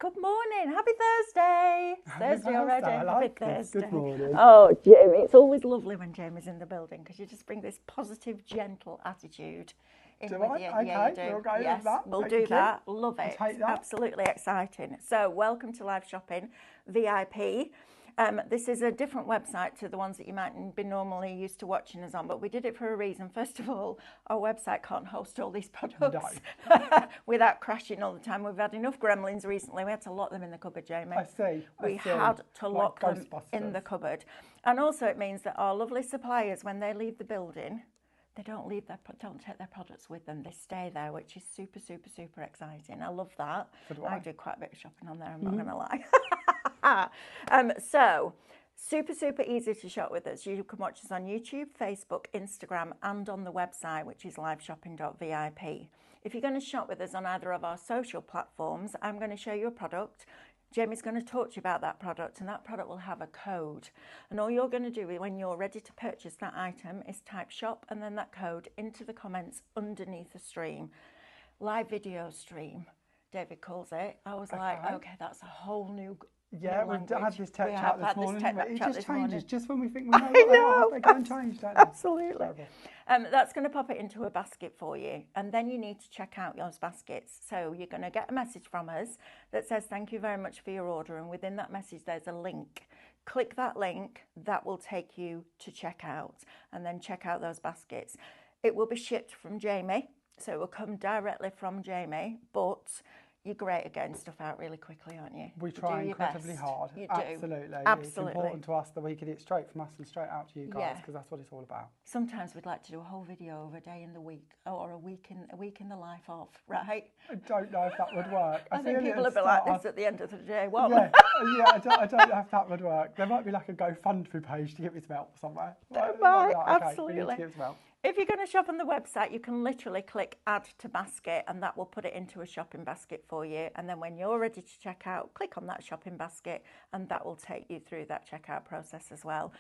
Good morning. Happy Thursday. Thursday already. I like Happy this. Thursday. Good morning. Oh, Jamie, it's always lovely when Jamie's in the building because you just bring this positive, gentle attitude in Do with I? you. Okay, Yeah, you do. we'll go with Yes, that. we'll Thank do you. that. Love it. I'll take that. Absolutely exciting. So, welcome to Live Shopping VIP. This is a different website to the ones that you might be normally used to watching us on, but we did it for a reason. First of all, our website can't host all these products without crashing all the time. We've had enough gremlins recently. We had to lock them in the cupboard, Jamie. I see. We had to lock them in the cupboard. And also it means that our lovely suppliers, when they leave the building, they don't take their products with them. They stay there, which is super, super, super exciting. I love that. So do I do quite a bit of shopping on there, I'm not going to lie. So, super, super easy to shop with us. You can watch us on YouTube, Facebook, Instagram, and on the website, which is liveshopping.vip. If you're going to shop with us on either of our social platforms, I'm going to show you a product. Jamie's going to talk to you about that product, and that product will have a code. And all you're going to do when you're ready to purchase that item is type shop and then that code into the comments underneath the stream. Live video stream, David calls it. I was like, okay, that's a whole new Yeah, we've had this tech chat this morning. It just changes just when we think we know I what they know, are. They go and change, don't they? Absolutely. That's going to pop it into a basket for you, and then you need to check out those baskets. So you're going to get a message from us that says thank you very much for your order, and within that message there's a link. Click that link, that will take you to checkout, and then check out those baskets. It will be shipped from Jamie, so it will come directly from Jamie, but you're great at getting stuff out really quickly, aren't you? We try incredibly hard. You do. Absolutely. It's important to us that we get it straight from us and straight out to you guys, because that's what it's all about. Sometimes we'd like to do a whole video of a day in the week, or a week in the life of, right? I don't know if that would work. I think people will be like this at the end of the day. What? Yeah, I don't know if that would work. There might be like a GoFundMe page to get me some help somewhere. Right, okay, absolutely. we need to get some help. If you're going to shop on the website, you can literally click add to basket, and that will put it into a shopping basket for you. And then when you're ready to check out, click on that shopping basket, and that will take you through that checkout process as well.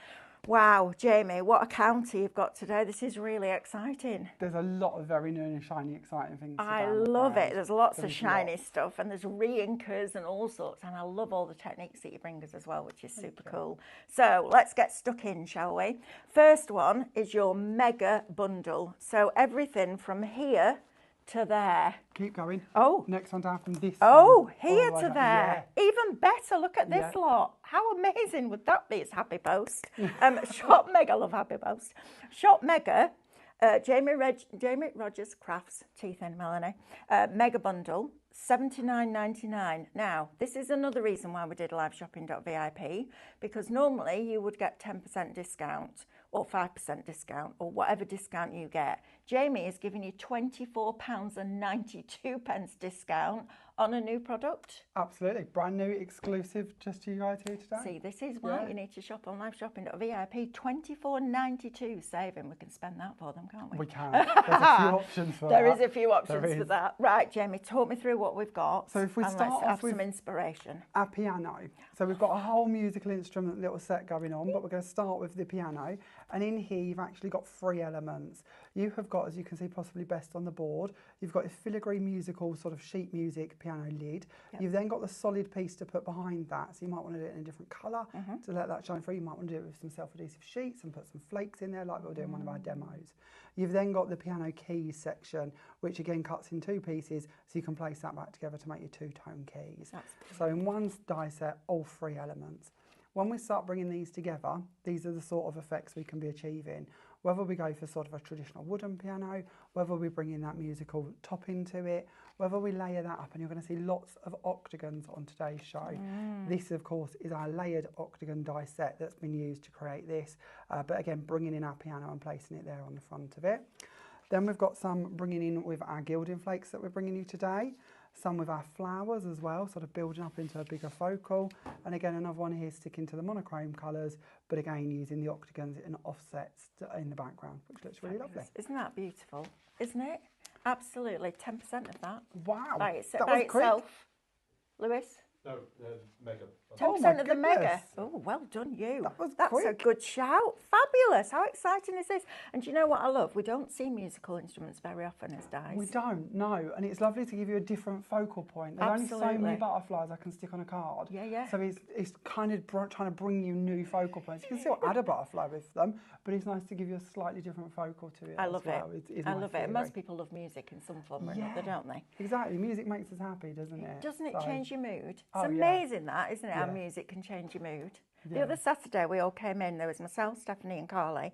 Wow, Jamie, what a counter you've got today. This is really exciting. There's a lot of very new and shiny, exciting things. I love it. There's lots of shiny stuff, and there's reinkers and all sorts. And I love all the techniques that you bring us as well, which is super cool. So let's get stuck in, shall we? First one is your mega bundle. So everything from here to there. Keep going. Oh. Next one down from this Oh, one. here to there. Yeah. Even better. Look at this lot. How amazing would that be? It's Happy Post. Shop Mega. Love Happy Post. Shop Mega. Jamie Rodgers Crafts, Teeth in Melanie. Mega bundle. $79.99. Now, this is another reason why we did liveshopping.vip, because normally you would get 10% discount or 5% discount or whatever discount you get. Jamie is giving you £24.92 discount on a new product. Absolutely. Brand new, exclusive, just to you guys here today. See, this is why you need to shop on liveshopping.vip. $24.92 saving. We can spend that for them, can't we? We can. There's a few options for that. There is a few options for that. Right, Jamie, talk me through what we've got. So if we start off have with some inspiration. Our piano. So we've got a whole musical instrument little set going on, but we're going to start with the piano. And in here, you've actually got 3 elements. You have got, as you can see, possibly best on the board, you've got a filigree musical sort of sheet music piano lid. Yep. You've then got the solid piece to put behind that. So you might want to do it in a different colour to let that shine through. You might want to do it with some self-adhesive sheets and put some flakes in there like we'll do in one of our demos. You've then got the piano keys section, which again cuts in 2 pieces, so you can place that back together to make your 2-tone keys. So in one die set, all 3 elements. When we start bringing these together, these are the sort of effects we can be achieving. Whether we go for sort of a traditional wooden piano, whether we bring in that musical top into it, whether we layer that up, and you're going to see lots of octagons on today's show. This, of course, is our layered octagon die set that's been used to create this, but again, bringing in our piano and placing it there on the front of it. Then we've got some bringing in with our gilding flakes that we're bringing you today. Some with our flowers as well, sort of building up into a bigger focal. And again, another one here sticking to the monochrome colours, but again, using the octagons and offsets in the background, which looks really lovely. Isn't that beautiful? Isn't it? Absolutely. 10% of that. Wow. By that was quick. itself. Lewis, No, mega. 10% of the mega. goodness. Oh, well done you. That's a quick. good shout. Fabulous. How exciting is this? And do you know what I love? We don't see musical instruments very often as dies. We don't, no. And it's lovely to give you a different focal point. There's only so many butterflies I can stick on a card. Yeah, yeah. So it's kind of trying to bring you new focal points. You can still add a butterfly with them, but it's nice to give you a slightly different focal to it. I love it. I love it. Theory. Most people love music in some form or another, don't they? Exactly. Music makes us happy, doesn't it? Doesn't it change your mood? It's Oh, amazing that, isn't it? Yeah. How music can change your mood. The Yeah. other Saturday we all came in. There was myself, Stephanie and Carly.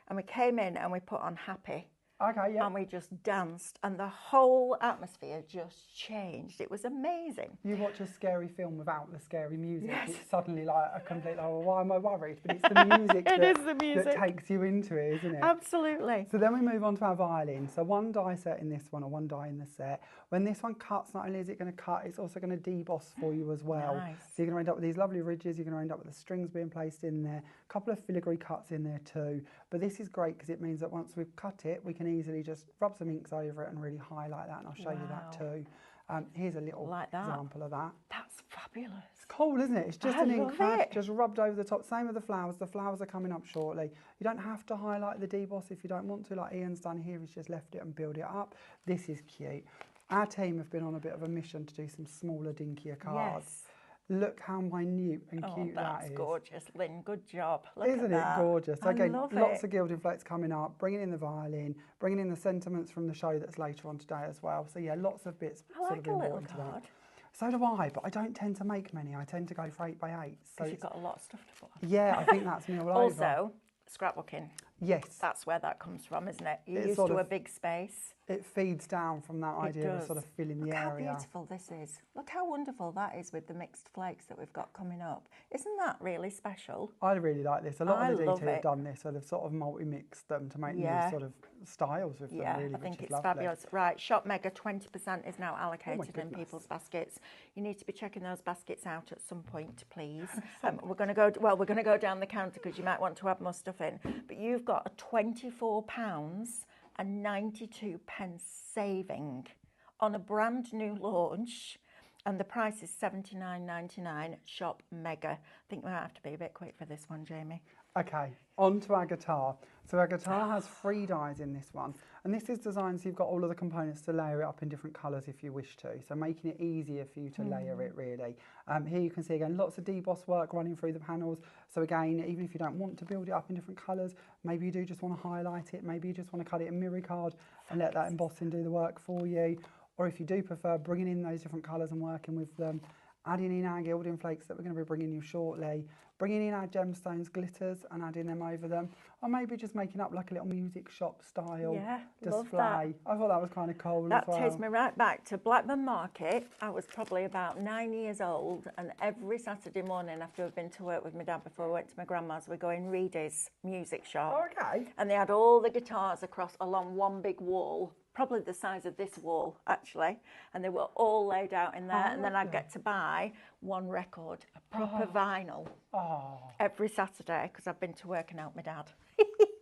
And we came in and we put on Happy. Okay, yeah. And we just danced and the whole atmosphere just changed. It was amazing. You watch a scary film without the scary music. Yes. It's suddenly like a complete, oh, why am I worried? But it's the music, that takes you into it, isn't it? Absolutely. So then we move on to our violin. So one die set in this one or one die in the set. When this one cuts, not only is it going to cut, it's also going to deboss for you as well. Nice. So you're going to end up with these lovely ridges. You're going to end up with the strings being placed in there. A couple of filigree cuts in there too. But this is great because it means that once we've cut it, we can easily just rub some inks over it and really highlight that. And I'll show you that too. Here's a little example of that. That's fabulous. It's cool, isn't it? It's just an ink love pad, it. just rubbed over the top. Same with the flowers. The flowers are coming up shortly. You don't have to highlight the deboss if you don't want to, like Ian's done here. He's just left it and build it up. This is cute. Our team have been on a bit of a mission to do some smaller, dinkier cards. Yes. Look how minute and cute that That's is. gorgeous, Lynn. Good job. Look Isn't at it that. gorgeous? I Again, love lots it. of gilding flakes coming up, bringing in the violin, bringing in the sentiments from the show that's later on today as well. So yeah, lots of bits I like a little important to that. card. So do I, but I don't tend to make many. I tend to go for 8x8. So Because you've got a lot of stuff to put on. yeah, I think that's me all over. Also, scrapbooking. Yes. That's where that comes from, isn't it? You're It's used sort to a of- big space. It feeds down from that idea of does. sort of filling the Look how area. beautiful this is. Look how wonderful that is with the mixed flakes that we've got coming up. Isn't that really special? I really like this. A lot I of the love DT have it. done this, so they've sort of multi-mixed them to make new sort of styles with them, really, I think which is it's lovely. fabulous. Right, Shop Mega 20% is now allocated in goodness. people's baskets. You need to be checking those baskets out at some point, please. We're going to go down the counter because you might want to add more stuff in. But you've got a £24 and 92 pence saving on a brand new launch, and the price is $79.99. Shop Mega. I think we might have to be a bit quick for this one, Jamie. Okay, on to our guitar. So our guitar has 3 dies in this one, and this is designed so you've got all of the components to layer it up in different colours if you wish to, so making it easier for you to layer it really. Here you can see again lots of deboss work running through the panels, so again, even if you don't want to build it up in different colours, maybe you do just want to highlight it, maybe you just want to cut it in mirror card and let that embossing do the work for you, or if you do prefer bringing in those different colours and working with them, adding in our gilding flakes that we're going to be bringing you shortly, bringing in our gemstones glitters and adding them over them, or maybe just making up like a little music shop style love display. that. I thought that was kind of cool That as well. takes me right back to Blackburn Market. I was probably about 9 years old, and every Saturday morning after I'd been to work with my dad before I went to my grandma's, we'd go in Reedy's music shop. Okay. And they had all the guitars along one big wall, probably the size of this wall actually, and they were all laid out in there, and then I'd get to buy one record, a proper vinyl, every Saturday because I've been to work and help my dad.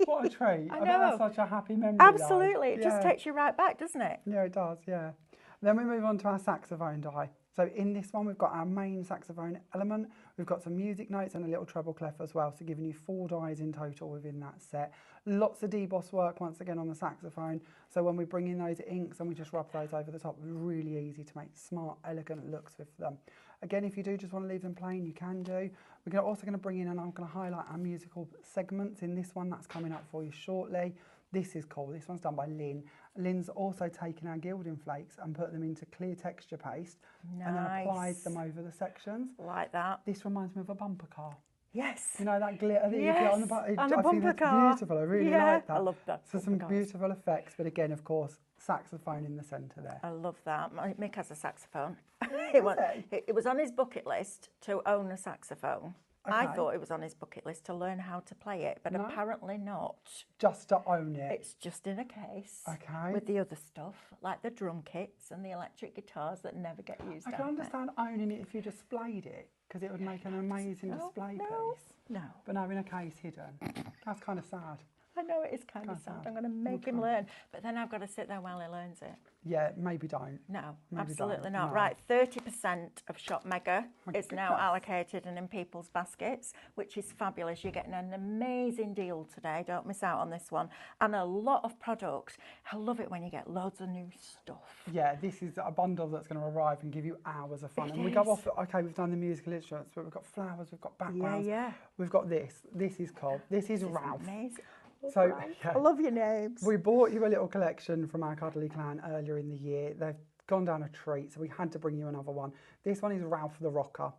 What a treat. I bet know. that's such a happy memory. Absolutely, though. it just takes you right back, doesn't it? Yeah, it does, yeah. Then we move on to our saxophone die. So in this one, we've got our main saxophone element. We've got some music notes and a little treble clef as well, so giving you 4 dies in total within that set. Lots of deboss work once again on the saxophone. So when we bring in those inks and we just rub those over the top, really easy to make smart, elegant looks with them. Again, if you do just want to leave them plain, you can do. We're also going to bring in, and I'm going to highlight our musical segments in this one. That's coming up for you shortly. This is cool. This one's done by Lynn. Lynn's also taken our gilding flakes and put them into clear texture paste and then applied them over the sections. Like that. This reminds me of a bumper car. Yes. You know, that glitter that you get on the bumper. on a I bumper think that's car. beautiful. I really Yeah, like that. I love that. So some bumper cars. beautiful effects, but again, of course, saxophone in the centre there. I love that. Mick has a saxophone. It was on his bucket list to own a saxophone. I Okay. thought it was on his bucket list to learn how to play it, but apparently not. Just to own it. It's just in a case Okay. with the other stuff, like the drum kits and the electric guitars that never get used. I can understand owning it if you displayed it, because it would make an amazing display piece. No. But no, in a case hidden. That's kind of sad. I know it is kind of sad. I'm going to make him learn, but then I've got to sit there while he learns it. Yeah, maybe don't. No, Maybe absolutely don't. not. No. Right, 30% of Shop Mega My is now goodness. allocated and in people's baskets, which is fabulous. You're getting an amazing deal today. Don't miss out on this one. And a lot of products. I love it when you get loads of new stuff. Yeah, this is a bundle that's going to arrive and give you hours of fun. It And we go is. off, okay, we've done the musical instruments, but we've got flowers, we've got backgrounds. Yeah. We've got this. This is cool. This is Ralph. Amazing. So, Ralph. yeah. I love your names. We bought you a little collection from our Cuddly Clan earlier in the year. They've gone down a treat, so we had to bring you another one. This one is Ralph the Rocker.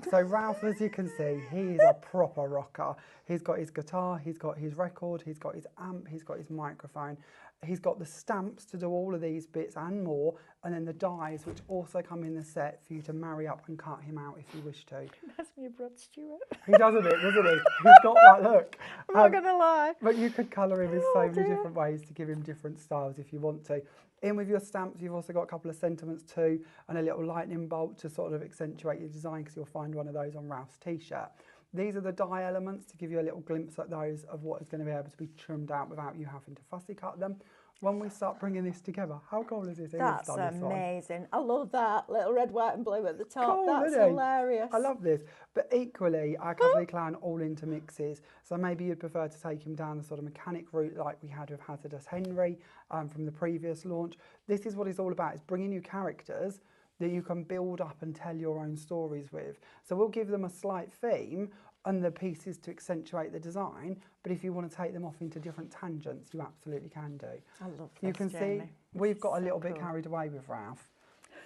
So Ralph, as you can see, he is a proper rocker. He's got his guitar, he's got his record, he's got his amp, he's got his microphone. He's got the stamps to do all of these bits and more, and then the dies, which also come in the set for you to marry up and cut him out if you wish to. That's me, Rod Stewart. He does a bit, doesn't he? He's got that look. I'm not going to lie. But you could colour him in so many dear. different ways to give him different styles if you want to. In with your stamps, you've also got a couple of sentiments too, and a little lightning bolt to sort of accentuate your design, because you'll find one of those on Ralph's t-shirt. These are the die elements to give you a little glimpse at those of what is going to be able to be trimmed out without you having to fussy cut them. When we start bringing this together, how cool is this? That's amazing. I love that little red, white and blue at the top. Cool, That's isn't it? hilarious. I love this. But equally, our Cuddly Clan all into mixes. So maybe you'd prefer to take him down the sort of mechanic route like we had with Hazardous Henry from the previous launch. This is what it's all about. It's bringing you characters that you can build up and tell your own stories with. So we'll give them a slight theme and the pieces to accentuate the design, but if you want to take them off into different tangents, you absolutely can do. I love this, You can Jamie. see we've got a little bit carried away with Ralph.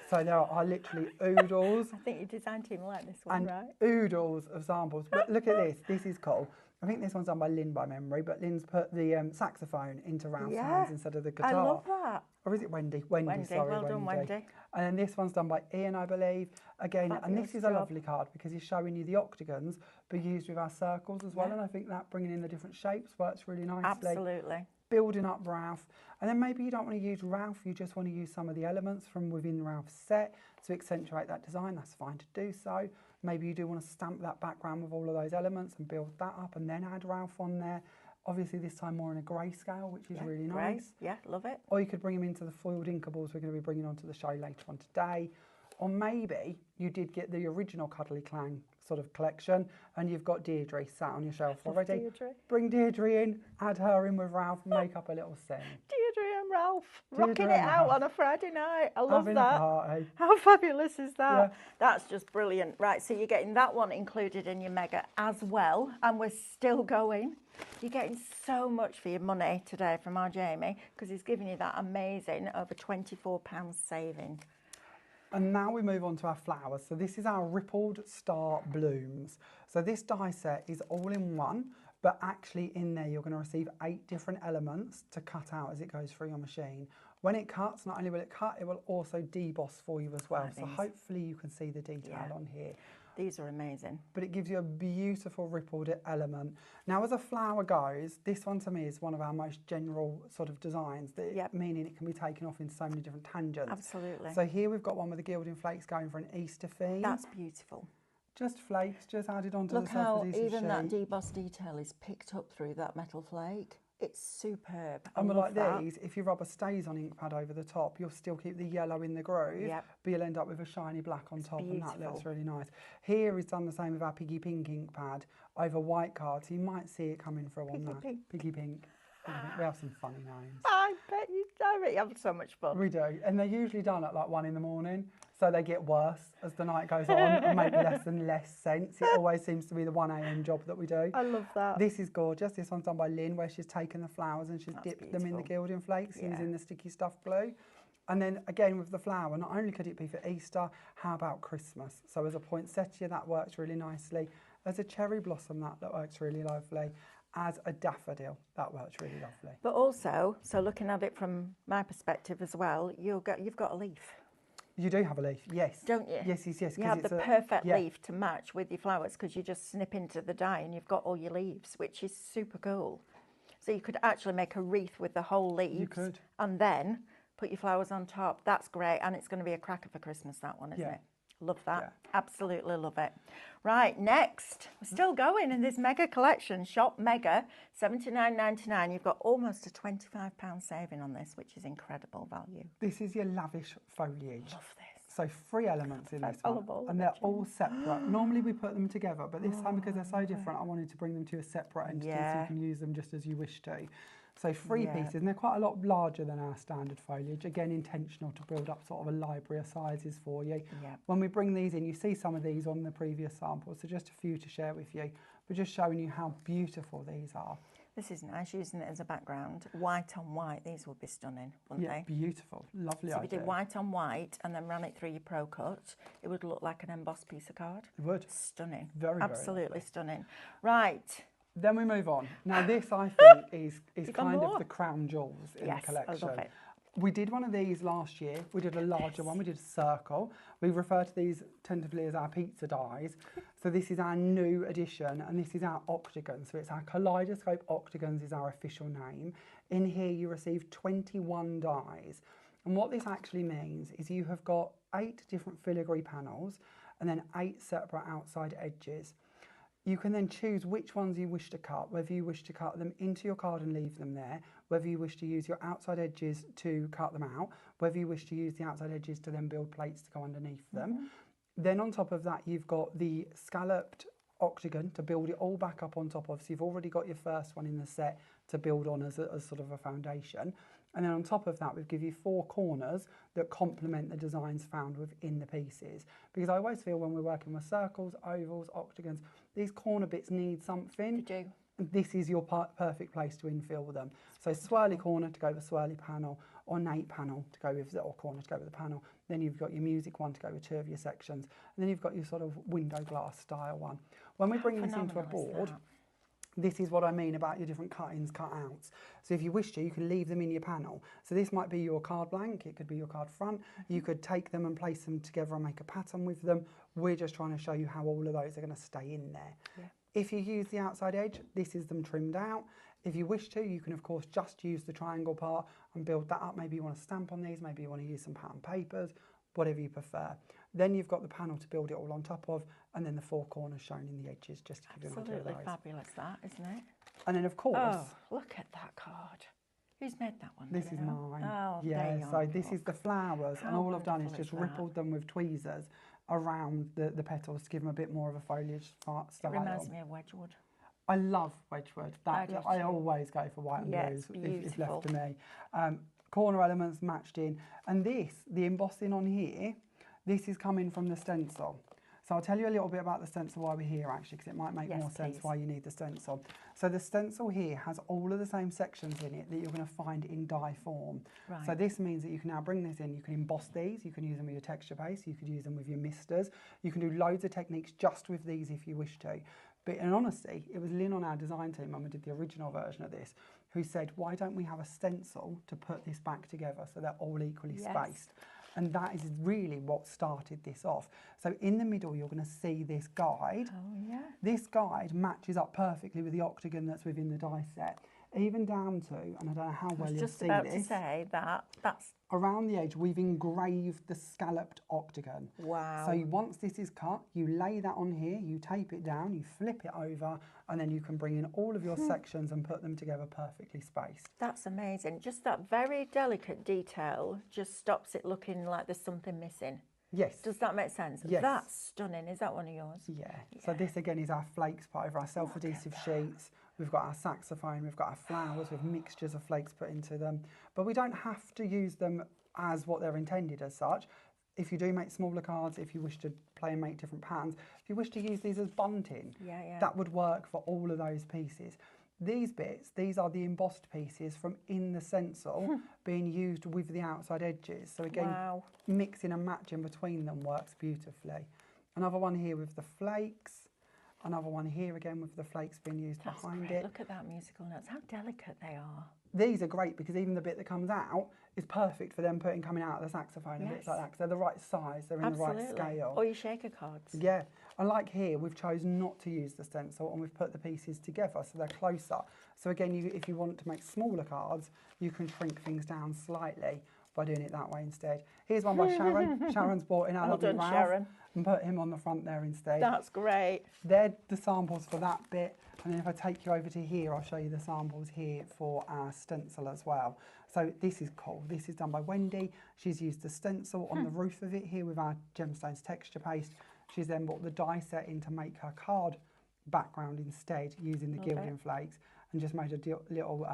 So there are literally oodles I think your design team like this one, and right? oodles of samples. But look at this. This is cool. I think this one's done by Lynn by memory, but Lynn's put the saxophone into Ralph's hands instead of the guitar. I love that. Or is it Wendy? Wendy, Sorry, well done, Wendy. And then this one's done by Ian, I believe. Again, and Fabulous this is a job. lovely card because he's showing you the octagons, but used with our circles as well. Yeah. And I think that bringing in the different shapes works really nicely. Absolutely. Building up Ralph. And then maybe you don't want to use Ralph, you just want to use some of the elements from within Ralph's set to accentuate that design. That's fine to do so. Maybe you do want to stamp that background with all of those elements and build that up and then add Ralph on there. Obviously this time more in a grayscale, which is really Great. nice. Yeah, love it. Or you could bring them into the foiled inkables we're going to be bringing onto the show later on today. Or maybe you did get the original Cuddly Clan sort of collection and you've got Deirdre sat on your shelf already. Deirdre. Bring Deirdre in, add her in with Ralph, make up a little scene. Deirdre and Ralph Deirdre rocking and it out Ralph. on a Friday night. I love Having that. a party. How fabulous is that? Yeah. That's just brilliant. Right, so you're getting that one included in your mega as well, and we're still going. You're getting so much for your money today from our Jamie because he's giving you that amazing over £24 saving. And now we move on to our flowers. So this is our Rippled Star Blooms. So this die set is all in one, but actually in there you're going to receive 8 different elements to cut out as it goes through your machine. When it cuts, not only will it cut, it will also deboss for you as well. So hopefully you can see the detail on here. These are amazing. But it gives you a beautiful rippled element. Now, as a flower goes, this one to me is one of our most general sort of designs, meaning it can be taken off in so many different tangents. Absolutely. So here we've got one with the Gilding flakes going for an Easter theme. That's beautiful. Just flakes, just added onto Look the how surface of the even that sheet. deboss detail is picked up through that metal flake. It's superb. And love like that. these, if you rub a Stays on ink pad over the top, you'll still keep the yellow in the groove, but you'll end up with a shiny black on top, and that looks really nice. Here is done the same with our Piggy Pink ink pad over white cards. You might see it coming through on that. Pink. Piggy Pink. We have some funny names. I bet you have so much fun. We do, and they're usually done at like 1 in the morning, so they get worse as the night goes on and make less and less sense. It always seems to be the 1 a.m. job that we do. I love that. This is gorgeous. This one's done by Lynn, where she's taken the flowers and she's dipped them in the Gilding flakes using the sticky stuff glue. And then again with the flower, not only could it be for Easter, how about Christmas? So as a poinsettia, that works really nicely. As a cherry blossom, that works really lovely. As a daffodil, that works really lovely. But also, so looking at it from my perspective as well, you've got a leaf. You do have a leaf, yes. Don't you? Yes. You have the perfect leaf to match with your flowers because you just snip into the die and you've got all your leaves, which is super cool. So you could actually make a wreath with the whole leaves. You could. And then put your flowers on top. That's great. And it's going to be a cracker for Christmas, that one, isn't it? love that. Yeah. Absolutely love it. Right, next, we're still going in this mega collection. Shop Mega, $79.99. You've got almost a £25 saving on this, which is incredible value. This is your lavish foliage. Love this. So 3 elements in this one, Valuable, and they're all separate. Normally we put them together, but this time because they're so different, I wanted to bring them to a separate entity so you can use them just as you wish to. So 3 pieces, and they're quite a lot larger than our standard foliage. Again, intentional to build up sort of a library of sizes for you. When we bring these in, you see some of these on the previous samples, so just a few to share with you. We're just showing you how beautiful these are. This is nice, using it as a background. White on white, these would be stunning, wouldn't they? Beautiful, lovely So idea. if you did white on white and then ran it through your Pro Cut, it would look like an embossed piece of card. It would. Stunning. Very, absolutely stunning. Right. Then we move on. Now this, I think, is kind of the crown jewels in the collection. I love it. We did one of these last year. We did a larger one. We did a circle. We refer to these tentatively as our pizza dies. So this is our new addition, and this is our octagon. So it's our Kaleidoscope octagons is our official name. In here you receive 21 dies. And what this actually means is you have got 8 different filigree panels and then 8 separate outside edges. You can then choose which ones you wish to cut, whether you wish to cut them into your card and leave them there, whether you wish to use your outside edges to cut them out, whether you wish to use the outside edges to then build plates to go underneath them. Then on top of that, you've got the scalloped octagon to build it all back up on top of. So you've already got your first one in the set to build on as sort of a foundation. And then on top of that, we give you 4 corners that complement the designs found within the pieces. Because I always feel when we're working with circles, ovals, octagons, these corner bits need something. They do. This is your perfect place to infill them. So swirly corner to go with swirly panel, ornate panel to go with or corner to go with the panel. Then you've got your music one to go with 2 of your sections. And then you've got your sort of window glass style one. When we bring this into a board, this is what I mean about your different cut-ins, cut-outs. So if you wish to, you can leave them in your panel. So this might be your card blank, it could be your card front. You could take them and place them together and make a pattern with them. We're just trying to show you how all of those are going to stay in there. If you use the outside edge, this is them trimmed out. If you wish to, you can of course just use the triangle part and build that up. Maybe you want to stamp on these, maybe you want to use some pattern papers, whatever you prefer. Then you've got the panel to build it all on top of, and then the 4 corners shown in the edges, just to give you an idea of those. Absolutely fabulous, that, isn't it? And then of course... Oh, look at that card. Who's made that one? This is mine. Oh, yeah, so this is the flowers, and all I've done is just rippled them with tweezers around the petals to give them a bit more of a foliage style. It reminds me of Wedgwood. I love Wedgwood. I always go for white and blues if left to me. Corner elements matched in, and this, the embossing on here, this is coming from the stencil. So I'll tell you a little bit about the stencil while we're here actually, because it might make more sense why you need the stencil. So the stencil here has all of the same sections in it that you're going to find in die form. So this means that you can now bring this in, you can emboss these, you can use them with your texture base, you could use them with your misters, you can do loads of techniques just with these if you wish to. But in honesty, it was Lynn on our design team when we did the original version of this who said, why don't we have a stencil to put this back together so they're all equally spaced? And that is really what started this off. So in the middle, you're going to see this guide. This guide matches up perfectly with the octagon that's within the die set. Even down to, and I don't know how well you'll see this. I was just about to say that's... Around the edge, we've engraved the scalloped octagon. Wow. So once this is cut, you lay that on here, you tape it down, you flip it over, and then you can bring in all of your sections and put them together perfectly spaced. That's amazing. Just that very delicate detail just stops it looking like there's something missing. Yes. Does that make sense? Yes. That's stunning. Is that one of yours? Yeah. So this again is our flakes part of our self-adhesive sheets. We've got our saxophone, we've got our flowers with mixtures of flakes put into them. But we don't have to use them as what they're intended as such. If you do make smaller cards, if you wish to play and make different patterns, if you wish to use these as bunting, that would work for all of those pieces. These bits, these are the embossed pieces from in the stencil being used with the outside edges. So again, mixing and matching between them works beautifully. Another one here with the flakes. Another one here again with the flakes being used behind it. Look at that musical notes. How delicate they are. These are great because even the bit that comes out is perfect for them coming out of the saxophone and bits like that because they're the right size, they're in the right scale. Or your shaker cards. Yeah, and like here, we've chosen not to use the stencil and we've put the pieces together so they're closer. So again, if you want to make smaller cards, you can shrink things down slightly by doing it that way instead. Here's one by Sharon. Sharon's bought in our lovely done, Ralph Sharon. and put him on the front there instead. That's great. They're the samples for that bit. And then if I take you over to here, I'll show you the samples here for our stencil as well. So this is cool. This is done by Wendy. She's used the stencil on the roof of it here with our gemstones texture paste. She's then brought the die set in to make her card background instead, using the gilding flakes, and just made a little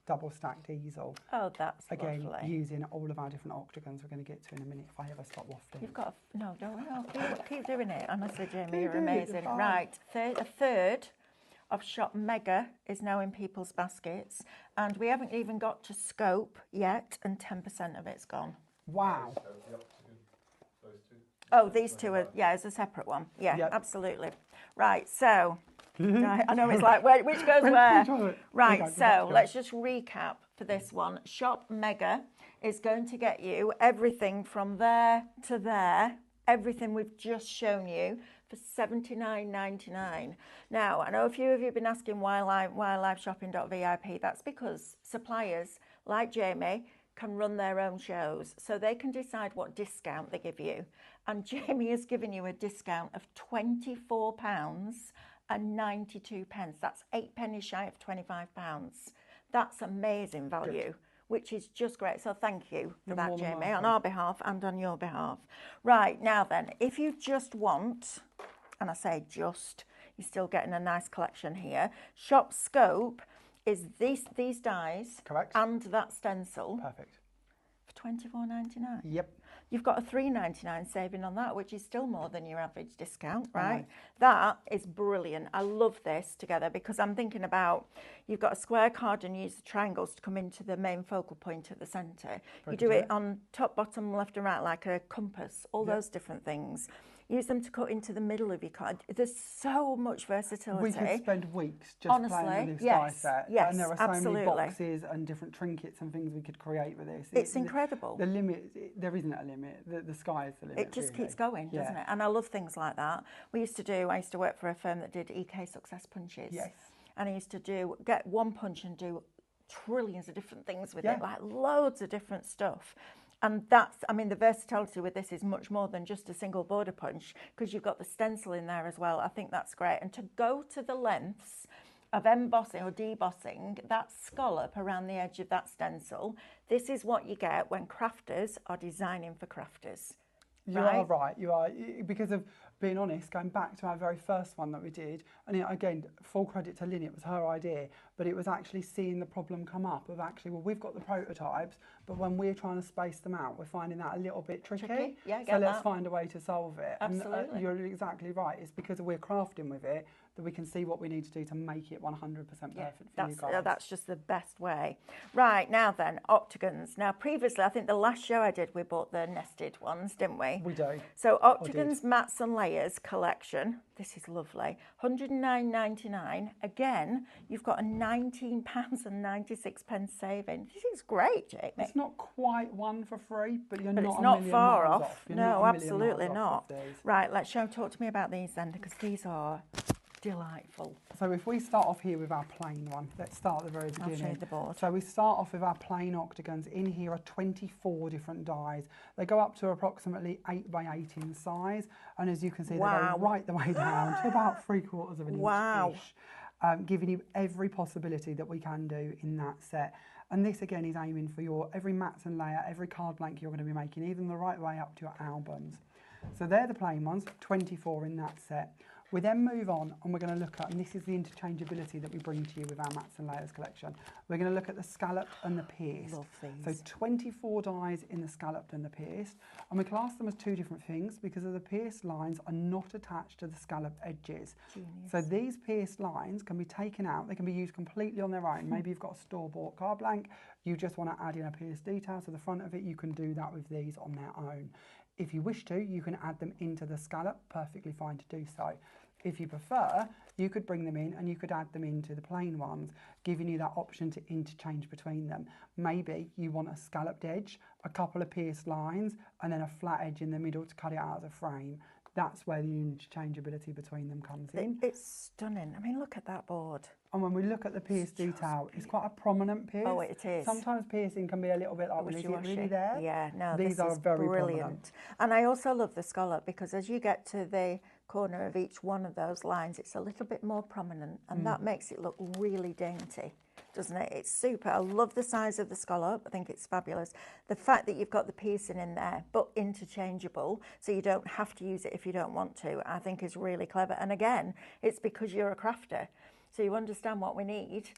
double stacked easel. Oh, that's again lovely. Using all of our different octagons we're going to get to in a minute if I ever stop wafting. You've got no, keep doing it. Honestly, Jamie, you're amazing. Right, a third of Shop Mega is now in people's baskets, and we haven't even got to Scope yet, and 10% of it's gone. Wow. Oh, these two are, yeah, it's a separate one. Yeah, yep. Absolutely. Right, so, I know it's like, which goes where? Right, so let's just recap for this one. Shop Mega is going to get you everything from there to there, everything we've just shown you, for $79.99. Now, I know a few of you have been asking why liveshopping.vip. That's because suppliers like Jamie can run their own shows, so they can decide what discount they give you. And Jamie has given you a discount of £24.92. That's 8 pennies shy of £25. That's amazing value. Good. Which is just great. So thank you for that, Jamie, on our behalf and on your behalf. Right, now then, if you just want, and I say just, you're still getting a nice collection here. Shop Scope is these dies. Correct. And that stencil. Perfect. For $24.99. Yep. You've got a $3.99 saving on that, which is still more than your average discount, right? That is brilliant. I love this together because I'm thinking about, you've got a square card and use the triangles to come into the main focal point at the centre. You do it on top, bottom, left and right like a compass, all those different things. Use them to cut into the middle of your card. There's so much versatility. We could spend weeks just playing with this die set. Yes, and there are so many boxes and different trinkets and things we could create with this. It's incredible. The limit, there isn't a limit. The sky is the limit. It just keeps going, doesn't it? And I love things like that. I used to work for a firm that did EK success punches. Yes. And I used to get one punch and do trillions of different things with it, like loads of different stuff. And that's, I mean, the versatility with this is much more than just a single border punch, because you've got the stencil in there as well. I think that's great. And to go to the lengths of embossing or debossing that scallop around the edge of that stencil, this is what you get when crafters are designing for crafters. You are right, you are. Because of being honest, going back to our very first one that we did, and again, full credit to Lynn, it was her idea, but it was actually seeing the problem come up of actually, well, we've got the prototypes, but when we're trying to space them out, we're finding that a little bit tricky. Yeah, so let's find a way to solve it. Absolutely. And you're exactly right. It's because we're crafting with it that we can see what we need to do to make it 100% perfect for you guys. That's just the best way. Right, now then, octagons. Now, previously, I think the last show I did, we bought the nested ones, didn't we? We do. So octagons, mats and layers collection. This is lovely. $109.99. Again, you've got a £19.96 saving. This is great, Jamie. It's not quite one for free, but you're not it's not far off. No, absolutely not. Right, talk to me about these then, because these are delightful. So if we start off here with our plain one, let's start at the very beginning. I'll show you the board. So we start off with our plain octagons. In here are 24 different dies. They go up to approximately 8 by 8 in size, and as you can see, they go right the way down to about 3/4 of an inch-ish, giving you every possibility that we can do in that set. And this again is aiming for your every mats and layer, every card blank you're going to be making, even the right way up to your albums. So they're the plain ones, 24 in that set. We then move on and we're going to look at, and this is the interchangeability that we bring to you with our mats and layers collection. We're going to look at the scalloped and the pierced. Love these. So 24 dies in the scalloped and the pierced. And we class them as two different things because of the pierced lines are not attached to the scalloped edges. Genius. So these pierced lines can be taken out. They can be used completely on their own. Maybe you've got a store-bought card blank. You just want to add in a pierced detail to the front of it. You can do that with these on their own. If you wish to, you can add them into the scallop. Perfectly fine to do so. If you prefer, you could bring them in and you could add them into the plain ones, giving you that option to interchange between them. Maybe you want a scalloped edge, a couple of pierced lines, and then a flat edge in the middle to cut it out as a frame. That's where the interchangeability between them comes in. It's stunning. I mean, look at that board. And when we look at the pierce detail, it's quite a prominent pierce. Oh, it is. Sometimes piercing can be a little bit like, well, is it really there? Yeah, no, These this are is very brilliant. prominent. And I also love the scallop because as you get to the corner of each one of those lines, it's a little bit more prominent, and that makes it look really dainty, doesn't it? It's super. I love the size of the scallop. I think it's fabulous. The fact that you've got the piercing in there, but interchangeable, so you don't have to use it if you don't want to, I think is really clever. And again, it's because you're a crafter, so you understand what we need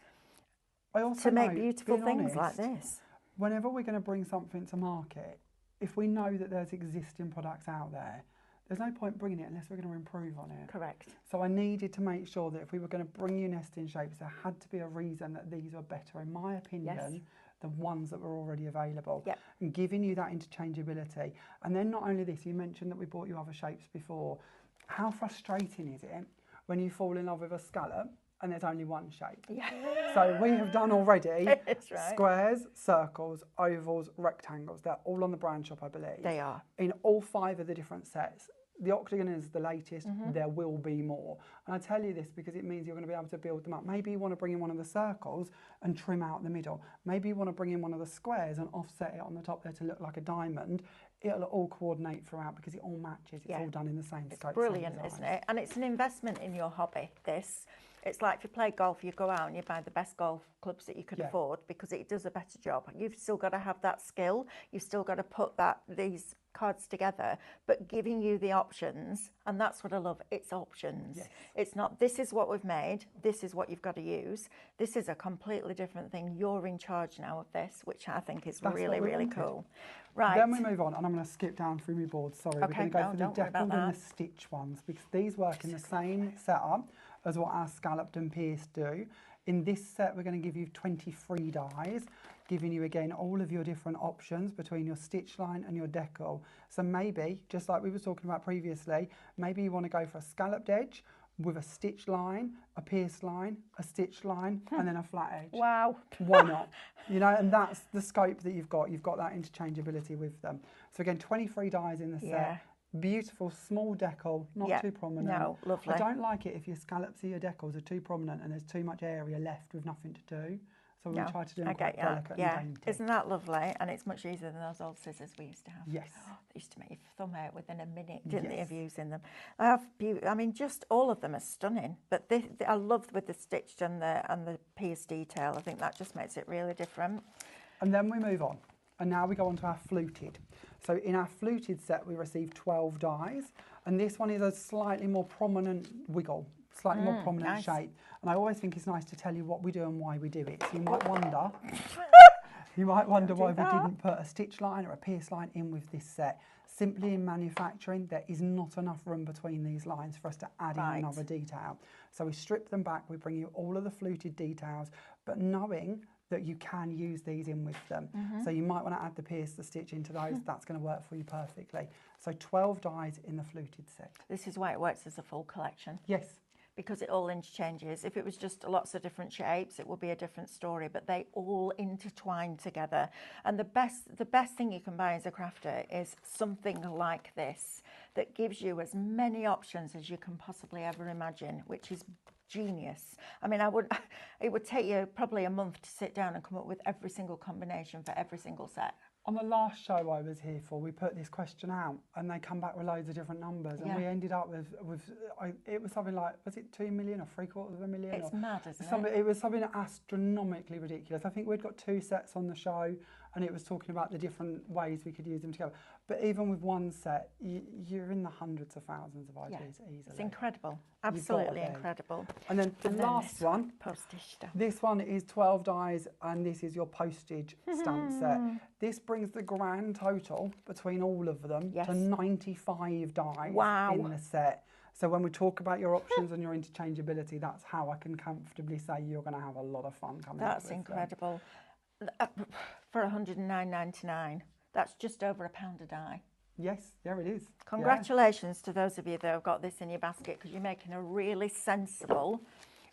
to make beautiful things like this. Whenever we're going to bring something to market, if we know that there's existing products out there, there's no point bringing it unless we're going to improve on it. Correct. So I needed to make sure that if we were going to bring you nesting shapes, there had to be a reason that these were better, in my opinion, than ones that were already available. Yep. And giving you that interchangeability. And then not only this, you mentioned that we bought you other shapes before. How frustrating is it when you fall in love with a scallop and there's only one shape? Yeah. So we have done already That's right. squares, circles, ovals, rectangles. They're all on the brand shop, I believe. They are. In all 5 of the different sets. The octagon is the latest. There will be more. And I tell you this because it means you're going to be able to build them up. Maybe you want to bring in one of the circles and trim out the middle. Maybe you want to bring in one of the squares and offset it on the top there to look like a diamond. It'll all coordinate throughout because it all matches. It's all done in the same scope. Brilliant, isn't it? And it's an investment in your hobby, this. It's like if you play golf, you go out and you buy the best golf clubs that you could afford because it does a better job. You've still got to have that skill. You've still got to put these cards together, but giving you the options, and that's what I love. It's options. Yes. It's not, this is what we've made, this is what you've got to use. This is a completely different thing. You're in charge now of this, which I think is really, really cool. Right. Then we move on, and I'm going to skip down through my board. Sorry, we're going to go for the deckled and the stitch ones because these work in the same setup as what our scalloped and pierced do. In this set, we're going to give you 23 dies, giving you again all of your different options between your stitch line and your decal. So maybe, just like we were talking about previously, maybe you want to go for a scalloped edge with a stitch line, a pierced line, a stitch line, and then a flat edge. Wow. Why not? You know, and that's the scope that you've got. You've got that interchangeability with them. So again, 23 dies in the set. Beautiful small decal, not too prominent. No, lovely. I don't like it if your scallops or your decals are too prominent and there's too much area left with nothing to do. So we try to do them quite delicate and dainty. Isn't that lovely? And it's much easier than those old scissors we used to have. Yes. They used to make your thumb out within a minute, didn't they, of using them? I mean, just all of them are stunning. But I love with the stitched and the pierced detail. I think that just makes it really different. And then we move on. And now we go on to our fluted. So in our fluted set, we received 12 dies. And this one is a slightly more prominent wiggle, slightly more prominent shape. And I always think it's nice to tell you what we do and why we do it. So you might wonder, why we didn't put a stitch line or a pierce line in with this set. Simply in manufacturing, there is not enough room between these lines for us to add in another detail. So we strip them back, we bring you all of the fluted details, but knowing that you can use these in with them. So you might want to add the pierce, the stitch into those. That's going to work for you perfectly. So 12 dies in the fluted set. This is why it works as a full collection. Yes. Because it all interchanges. If it was just lots of different shapes, it would be a different story, but they all intertwine together. And the best thing you can buy as a crafter is something like this that gives you as many options as you can possibly ever imagine, which is genius. I mean, it would take you probably a month to sit down and come up with every single combination for every single set. On the last show I was here for, we put this question out and they come back with loads of different numbers and we ended up with it was something like, was it 2 million or 750,000? It's mad, isn't it? It was something astronomically ridiculous. I think we'd got 2 sets on the show and it was talking about the different ways we could use them together. But even with one set, you're in the hundreds of thousands of ideas easily. It's incredible. Absolutely incredible. And then the last one, postage stamp. This one is 12 dies and this is your postage stamp set. This brings the grand total between all of them to 95 dies in the set. So when we talk about your options and your interchangeability, that's how I can comfortably say you're going to have a lot of fun coming up with them. That's incredible. For $109.99, that's just over £1 a die. Yes, there it is. Congratulations to those of you that have got this in your basket because you're making a really sensible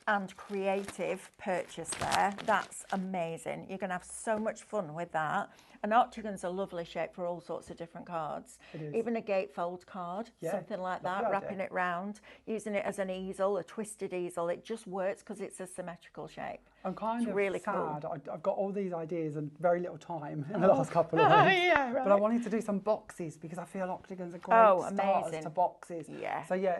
and creative purchase there. That's amazing. You're going to have so much fun with that. An octagon's a lovely shape for all sorts of different cards. It is. Even a gatefold card, something like that, wrapping it round, using it as an easel, a twisted easel. It just works because it's a symmetrical shape. I'm kind of really sad. cool. I've got all these ideas and very little time in the last couple of weeks. Yeah, right. But I wanted to do some boxes because I feel octagons are great starters amazing. to boxes. Yeah. So yeah,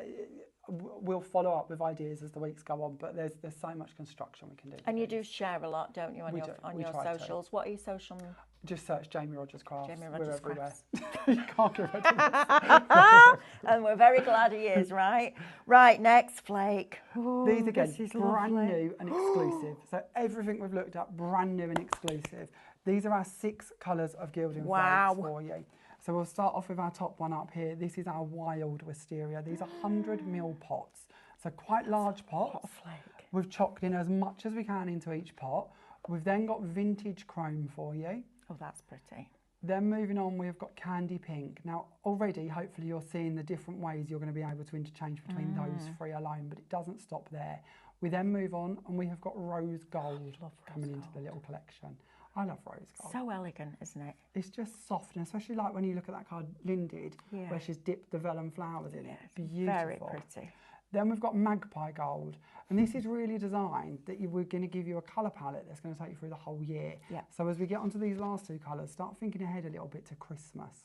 we'll follow up with ideas as the weeks go on. But there's so much construction we can do. And you do share a lot, don't you, on your socials? What are your social? Just search Jamie Rodgers Crafts. Jamie Rodgers We're everywhere. Crafts. You can't get rid of us. And we're very glad he is, right? Right, next flake. Ooh, These again, this is brand lovely. new and exclusive. So everything we've looked at, brand new and exclusive. These are our 6 colours of gilding flakes for you. So we'll start off with our top one up here. This is our wild wisteria. These are 100 ml pots. So quite large pots. Flake. We've chocked in as much as we can into each pot. We've then got vintage chrome for you. Oh, that's pretty. Then moving on, we've got candy pink. Now, already, hopefully you're seeing the different ways you're going to be able to interchange between those 3 alone, but it doesn't stop there. We then move on and we have got rose gold coming into the little collection. I love rose gold. So elegant, isn't it? It's just soft, and especially like when you look at that card, Linded, where she's dipped the vellum flowers in it. Beautiful. Very pretty. Then we've got magpie gold, and this is really designed that we're going to give you a colour palette that's going to take you through the whole year. Yeah. So as we get onto these last 2 colours, start thinking ahead a little bit to Christmas.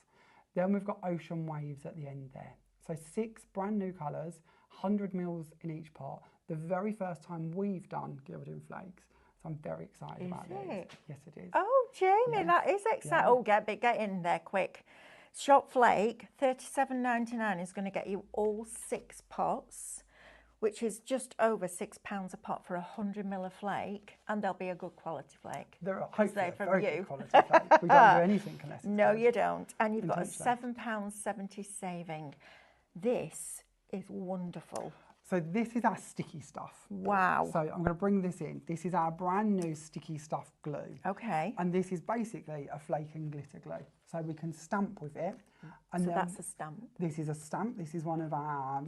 Then we've got ocean waves at the end there. So 6 brand new colours, 100 mils in each pot. The very first time we've done gilding flakes. So I'm very excited about these. Yes, it is. Oh, Jamie, that is exciting. Oh, get in there quick. Shop Flake, $37.99 is going to get you all 6 pots, which is just over £6 a pot for 100 ml of flake, and they'll be a good quality flake. They're hopefully from very you. good quality flake. We don't do anything unless it's No, good. you don't. And you've got a Intentionally. £7.70 saving. This is wonderful. So this is our sticky stuff. Wow. So I'm going to bring this in. This is our brand new sticky stuff glue. Okay. And this is basically a flake and glitter glue. So we can stamp with it. And So then that's a stamp. This is a stamp. This is one of our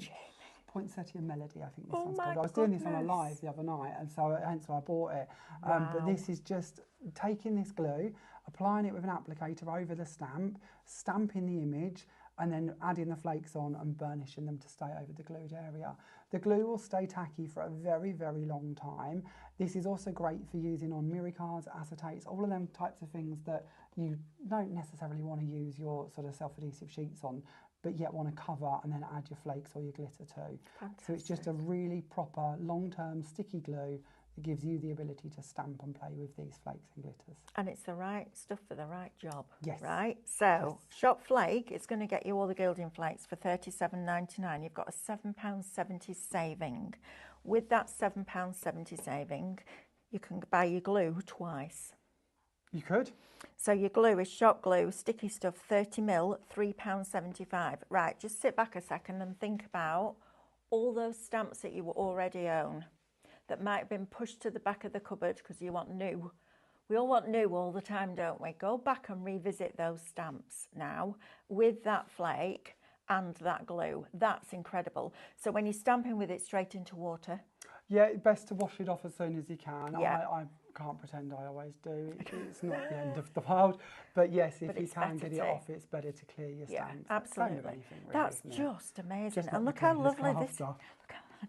poinsettia melody, I think this Oh one's my called. I was doing this on a goodness. live the other night, and so hence why I bought it. But this is just taking this glue, applying it with an applicator over the stamp, stamping the image, and then adding the flakes on and burnishing them to stay over the glued area. The glue will stay tacky for a very, very long time. This is also great for using on mirror cards, acetates, all of them types of things that you don't necessarily want to use your sort of self-adhesive sheets on, but yet want to cover and then add your flakes or your glitter to. Fantastic. So it's just a really proper long-term sticky glue that gives you the ability to stamp and play with these flakes and glitters. And it's the right stuff for the right job. Yes. Right? So, Shop Flake, it's going to get you all the gilding flakes for $37.99. You've got a £7.70 saving. With that £7.70 saving, you can buy your glue twice. You could. So your glue is shop glue, sticky stuff, 30 mil, £3.75. Right, just sit back a second and think about all those stamps that you already own that might have been pushed to the back of the cupboard because you want new. We all want new all the time, don't we? Go back and revisit those stamps now with that flake and that glue. That's incredible. So when you're stamping with it straight into water. Yeah, best to wash it off as soon as you can. Yeah. I can't pretend I always do. It's not the end of the world. But yes, if you can get it off, it's better to clear your stamps. Yeah, absolutely. Same with anything, really, That's isn't it? just amazing. Just And not look the how cleanest lovely half this. stuff.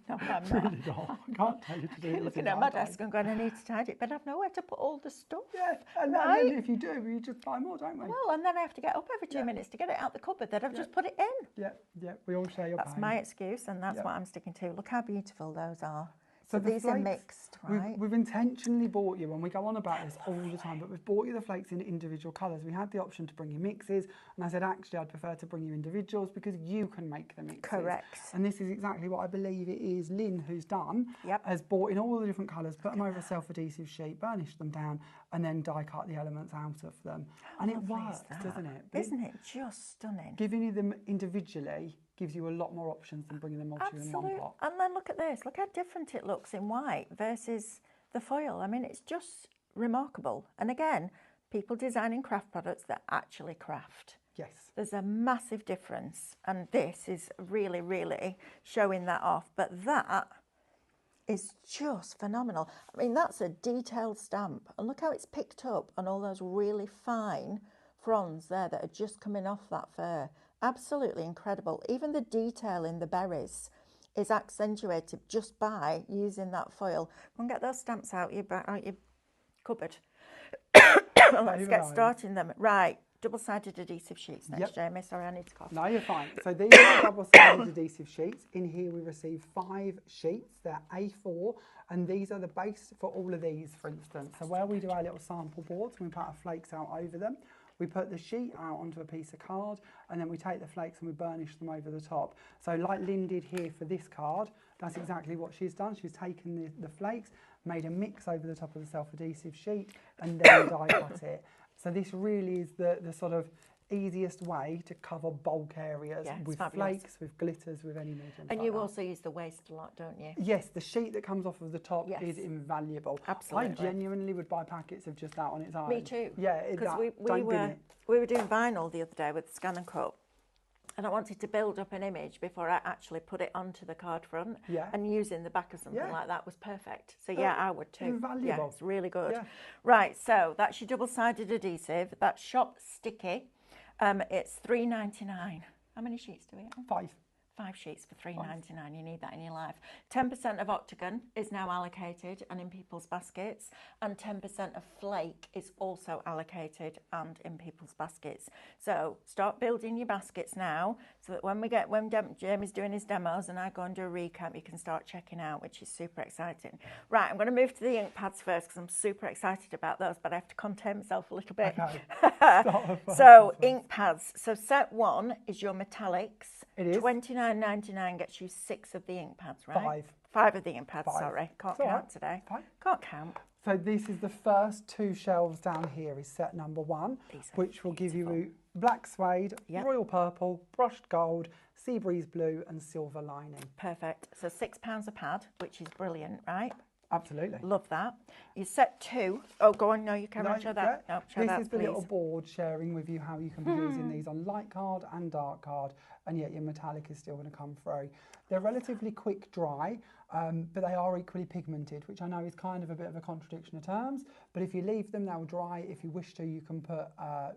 No, I'm It's not. really not. I can't tell you to do it. Looking at my desk and going, I need to tidy it, but I've nowhere to put all the stuff. Yeah, and Right? then if you do, we just buy more, don't we? Well, and then I have to get up every 2 minutes to get it out the cupboard that I've just put it in. Yeah, we all share your That's pain. my excuse, and that's Yeah. what I'm sticking to. Look how beautiful those are. So the these are flakes, mixed, right? We've intentionally bought you, and we go on about this all the time, but we've bought you the flakes in individual colours. We had the option to bring you mixes, and I said, actually, I'd prefer to bring you individuals because you can make the mixes. Correct. And this is exactly what I believe it is Lynn who's done, Yep. has bought in all the different colours, put them over a self-adhesive sheet, burnished them down, and then die cut the elements out of them. And it lovely is works, that? doesn't it? Isn't it just stunning? Giving you them individually gives you a lot more options than bringing them all to you in one Absolutely. pot. And then look at this. Look how different it looks in white versus the foil. I mean, it's just remarkable. And again, people designing craft products that actually craft. Yes. There's a massive difference. And this is really, really showing that off. But that is just phenomenal. I mean, that's a detailed stamp. And look how it's picked up on all those really fine fronds there that are just coming off that fur. Absolutely incredible. Even the detail in the berries is accentuated just by using that foil. Go and get those stamps out your cupboard. Let's get starting them. Right, double-sided adhesive sheets next, Jamie. Sorry, I need to cough. No, you're fine. So these are double-sided adhesive sheets. In here we receive 5 sheets. They're A4, and these are the base for all of these, for instance. So where we do our little sample boards, we put our flakes out over them. We put the sheet out onto a piece of card, and then we take the flakes and we burnish them over the top. So like Lynn did here for this card, that's exactly what she's done. She's taken the flakes, made a mix over the top of the self-adhesive sheet, and then die cut it. So this really is the sort of easiest way to cover bulk areas with flakes, with glitters, with any medium. And you also use the waste a lot, don't you? Yes, the sheet that comes off of the top is invaluable. Absolutely. I genuinely would buy packets of just that on its own. Me too. Yeah, because we were doing vinyl the other day with Scan and Cut, and I wanted to build up an image before I actually put it onto the card front. And using the back of something like that was perfect. So yeah, I would too. Invaluable. Yeah, it's really good. Right, so that's your double-sided adhesive. That's shop sticky. It's $3.99. How many sheets do we have? 5. 5 sheets for $3.99. You need that in your life. 10% of octagon is now allocated and in people's baskets, and 10% of flake is also allocated and in people's baskets. So start building your baskets now, so that when Jamie's doing his demos and I go and do a recap, you can start checking out, which is super exciting. Right, I'm going to move to the ink pads first because I'm super excited about those, but I have to contain myself a little bit. Okay. So ink pads. So set 1 is your metallics. It is. $29.99 gets you 6 of the ink pads, right? 5. 5 of the ink pads, sorry. Can't count today. 5. Can't count. So this is the first 2 shelves down here is set number 1, which will give you black suede, royal purple, brushed gold, sea breeze blue and silver lining. Perfect. So £6 a pad, which is brilliant, right? Absolutely. Love that. You set 2. Oh, go on. No, you can show that. No, show that, This is the little board sharing with you how you can be using these on light card and dark card, and yet your metallic is still going to come through. They're relatively quick dry, but they are equally pigmented, which I know is kind of a bit of a contradiction of terms, but if you leave them, they'll dry. If you wish to, you can put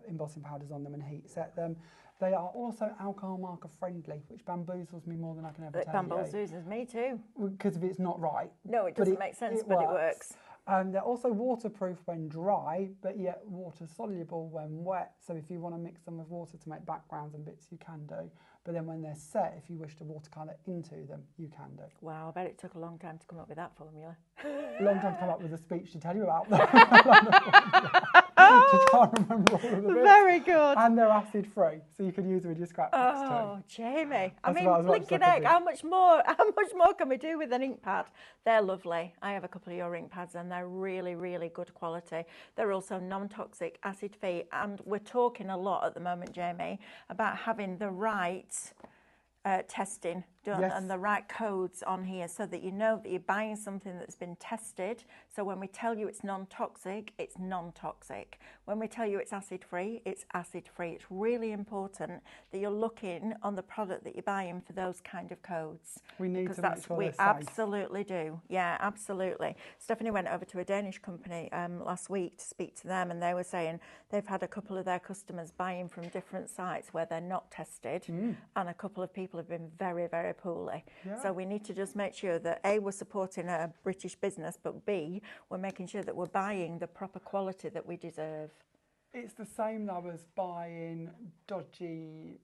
embossing powders on them and heat set them. They are also alcohol marker friendly, which bamboozles me more than I can ever tell you. It bamboozles me too. Because if it's not right. No, it doesn't make sense, but it works. They're also waterproof when dry, but yet water soluble when wet. So if you want to mix them with water to make backgrounds and bits, you can do. But then when they're set, if you wish to watercolour into them, you can do. Wow, I bet it took a long time to come up with that formula. A long time to come up with a speech to tell you about them. You can't remember all of the bits. Very good. And they're acid free, so you can use them with your scrapbooks too. Oh, Jamie. I mean, blinking egg, how much more can we do with an ink pad? They're lovely. I have a couple of your ink pads and they're really, really good quality. They're also non-toxic, acid free, and we're talking a lot at the moment, Jamie, about having the right testing done and the right codes on here, so that you know that you're buying something that's been tested. So when we tell you it's non-toxic, it's non-toxic. When we tell you it's acid-free, it's acid-free. It's really important that you're looking on the product that you're buying for those kind of codes. We need to make sure we they're safe. Absolutely do. Yeah, absolutely. Stephanie went over to a Danish company last week to speak to them, and they were saying they've had a couple of their customers buying from different sites where they're not tested, and a couple of people have been very, very poorly. So we need to just make sure that A, we're supporting a British business, but B, we're making sure that we're buying the proper quality that we deserve. It's the same though as buying dodgy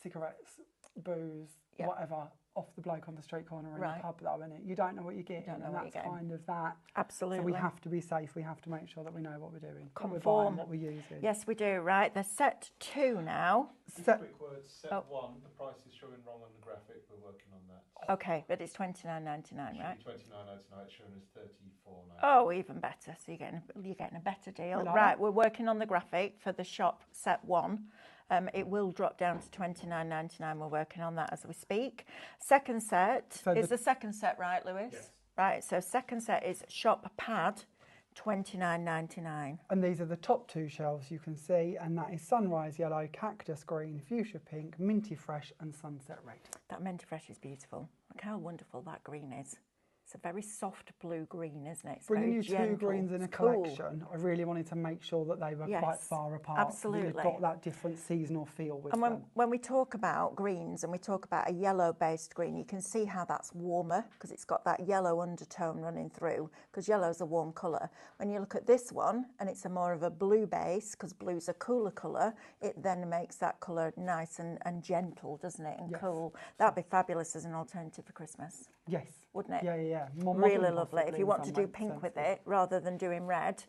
cigarettes, booze, whatever, off the bloke on the street corner in a pub though, isn't it? You don't know what you're getting, and that's kind of that. Absolutely. So we have to be safe, we have to make sure that we know what we're doing. Conform. We're buying what we're using. Yes, we do, right. They're set 2 now. Quick words, set 1, the price is showing wrong on the graphic, we're working on that. Okay, but it's $29.99, right? $29.99, it's showing us $34.99. Oh, even better. So you're getting a better deal. Right, we're working on the graphic for the shop set 1. It will drop down to $29.99. We're working on that as we speak. Second set, is the second set right, Lewis? Yes. Right, so second set is shop pad, $29.99. And these are the top 2 shelves you can see, and that is sunrise yellow, cactus green, fuchsia pink, minty fresh and sunset red. That minty fresh is beautiful. Look how wonderful that green is. It's a very soft blue-green, isn't it? It's Bringing very you gentle. two greens in a It's cool. collection, I really wanted to make sure that they were quite Yes, far apart. absolutely. So you've got that different seasonal feel with And them. when we talk about greens and we talk about a yellow-based green, you can see how that's warmer because it's got that yellow undertone running through, because yellow's a warm colour. When you look at this one and it's a more of a blue base, because blue's a cooler colour, it then makes that colour nice and gentle, doesn't it, and Yes. cool. That'd be fabulous as an alternative for Christmas. Yes. Wouldn't it? Yeah, yeah, yeah. More Really modern lovely. possibly If you in want to some do ways, pink with senses. it rather than doing red,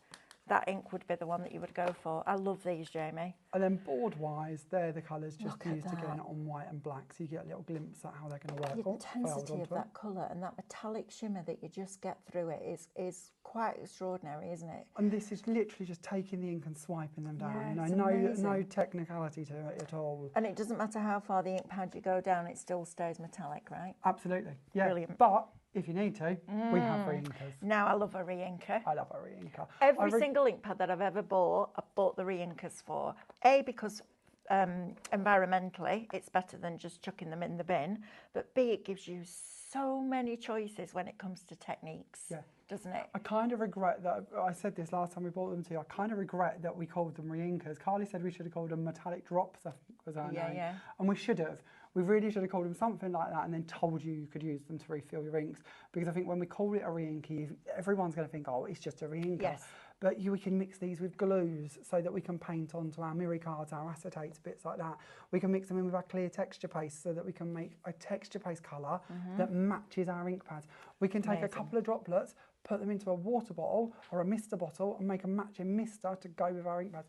that ink would be the one that you would go for. I love these, Jamie. And then board-wise, they're the colours just Look at used again that. on white and black, so you get a little glimpse at how they're going to work. The Oh, failed intensity of onto it. that colour and that metallic shimmer that you just get through it is quite extraordinary, isn't it? And this is literally just taking the ink and swiping them down. Yeah, You know, it's no amazing. technicality to it at all. And it doesn't matter how far the ink pad you go down, it still stays metallic, right? Absolutely. Yeah. Brilliant. But if you need to, we have reinkers. Now I love a reinker. I love a reinker. Every single ink pad that I've ever bought, I've bought the reinkers for. A, because environmentally it's better than just chucking them in the bin, but B, it gives you so many choices when it comes to techniques, doesn't it? I kind of regret that, I said this last time we bought them to you, I kind of regret that we called them reinkers. Carly said we should have called them metallic drops, I think was our name. Yeah. And we should have. We really should have called them something like that and then told you could use them to refill your inks. Because I think when we call it a reinker, everyone's going to think, oh, it's just a reinker. Yes. But we can mix these with glues so that we can paint onto our mirror cards, our acetates, bits like that. We can mix them in with our clear texture paste so that we can make a texture paste colour that matches our ink pads. We can take a couple of droplets, put them into a water bottle or a mister bottle and make a matching mister to go with our ink pads.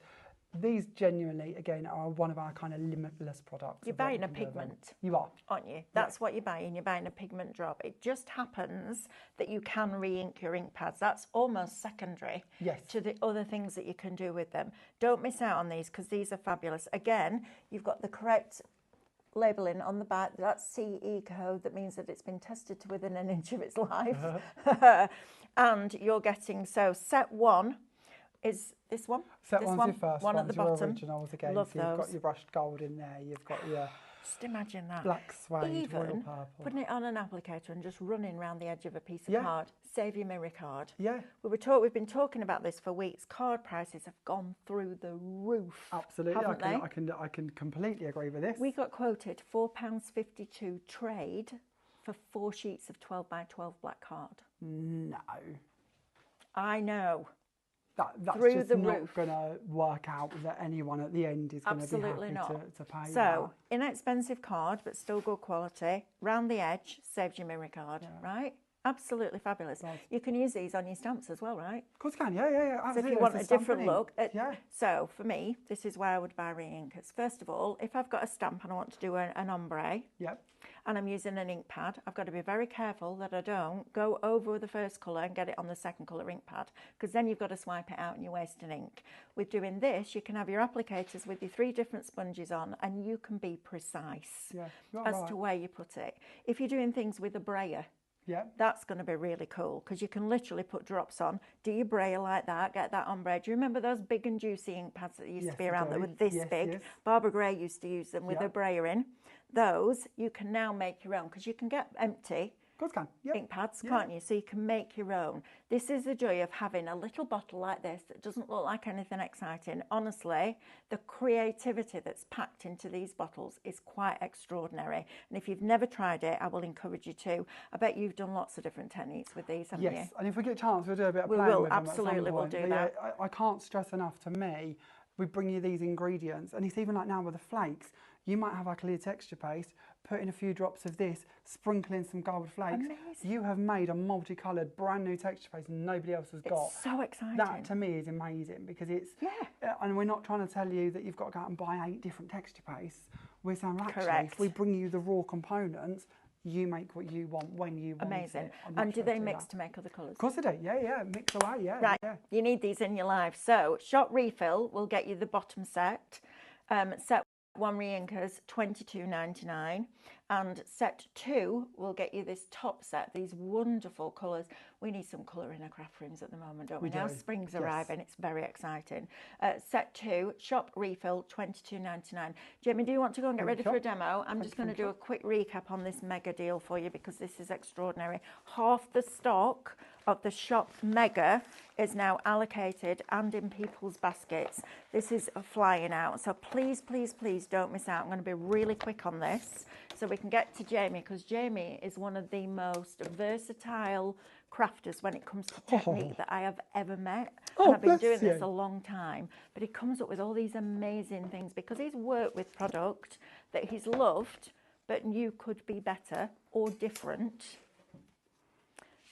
These genuinely, again, are one of our kind of limitless products. You're buying a pigment. You are. Aren't you? That's what you're buying. You're buying a pigment drop. It just happens that you can re-ink your ink pads. That's almost secondary to the other things that you can do with them. Don't miss out on these because these are fabulous. Again, you've got the correct labelling on the back. That's CE code. That means that it's been tested to within an inch of its life. And you're getting, so set one is this one. Set this one's one, your first one at the your bottom. originals again. Love so you've got those. your brushed gold in there, you've got your Just imagine that. black suede, royal Even purple. putting it on an applicator and just running around the edge of a piece of Yeah. card. Save your mirror card. Yeah, We've been talking about this for weeks. Card prices have gone through the roof. absolutely. Haven't they? I can completely agree with this. We got quoted £4.52 trade for 4 sheets of 12 by 12 black card. No. I know. That's Through just the not roof. going to work out that anyone at the end is going to be Absolutely happy not. to pay So, inexpensive card, but still good quality. Round the edge, saves your mirror card, right? Absolutely fabulous. You can use these on your stamps as well, right? Of course you can, yeah. So Absolutely. if you want a There's different something. look. Yeah. So for me, this is where I would buy reinkers. First of all, if I've got a stamp and I want to do an ombre, Yep. and I'm using an ink pad, I've got to be very careful that I don't go over the first colour and get it on the second colour ink pad, because then you've got to swipe it out and you're wasting ink. With doing this, you can have your applicators with your 3 different sponges on and you can be precise as to where you put it. If you're doing things with a brayer, that's going to be really cool because you can literally put drops on, do your brayer like that, get that ombre. Do you remember those big and juicy ink pads that used to be around that were this big? Yes. Barbara Gray used to use them with a brayer in. Those you can now make your own because you can get empty Of course you can. Yep. ink pads, can't you? So you can make your own. This is the joy of having a little bottle like this that doesn't look like anything exciting. Honestly, the creativity that's packed into these bottles is quite extraordinary. And if you've never tried it, I will encourage you to. I bet you've done lots of different techniques with these, haven't you? Yes, and if we get a chance, we'll do a bit of We playing will, with them at some absolutely, we'll point. do But that. Yeah, I can't stress enough, to me, we bring you these ingredients, and it's even like now with the flakes, you might have our clear texture paste, put in a few drops of this, sprinkle in some gold flakes. Amazing. You have made a multicoloured, brand new texture paste nobody else has got. It's so exciting. That, to me, is amazing because it's... and we're not trying to tell you that you've got to go out and buy 8 different texture pastes. We're saying, well, actually, Correct. if we bring you the raw components, you make what you want when you want Amazing. it. I'm not And do sure they to mix that. to make other colours? Of course they do, yeah, mix away, yeah. Right, Yeah. you need these in your life. So, shop refill will get you the bottom set. Set 1 reinkers, $22.99, and set 2 will get you this top set, these wonderful colours. We need some colour in our craft rooms at the moment, don't we? Now spring's arriving, it's very exciting. Set 2, shop refill, $22.99. Jamie, do you want to go and get ready for a demo? I'm just going to do a quick recap on this mega deal for you because this is extraordinary. Half the stock of the shop mega is now allocated and in people's baskets. This is flying out, so please, please, please don't miss out. I'm going to be really quick on this so we can get to Jamie, because Jamie is one of the most versatile crafters when it comes to technique that I have ever met. And I've been doing this a long time, but he comes up with all these amazing things because he's worked with product that he's loved but knew could be better or different.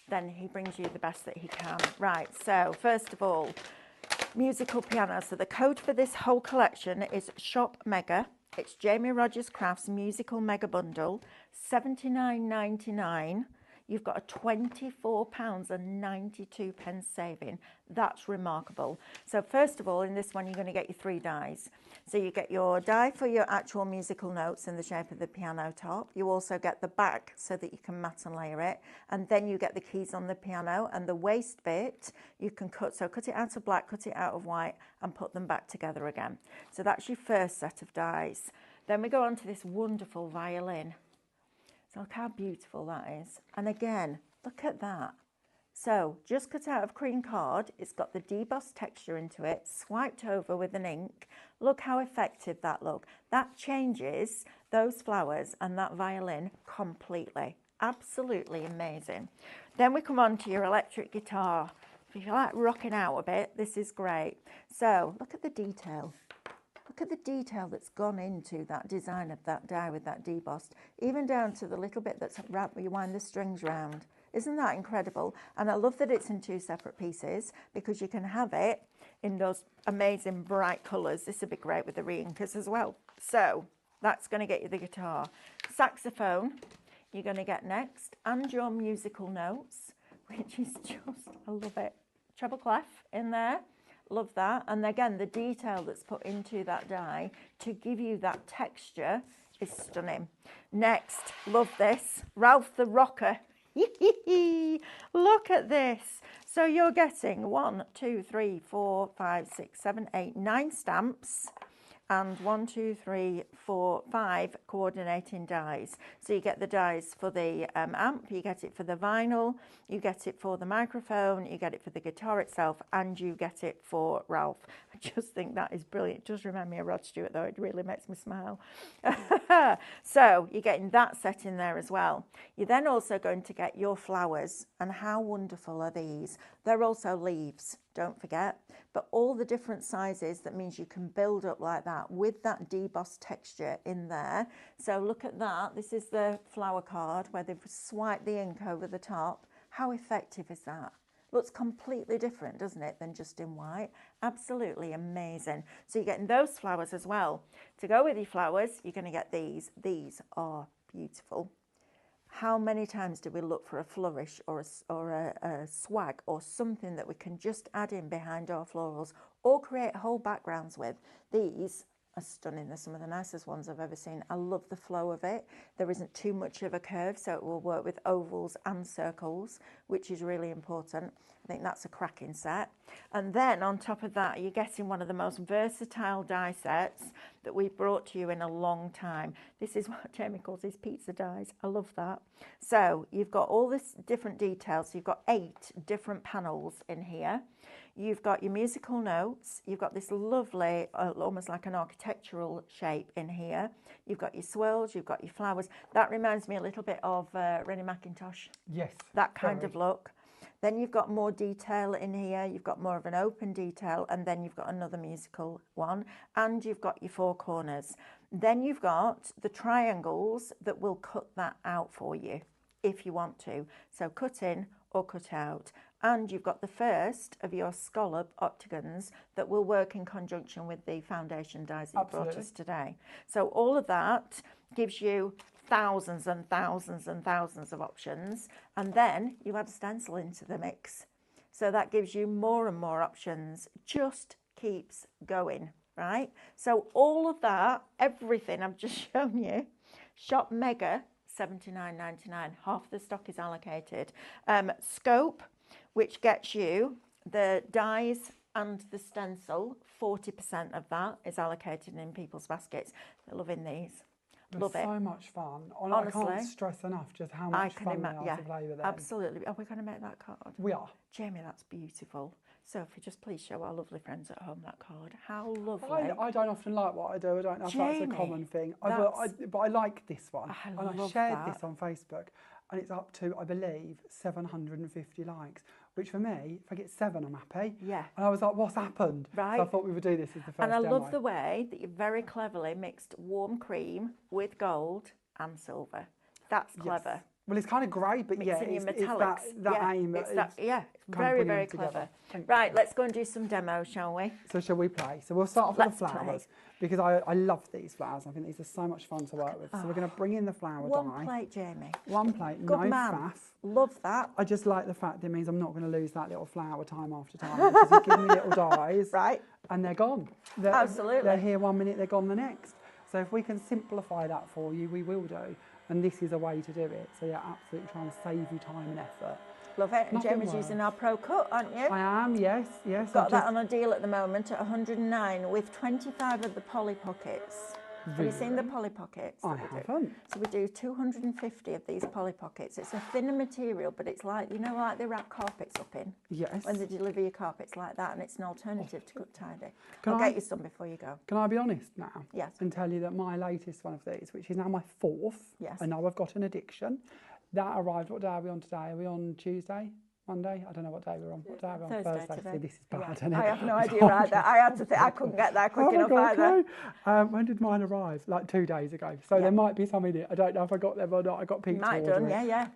Then he brings you the best that he can. Right, so first of all, musical piano. So the code for this whole collection is Shop Mega. It's Jamie Rodgers Crafts Musical Mega Bundle, $79.99. You've got a £24.92 saving. That's remarkable. So first of all, in this one, you're going to get your 3 dies. So you get your die for your actual musical notes in the shape of the piano top. You also get the back so that you can mat and layer it. And then you get the keys on the piano, and the waist bit you can cut. So cut it out of black, cut it out of white, and put them back together again. So that's your first set of dies. Then we go on to this wonderful violin. So look how beautiful that is. And again, look at that. So just cut out of cream card, it's got the debossed texture into it, swiped over with an ink. Look how effective that looks. That changes those flowers and that violin completely. Absolutely amazing. Then we come on to your electric guitar. If you like rocking out a bit, this is great. So look at the detail. Look at the detail that's gone into that design of that die with that debossed, even down to the little bit that's wrapped where you wind the strings round. Isn't that incredible? And I love that it's in 2 separate pieces because you can have it in those amazing bright colours. This would be great with the reinkers as well. So that's going to get you the guitar. Saxophone, you're going to get next, and your musical notes, which is just, I love it. Treble clef in there. Love that. And again, the detail that's put into that die to give you that texture is stunning. Next, love this, Ralph the Rocker. Look at this. So you're getting 1, 2, 3, 4, 5, 6, 7, 8, 9 stamps and 1, 2, 3, 4, 5 coordinating dies. So you get the dies for the amp, you get it for the vinyl, you get it for the microphone, you get it for the guitar itself, and you get it for Ralph. I just think that is brilliant. It does remind me of Rod Stewart though, it really makes me smile. So you're getting that set in there as well. You're then also going to get your flowers, and how wonderful are these? They're also leaves, don't forget, but all the different sizes. That means you can build up like that with that debossed texture in there. So look at that. This is the flower card where they've swiped the ink over the top. How effective is that? Looks completely different, doesn't it, than just in white? Absolutely amazing. So you're getting those flowers as well. To go with your flowers, you're going to get these. These are beautiful. How many times do we look for a flourish or a swag or something that we can just add in behind our florals or create whole backgrounds with? These are stunning. They're some of the nicest ones I've ever seen. I love the flow of it. There isn't too much of a curve, so it will work with ovals and circles, which is really important. I think that's a cracking set. And then on top of that, you're getting one of the most versatile die sets that we've brought to you in a long time. This is what Jamie calls his pizza dies. I love that. So you've got all this different details. You've got 8 different panels in here. You've got your musical notes. You've got this lovely, almost like an architectural shape in here. You've got your swirls. You've got your flowers. That reminds me a little bit of Rennie McIntosh. Yes. That kind of look. Then you've got more detail in here. You've got more of an open detail, and then you've got another musical one, and you've got your 4 corners. Then you've got the triangles that will cut that out for you if you want to. So cut in or cut out. And you've got the first of your scallop octagons that will work in conjunction with the foundation dies that you brought us today. So all of that gives you thousands and thousands and thousands of options. And then you add a stencil into the mix. So that gives you more and more options. Just keeps going, right? So all of that, everything I've just shown you, shop mega, $79.99. Half the stock is allocated. Scope, which gets you the dies and the stencil, 40% of that is allocated in people's baskets. They're loving these. Love it. So much fun. Honestly, I can't stress enough just how much fun they are to play with them. Absolutely. Are we going to make that card? We are. Jamie, that's beautiful. So if you just please show our lovely friends at home that card. How lovely. I don't often like what I do. I don't know if that's a common thing. But I like this one. I shared this on Facebook. And it's up to, I believe, 750 likes. Which for me, if I get 7, I'm happy. Yeah. And I was like, what's happened? Right. So I thought we would do this as the first And I demo. love the way that you very cleverly mixed warm cream with gold and silver. That's clever. Yes. Well, it's kind of grey, but Mixing it's metallics. that aim. It's very, very clever. Right, let's go and do some demos, shall we? So shall we play? So we'll start off with the flowers. Because I love these flowers. I think these are so much fun to work with. So we're going to bring in the flower die. One plate, Jamie. One plate, Good no man. faff. Love that. I just like the fact that it means I'm not going to lose that little flower time after time. Because you give me little dies, right, and they're gone. Absolutely. They're here one minute, they're gone the next. So if we can simplify that for you, we will do. And this is a way to do it. So you're absolutely trying to save you time and effort. Love it. And Jamie's using our Pro Cut, aren't you? I am, yes. Got that on a deal at the moment at 109 with 25 of the Polly Pockets. Really? Have you seen the Polly Pockets? I haven't. So we do 250 of these Polly Pockets. It's a thinner material, but it's like, you know, like they wrap carpets up in. Yes. When they deliver your carpets like that, and it's an alternative to Cut Tidy. I'll get you some before you go. Can I be honest now? Yes. And tell you that my latest one of these, which is now my 4th, yes. I know I've got an addiction, that arrived, what day are we on today? Are we on Tuesday? Monday? I don't know what day we're on. What day are we on? Thursday. See, this is bad, isn't it? I have no idea either. I had to think, I couldn't get there quick enough either. When did mine arrive? Like 2 days ago. So there might be some in it. I don't know if I got them or not. I got pink. Might have done, yeah.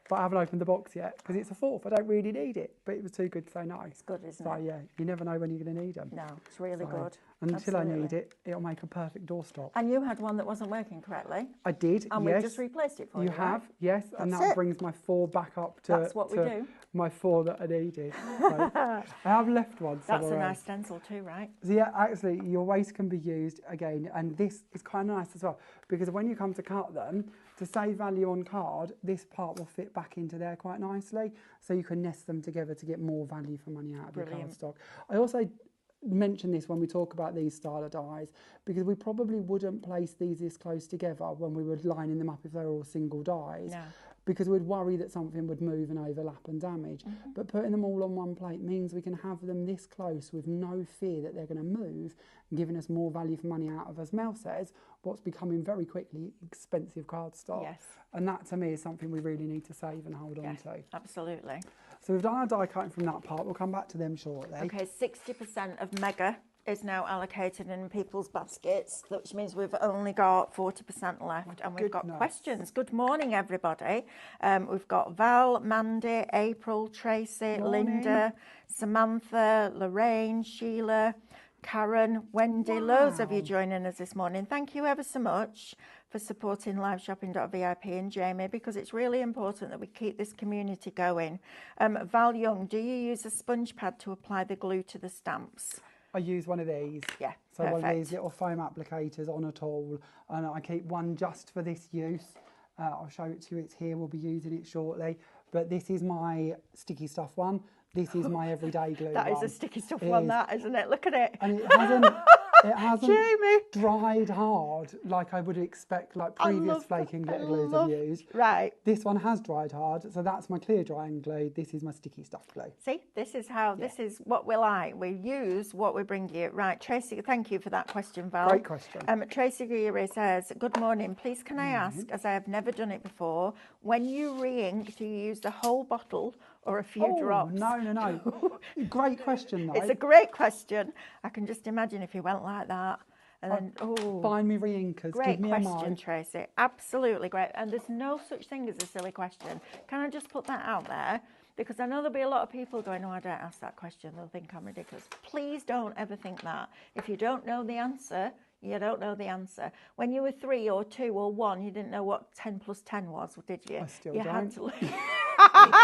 But I haven't opened the box yet because it's a 4th. I don't really need it, but it was too good to say no. It's good, isn't it? So yeah, you never know when you're going to need them. No, it's really good. Until I need it, it'll make a perfect doorstop. And you had one that wasn't working correctly. I did, and yes. we've just replaced it for you. You have, right? yes, and that brings my 4 back up to, That's what we do. My 4 that I needed. So I have left one. That's a nice stencil too, right? So yeah, actually, your waste can be used again, and this is kind of nice as well because when you come to cut them, to save value on card, this part will fit back into there quite nicely, so you can nest them together to get more value for money out of your card stock. I also mention this when we talk about these style of dies because we probably wouldn't place these this close together when we were lining them up if they were all single dies. No. Because we'd worry that something would move and overlap and damage. But putting them all on one plate means we can have them this close with no fear that they're going to move and giving us more value for money out of, as Mel says, what's becoming very quickly expensive cardstock. Yes. And that to me is something we really need to save and hold on to. Absolutely. So we've done our die cutting from that part. We'll come back to them shortly. Okay, 60% of Mega is now allocated in people's baskets, which means we've only got 40% left, and we've got questions. Good morning, everybody. We've got Val, Mandy, April, Tracy, Linda, Samantha, Lorraine, Sheila, Karen, Wendy, loads of you joining us this morning. Thank you ever so much for supporting liveshopping.vip and Jamie, because it's really important that we keep this community going. Val Young, do you use a sponge pad to apply the glue to the stamps? I use one of these. Yeah, so one of these little foam applicators on a tool, and I keep one just for this use. I'll show it to you. It's here. We'll be using it shortly. But this is my sticky stuff one. This is my everyday glue. That is a sticky stuff one, that, isn't it? Look at it. And it hasn't dried hard like I would expect, like previous flaking glitter glues I've used. Right. This one has dried hard, so that's my clear drying glue. This is my sticky stuff glue. See, this is how, this is what we like. We use what we bring you. Right, Tracy, thank you for that question, Val. Great question. Tracy Geary says, good morning. Please can I ask, as I have never done it before, when you re-ink, do you use the whole bottle or a few drops? No. Great question, though. It's a great question. I can just imagine if you went like that. And then, find me reinkers. Great Give me question, Tracy. Absolutely great. And there's no such thing as a silly question. Can I just put that out there? Because I know there'll be a lot of people going, oh, I don't ask that question. They'll think I'm ridiculous. Please don't ever think that. If you don't know the answer, you don't know the answer. When you were 3 or 2 or 1, you didn't know what 10 plus 10 was, did you? I still you don't. Had to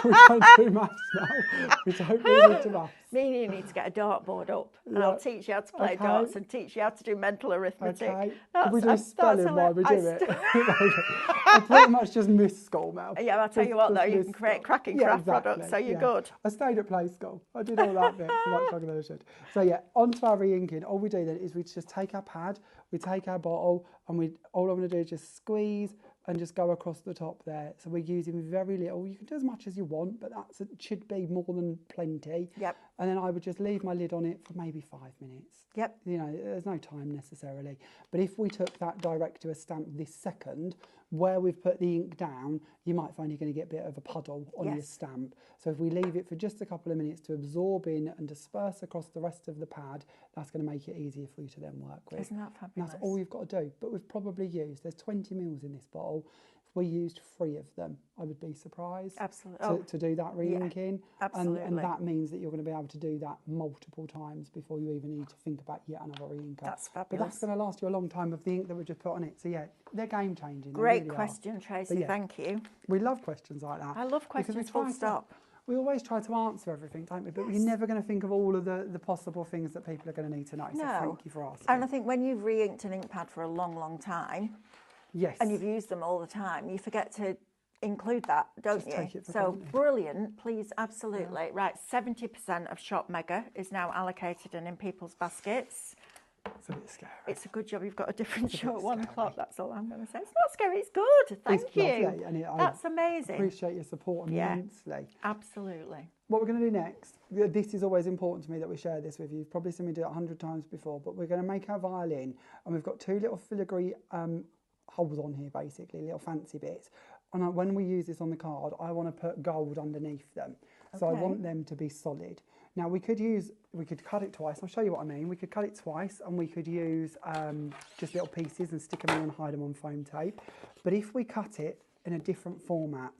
We don't do maths now. We don't move into maths. Me and you need to get a dartboard up, and Yeah. I'll teach you how to play Okay. darts and teach you how to do mental arithmetic. Okay. Can we do That's spelling while we do hilarious. it? I pretty much just missed school, Mel. Yeah, I'll tell you what though, you can create cracking craft products, so you're good. I stayed at play school. I did all that bit for much longer than I should. So yeah, on to our re-inking. All we do then is we just take our pad, we take our bottle, and all I'm going to do is just squeeze and just go across the top there. So we're using very little. You can do as much as you want, but it should be more than plenty. Yep. And then I would just leave my lid on it for maybe 5 minutes. Yep. You know, there's no time necessarily. But if we took that direct to a stamp this second, where we've put the ink down, you might find you're going to get a bit of a puddle on your stamp. So if we leave it for just a couple of minutes to absorb in and disperse across the rest of the pad, that's going to make it easier for you to then work with. Isn't that fabulous? And that's all you've got to do. But we've probably used, there's 20 mils in this bottle. If we used 3 of them, I would be surprised. Absolutely. To do that re-inking. absolutely. And that means that you're going to be able to do that multiple times before you even need to think about yet another re-inker. That's But fabulous. that's going to last you a long time with the ink that we've just put on it. So yeah, they're game changing. Great question, Tracy. yeah. Thank you. We love questions like that. I love because we questions full try to- stop. We always try to answer everything, don't we? But we're never going to think of all of the possible things that people are going to need to know. So No. thank you for asking. And I think when you've re-inked an ink pad for a long, long time, yes. and you've used them all the time, you forget to include that, don't Just you? take it for So granted. brilliant, please, absolutely. Right, 70% of Shop Mega is now allocated and in people's baskets. It's a bit scary. It's a good job you've got a different It's a show bit at 1 scary. o'clock, that's all I'm going to say. It's not scary, it's good, thank It's you. lovely, and I That's amazing. appreciate your support Yeah. immensely. Absolutely. What we're going to do next, this is always important to me that we share this with you. You've probably seen me do it 100 times before, but we're going to make our violin, and we've got 2 little filigree holes on here, basically, little fancy bits. And when we use this on the card, I want to put gold underneath them. So I Okay. want them to be solid. Now we could cut it twice. I'll show you what I mean. We could cut it twice, and we could use just little pieces and stick them in and hide them on foam tape. But if we cut it in a different format,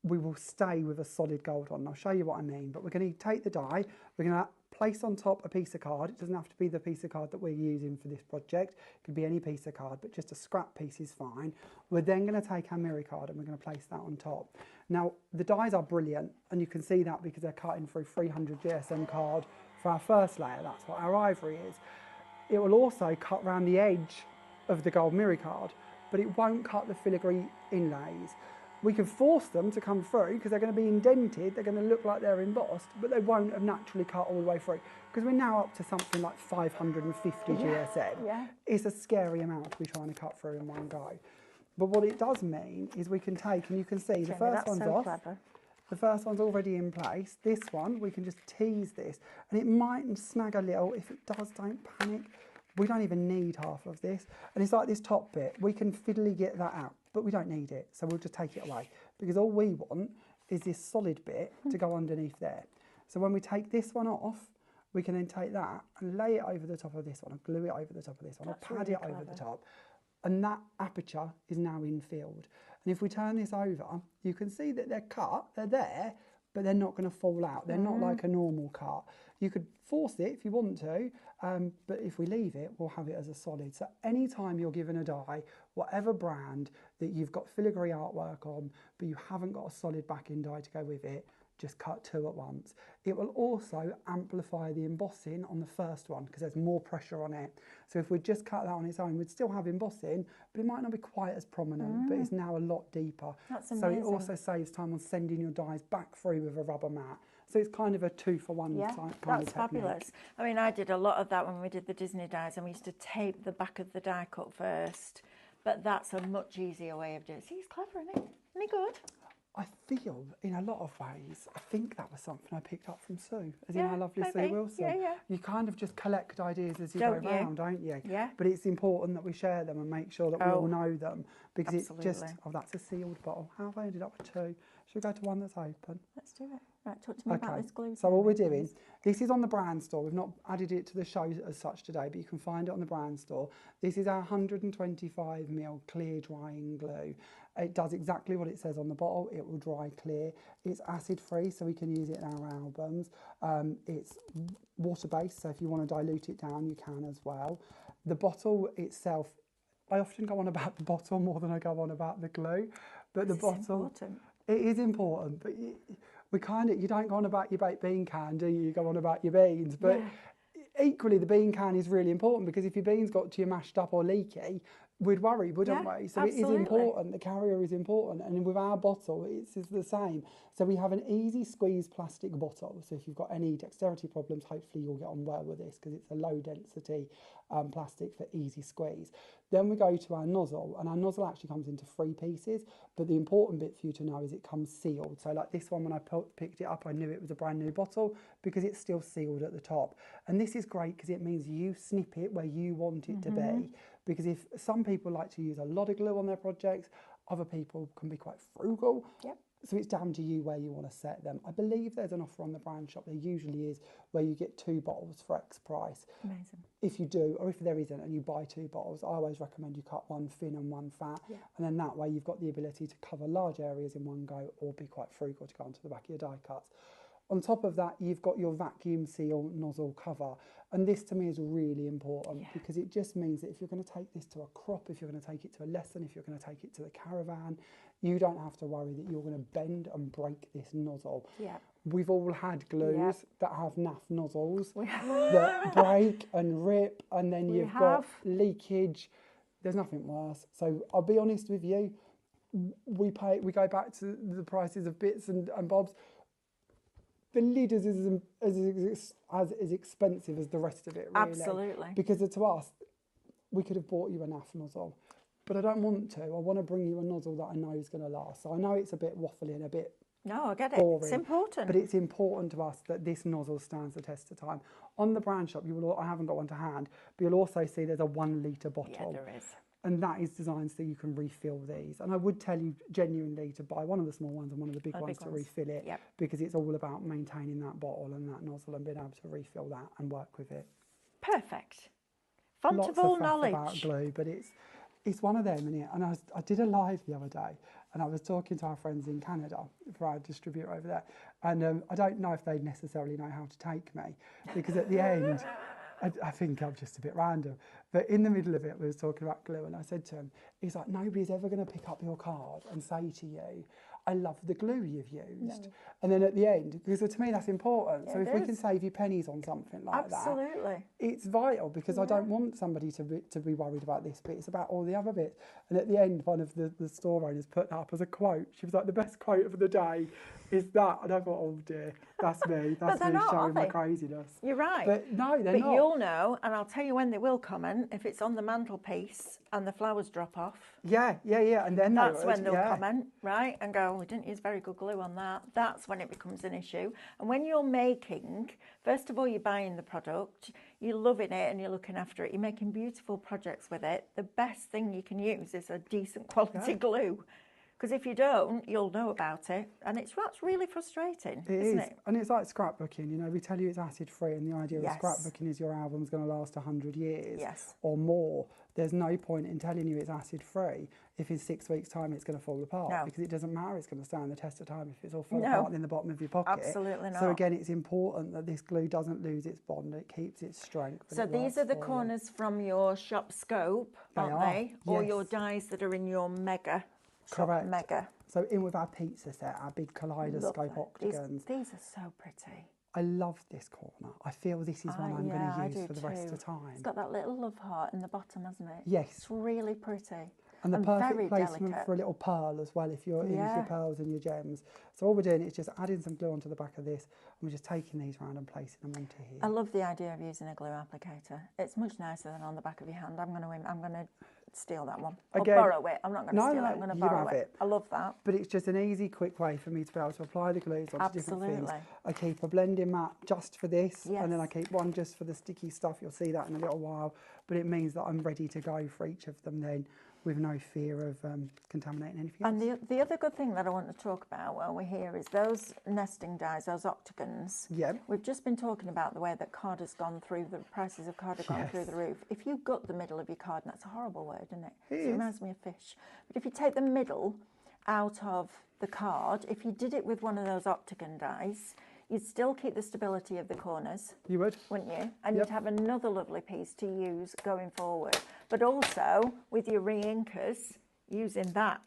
we will stay with a solid gold one. I'll show you what I mean. But we're going to take the die, we're going to place on top a piece of card. It doesn't have to be the piece of card that we're using for this project. It could be any piece of card, but just a scrap piece is fine. We're then going to take our mirror card and we're going to place that on top. Now, the dies are brilliant, and you can see that because they're cutting through 300 GSM card for our first layer. That's what our ivory is. It will also cut around the edge of the gold mirror card, but it won't cut the filigree inlays. We can force them to come through because they're going to be indented, they're going to look like they're embossed, but they won't have naturally cut all the way through because we're now up to something like 550 GSM. Yeah. It's a scary amount to be trying to cut through in one go. But what it does mean is we can take, and you can see the Jamie, first that's one's so off. clever. The first one's already in place. This one, we can just tease this, and it might snag a little. If it does, don't panic. We don't even need half of this. And it's like this top bit. We can fiddly get that out, but we don't need it. So we'll just take it away because all we want is this solid bit to go underneath there. So when we take this one off, we can then take that and lay it over the top of this one, or glue it over the top of this one, or pad it over the top. And that aperture is now infilled. And if we turn this over, you can see that they're cut, they're there, but they're not going to fall out. They're not like a normal cut. You could force it if you want to, but if we leave it, we'll have it as a solid. So anytime you're given a die, whatever brand that you've got filigree artwork on, but you haven't got a solid backing die to go with it, just cut 2 at once. It will also amplify the embossing on the first one because there's more pressure on it. So if we just cut that on its own, we'd still have embossing, but it might not be quite as prominent, but it's now a lot deeper. That's So amazing. it also saves time on sending your dies back through with a rubber mat. So it's kind of a 2-for-1 Yeah, kind that's of technique. fabulous. I mean, I did a lot of that when we did the Disney dies, and we used to tape the back of the die cut first. But that's a much easier way of doing it. See, he's clever, isn't he? Isn't he good? I feel, in a lot of ways, I think that was something I picked up from Sue, as Yeah, in our lovely Sue maybe. Wilson. Yeah, yeah. You kind of just collect ideas as you Don't go you? around, don't you? Yeah. But it's important that we share them and make sure that we all know them because absolutely. it's just, oh, that's a sealed bottle. How have I ended up with 2? Should we go to one that's open? Let's do it. Right, talk to me about this glue. So what we're Jamie, doing, please. this is on the brand store. We've not added it to the show as such today, but you can find it on the brand store. This is our 125ml clear drying glue. It does exactly what it says on the bottle. It will dry clear. It's acid free, so we can use it in our albums. It's water based, so if you want to dilute it down, you can as well. The bottle itself, I often go on about the bottle more than I go on about the glue, but the This is bottle. important. It is important, but you don't go on about your baked bean can, do you? You go on about your beans. But equally, the bean can is really important, because if your beans got to you mashed up or leaky, we'd worry, wouldn't we? So absolutely. it is important. The carrier is important. And with our bottle, it's the same. So we have an easy squeeze plastic bottle. So if you've got any dexterity problems, hopefully you'll get on well with this, because it's a low density plastic for easy squeeze. Then we go to our nozzle, and our nozzle actually comes into 3 pieces. But the important bit for you to know is it comes sealed. So like this one, when I picked it up, I knew it was a brand new bottle, because it's still sealed at the top. And this is great, because it means you snip it where you want it to be. Because if some people like to use a lot of glue on their projects, other people can be quite frugal. Yep. So it's down to you where you want to set them. I believe there's an offer on the brand shop, there usually is, where you get 2 bottles for X price. Amazing. If you do, or if there isn't and you buy 2 bottles, I always recommend you cut one thin and one fat. Yeah. And then that way you've got the ability to cover large areas in one go, or be quite frugal to go onto the back of your die cuts. On top of that, you've got your vacuum seal nozzle cover. And this to me is really important, because it just means that if you're going to take this to a crop, if you're going to take it to a lesson, if you're going to take it to the caravan, you don't have to worry that you're going to bend and break this nozzle. Yeah. We've all had glues that have naff nozzles that break and rip, and then you've got leakage. There's nothing worse. So I'll be honest with you, we go back to the prices of bits and bobs. The lid is as expensive as the rest of it, really. Absolutely. Because to us, we could have bought you a naff nozzle, but I don't want to. I want to bring you a nozzle that I know is going to last. So I know it's a bit waffly and a bit No, I get it. boring, It's important. but it's important to us that this nozzle stands the test of time. On the brand shop, I haven't got one to hand, but you'll also see there's a 1 litre bottle. Yeah, there is. And that is designed so you can refill these. And I would tell you genuinely to buy one of the small ones and one of the big ones to refill it, because it's all about maintaining that bottle and that nozzle and being able to refill that and work with it. Perfect. Font Lots of all faff knowledge. about glue, but it's one of them, isn't it? And I did a live the other day, and I was talking to our friends in Canada, for our distributor over there, and I don't know if they necessarily know how to take me, because at the end, I think I'm just a bit random, but in the middle of it, we was talking about glue, and I said to him, he's like, nobody's ever going to pick up your card and say to you, I love the glue you've used. No. And then at the end, because to me that's important. So if we can save you pennies on something like that, it's vital, because I don't want somebody to be worried about this bit. It's about all the other bits. And at the end, one of the store owners put that up as a quote. She was like, the best quote of the day is that. And I thought, oh dear, that's me. That's me showing my craziness. You're right. But no, they're not. But you'll know, and I'll tell you when they will comment, if it's on the mantelpiece and the flowers drop off. Yeah. And then that's when they'll comment, right? And go, we didn't use very good glue on that. That's when it becomes an issue. And when you're making, first of all, you're buying the product, you're loving it and you're looking after it, you're making beautiful projects with it. The best thing you can use is a decent quality glue. Because if you don't, you'll know about it. And that's really frustrating, isn't it? And it's like scrapbooking. You know, we tell you it's acid-free, and the idea of scrapbooking is your album's going to last 100 years or more. There's no point in telling you it's acid-free if in 6 weeks' time it's going to fall apart, because it doesn't matter. It's going to stand the test of time if it's all fall apart in the bottom of your pocket. Absolutely not. So again, it's important that this glue doesn't lose its bond. It keeps its strength. So these are the corners from your shop scope, aren't they? Or your dies that are in your mega. Correct. Mega. So in with our pizza set, our big Kaleidoscope octagons. These are so pretty. I love this corner. I feel this is one I'm going to use for the rest of the time. It's got that little love heart in the bottom, hasn't it? Yes. It's really pretty. And the perfect placement for a little pearl as well, if you're into your pearls and your gems. So all we're doing is just adding some glue onto the back of this, and we're just taking these around and placing them onto here. I love the idea of using a glue applicator. It's much nicer than on the back of your hand. I'm going to steal that one. Again, I'll borrow it. I'm not going to steal it. I'm going to borrow it. I love that. But it's just an easy, quick way for me to be able to apply the glues onto different things. I keep a blending mat just for this, and then I keep one just for the sticky stuff. You'll see that in a little while. But it means that I'm ready to go for each of them then, with no fear of contaminating anything else. And the other good thing that I want to talk about while we're here is those nesting dies, those octagons. Yeah. We've just been talking about the way that card has gone through, the prices of card have gone through the roof. If you gut the middle of your card, and that's a horrible word, isn't it? It reminds me of fish. But if you take the middle out of the card, if you did it with one of those octagon dies, you'd still keep the stability of the corners. You would. Wouldn't you? And you'd have another lovely piece to use going forward. But also, with your reinkers, using that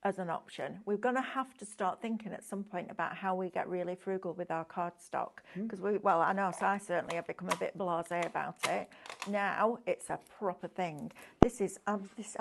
as an option. We're going to have to start thinking at some point about how we get really frugal with our cardstock, because well, I know, so I certainly have become a bit blasé about it. Now it's a proper thing. This is, I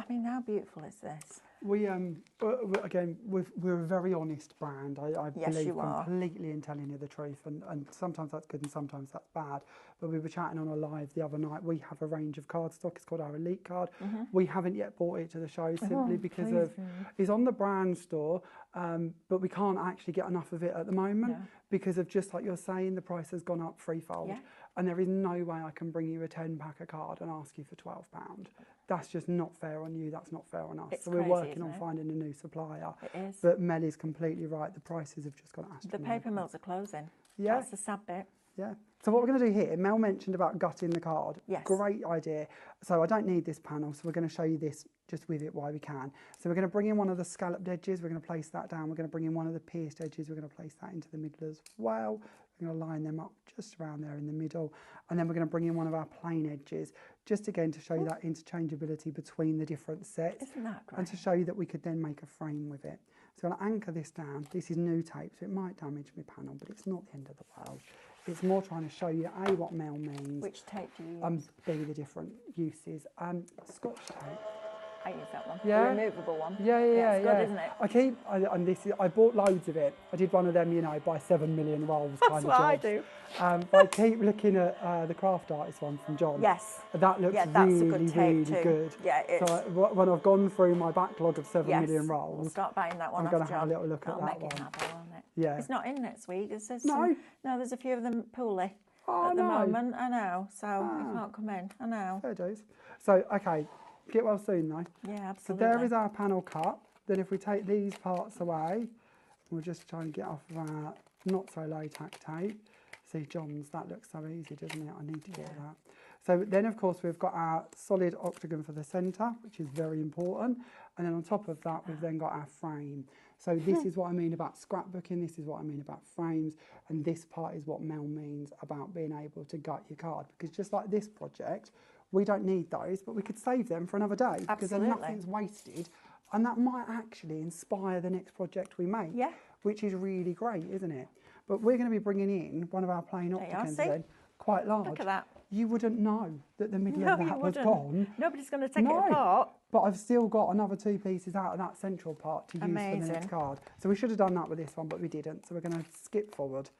mean, how beautiful is this? We again, we're a very honest brand. I Yes, believe you are. completely in telling you the truth, and sometimes that's good and sometimes that's bad. But we were chatting on a live the other night. We have a range of cardstock. It's called our Elite card. We haven't yet brought it to the show simply because of it's on the brand store, but we can't actually get enough of it at the moment because of, just like you're saying, the price has gone up threefold. Yeah. And there is no way I can bring you a 10-pack of card and ask you for £12. That's just not fair on you. That's not fair on us. It's so we're crazy, working isn't on it? finding a new supplier. It is. But Mel is completely right. The prices have just gone The astronomical. paper mills are closing. Yeah. That's the sad bit. Yeah. So what we're going to do here, Mel mentioned about gutting the card. Yes. Great idea. So I don't need this panel, so we're going to show you this just with it while we can. So we're going to bring in one of the scalloped edges. We're going to place that down. We're going to bring in one of the pierced edges. We're going to place that into the middle as well. We're going to line them up just around there in the middle. And then we're going to bring in one of our plain edges, just again to show you that interchangeability between the different sets. Isn't that great? And to show you that we could then make a frame with it. So I'm going to anchor this down. This is new tape, so it might damage my panel, but it's not the end of the world. It's more trying to show you A, what Mel means, Which tape do you use? and B, the different uses. Scotch tape. I use that one. Yeah. The removable one. Yeah. It's good, isn't it? I bought loads of it. I did one of them, buy 7 million rolls kind That's of what I jobs. do. But I keep looking at the craft artist one from John. Yes. That looks Yeah, that's really, a good tape really too. good. Yeah, it is. So when I've gone through my backlog of 7 Yes. million We'll rolls, start buying that one I'm off going to have a John. little look at That'll that make it one. happen, won't it? Yeah. It's not in next week. There's No. No, there's a few of them poorly Oh, at the no. moment. I know. So you can't come in. I know. Fair dues. So, okay, get well soon though. Yeah, So absolutely. there is our panel cut. Then if we take these parts away, we'll just try and get off of our not so low tack tape. See, John's, that looks so easy, doesn't it? I need to get that. So then, of course, we've got our solid octagon for the centre, which is very important. And then on top of that, we've then got our frame. So this is what I mean about scrapbooking. This is what I mean about frames. And this part is what Mel means about being able to gut your card. Because just like this project, we don't need those, but we could save them for another day. Because then Absolutely. nothing's wasted. And that might actually inspire the next project we make. Yeah. Which is really great, isn't it? But we're going to be bringing in one of our plain There you are, octagons see? again, quite large. Look at that. You wouldn't know that the middle No, of you that was wouldn't. gone. Nobody's going to take No. it apart. But I've still got another 2 pieces out of that central part to use for the Amazing. next card. So we should have done that with this one, but we didn't. So we're going to skip forward.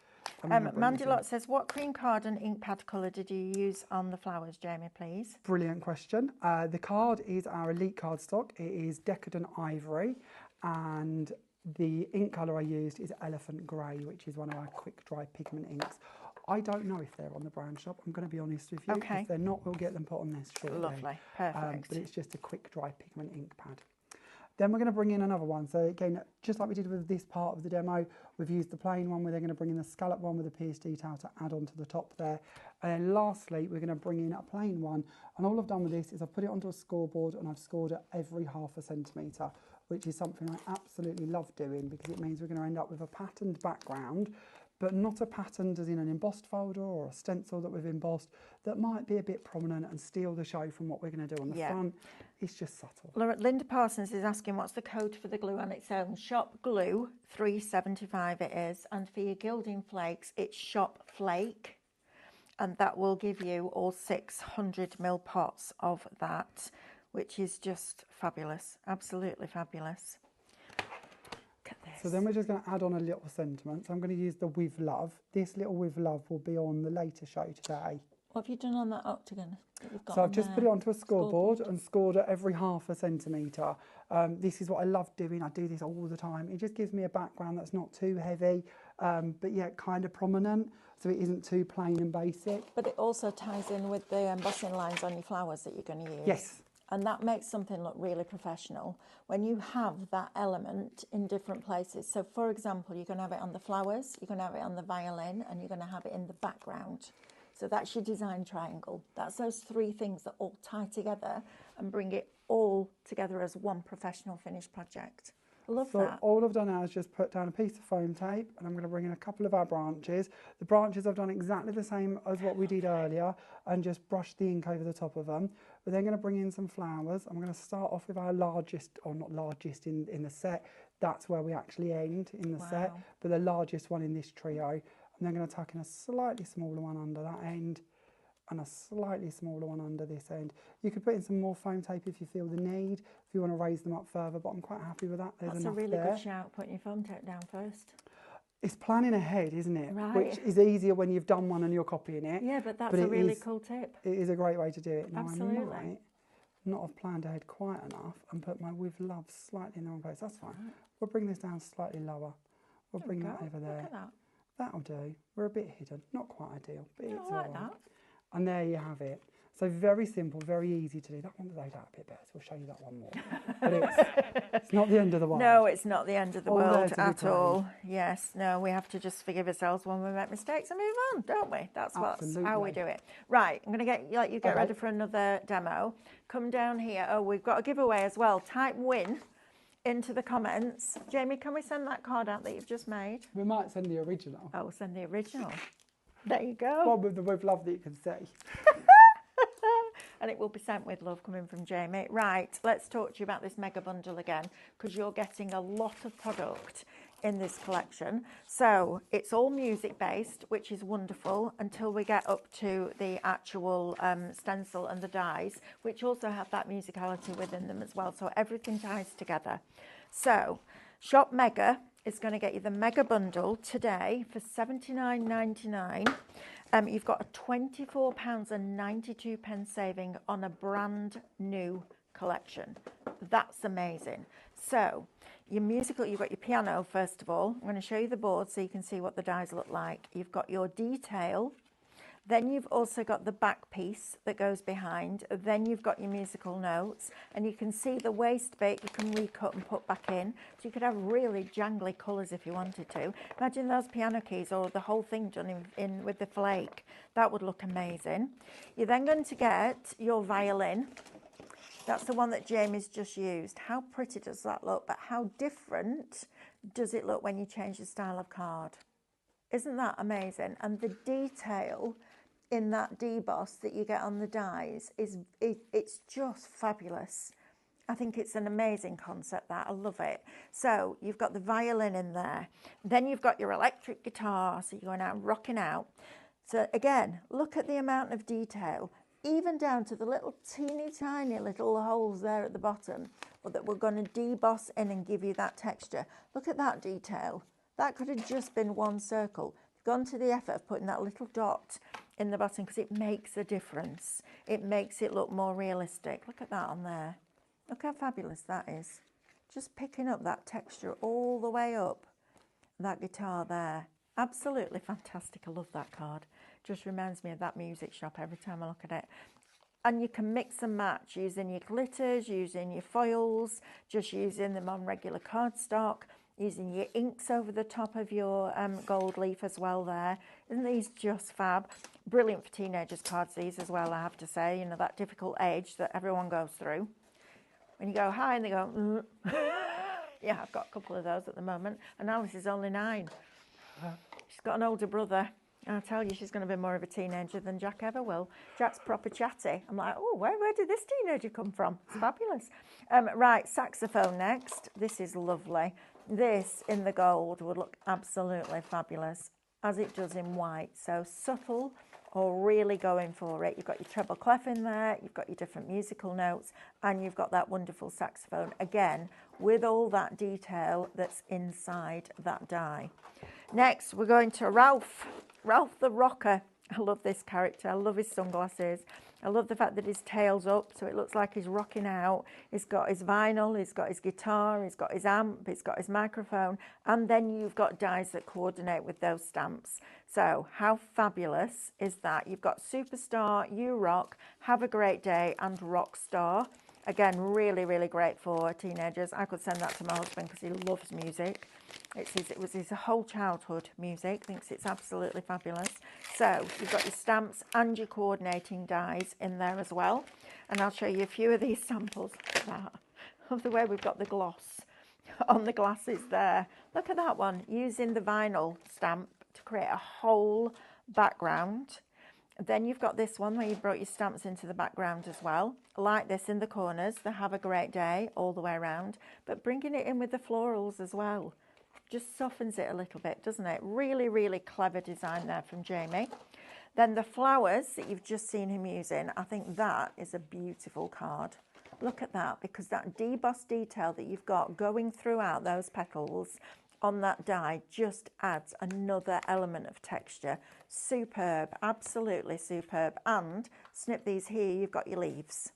and we're gonna bring this in. Mandilot says, what cream card and ink pad colour did you use on the flowers, Jamie, please? Brilliant question. The card is our Elite cardstock. It is Decadent Ivory, and the ink colour I used is Elephant Grey, which is one of our quick dry pigment inks. I don't know if they're on the brand shop. I'm going to be honest with you. Okay. If they're not, we'll get them put on this shortly. Lovely, perfect. But it's just a quick dry pigment ink pad. Then we're going to bring in another one. So again, just like we did with this part of the demo, we've used the plain one. We're then going to bring in the scallop one with a pierced detail to add onto the top there. And then lastly, we're going to bring in a plain one. And all I've done with this is I've put it onto a scoreboard and I've scored it every ½ centimetre, which is something I absolutely love doing because it means we're going to end up with a patterned background, but not a patterned as in an embossed folder or a stencil that we've embossed that might be a bit prominent and steal the show from what we're going to do on the front. It's just subtle. Linda Parsons is asking what's the code for the glue on its own. Shop glue, $3.75 it is. And for your gilding flakes, it's shop flake. And that will give you all 600ml pots of that, which is just fabulous. Absolutely fabulous. Look at this. So then we're just going to add on a little sentiment. So I'm going to use the With Love. This little With Love will be on the later show today. What have you done on that octagon that you've got So on I've just there? put it onto a scoreboard and scored it every ½ centimetre. This is what I love doing. I do this all the time. It just gives me a background that's not too heavy, but yet kind of prominent, so it isn't too plain and basic. But it also ties in with the embossing lines on your flowers that you're going to use. Yes. And that makes something look really professional when you have that element in different places. So, for example, you're going to have it on the flowers, you're going to have it on the violin, and you're going to have it in the background. So that's your design triangle. That's those 3 things that all tie together and bring it all together as one professional finished project. Love so that. all I've done now is just put down a piece of foam tape, and I'm going to bring in a couple of our branches. The branches I've done exactly the same as what we did earlier, and just brush the ink over the top of them. We're then going to bring in some flowers. I'm going to start off with our largest, or not largest in the set. That's where we actually end in the set, but the largest one in this trio. I'm then going to tuck in a slightly smaller one under that end, and a slightly smaller one under this end. You could put in some more foam tape if you feel the need, if you want to raise them up further, but I'm quite happy with that. There's That's enough a really there. good shout, putting your foam tape down first. It's planning ahead, isn't it? Right. Which is easier when you've done one and you're copying it. Yeah, but that's a really cool tip. It is a great way to do it. Now Absolutely. I might not have planned ahead quite enough and put my with love slightly in the wrong place. That's fine. We'll bring this down slightly lower. We'll bring that over there. Look at that. That'll do. We're a bit hidden. Not quite ideal, but it's I like all right. that. And there you have it. So very simple, very easy to do. That one laid out a bit better, so we'll show you that one more. But it's not the end of the world. No, it's not the end of the All there world to be at all. Yes, no, we have to just forgive ourselves when we make mistakes and move on, don't we? That's how we do it. Right, I'm going to let you get ready for another demo. Come down here. Oh, we've got a giveaway as well. Type win into the comments. Jamie, can we send that card out that you've just made? We might send the original. Oh, we'll send the original. There you go. One with the with love that you can see. And it will be sent with love coming from Jamie. Right, let's talk to you about this mega bundle again, because you're getting a lot of product in this collection. So it's all music based, which is wonderful, until we get up to the actual stencil and the dies, which also have that musicality within them as well. So everything ties together. So Shop Mega is going to get you the mega bundle today for $79.99. You've got a £24.92 saving on a brand new collection. That's amazing. So your musical, you've got your piano first of all. I'm going to show you the board so you can see what the dies look like. You've got your detail. Then you've also got the back piece that goes behind. Then you've got your musical notes, and you can see the waist bit you can recut and put back in. So you could have really jangly colours if you wanted to. Imagine those piano keys or the whole thing done in with the flake. That would look amazing. You're then going to get your violin. That's the one that Jamie's just used. How pretty does that look? But how different does it look when you change the style of card? Isn't that amazing? And the detail in that deboss that you get on the dies it's just fabulous. I think it's an amazing concept, that. I love it. So you've got the violin in there. Then you've got your electric guitar, so you're going out and rocking out. So again, look at the amount of detail, even down to the little teeny tiny little holes there at the bottom, but that we're going to deboss in and give you that texture. Look at that detail. That could have just been one circle. Gone to the effort of putting that little dot in the bottom because it makes a difference. It makes it look more realistic. Look at that on there. Look how fabulous that is. Just picking up that texture all the way up. That guitar there. Absolutely fantastic. I love that card. Just reminds me of that music shop every time I look at it. And you can mix and match using your glitters, using your foils, just using them on regular cardstock, using your inks over the top of your gold leaf as well there. Isn't these just fab? Brilliant for teenagers cards, these as well, I have to say. You know, that difficult age that everyone goes through. When you go hi and they go, Yeah, I've got a couple of those at the moment. And Alice is only 9. She's got an older brother. And I tell you, she's going to be more of a teenager than Jack ever will. Jack's proper chatty. I'm like, oh, where did this teenager come from? It's fabulous. Right, saxophone next. This is lovely. This in the gold would look absolutely fabulous, as it does in white. So subtle or really going for it. You've got your treble clef in there, you've got your different musical notes, and you've got that wonderful saxophone, again, with all that detail that's inside that die. Next, we're going to Ralph the Rocker. I love this character. I love his sunglasses. I love the fact that his tail's up, so it looks like he's rocking out. He's got his vinyl, he's got his guitar, he's got his amp, he's got his microphone, and then you've got dies that coordinate with those stamps. So how fabulous is that? You've got Superstar, You Rock, Have a Great Day, and Rockstar. Again, really, really great for teenagers. I could send that to my husband because he loves music. It was his whole childhood music, thinks it's absolutely fabulous. So you've got your stamps and your coordinating dies in there as well. And I'll show you a few of these samples of the way we've got the gloss. on the glasses there. Look at that one, using the vinyl stamp to create a whole background. Then you've got this one where you've brought your stamps into the background as well, like this in the corners, the Have a Great Day all the way around, but bringing it in with the florals as well. Just softens it a little bit, doesn't it? Really, really clever design there from Jamie. Then the flowers that you've just seen him using, I think that is a beautiful card. Look at that, because that debossed detail that you've got going throughout those petals on that die just adds another element of texture. Superb, absolutely superb. And snip these here, you've got your leaves.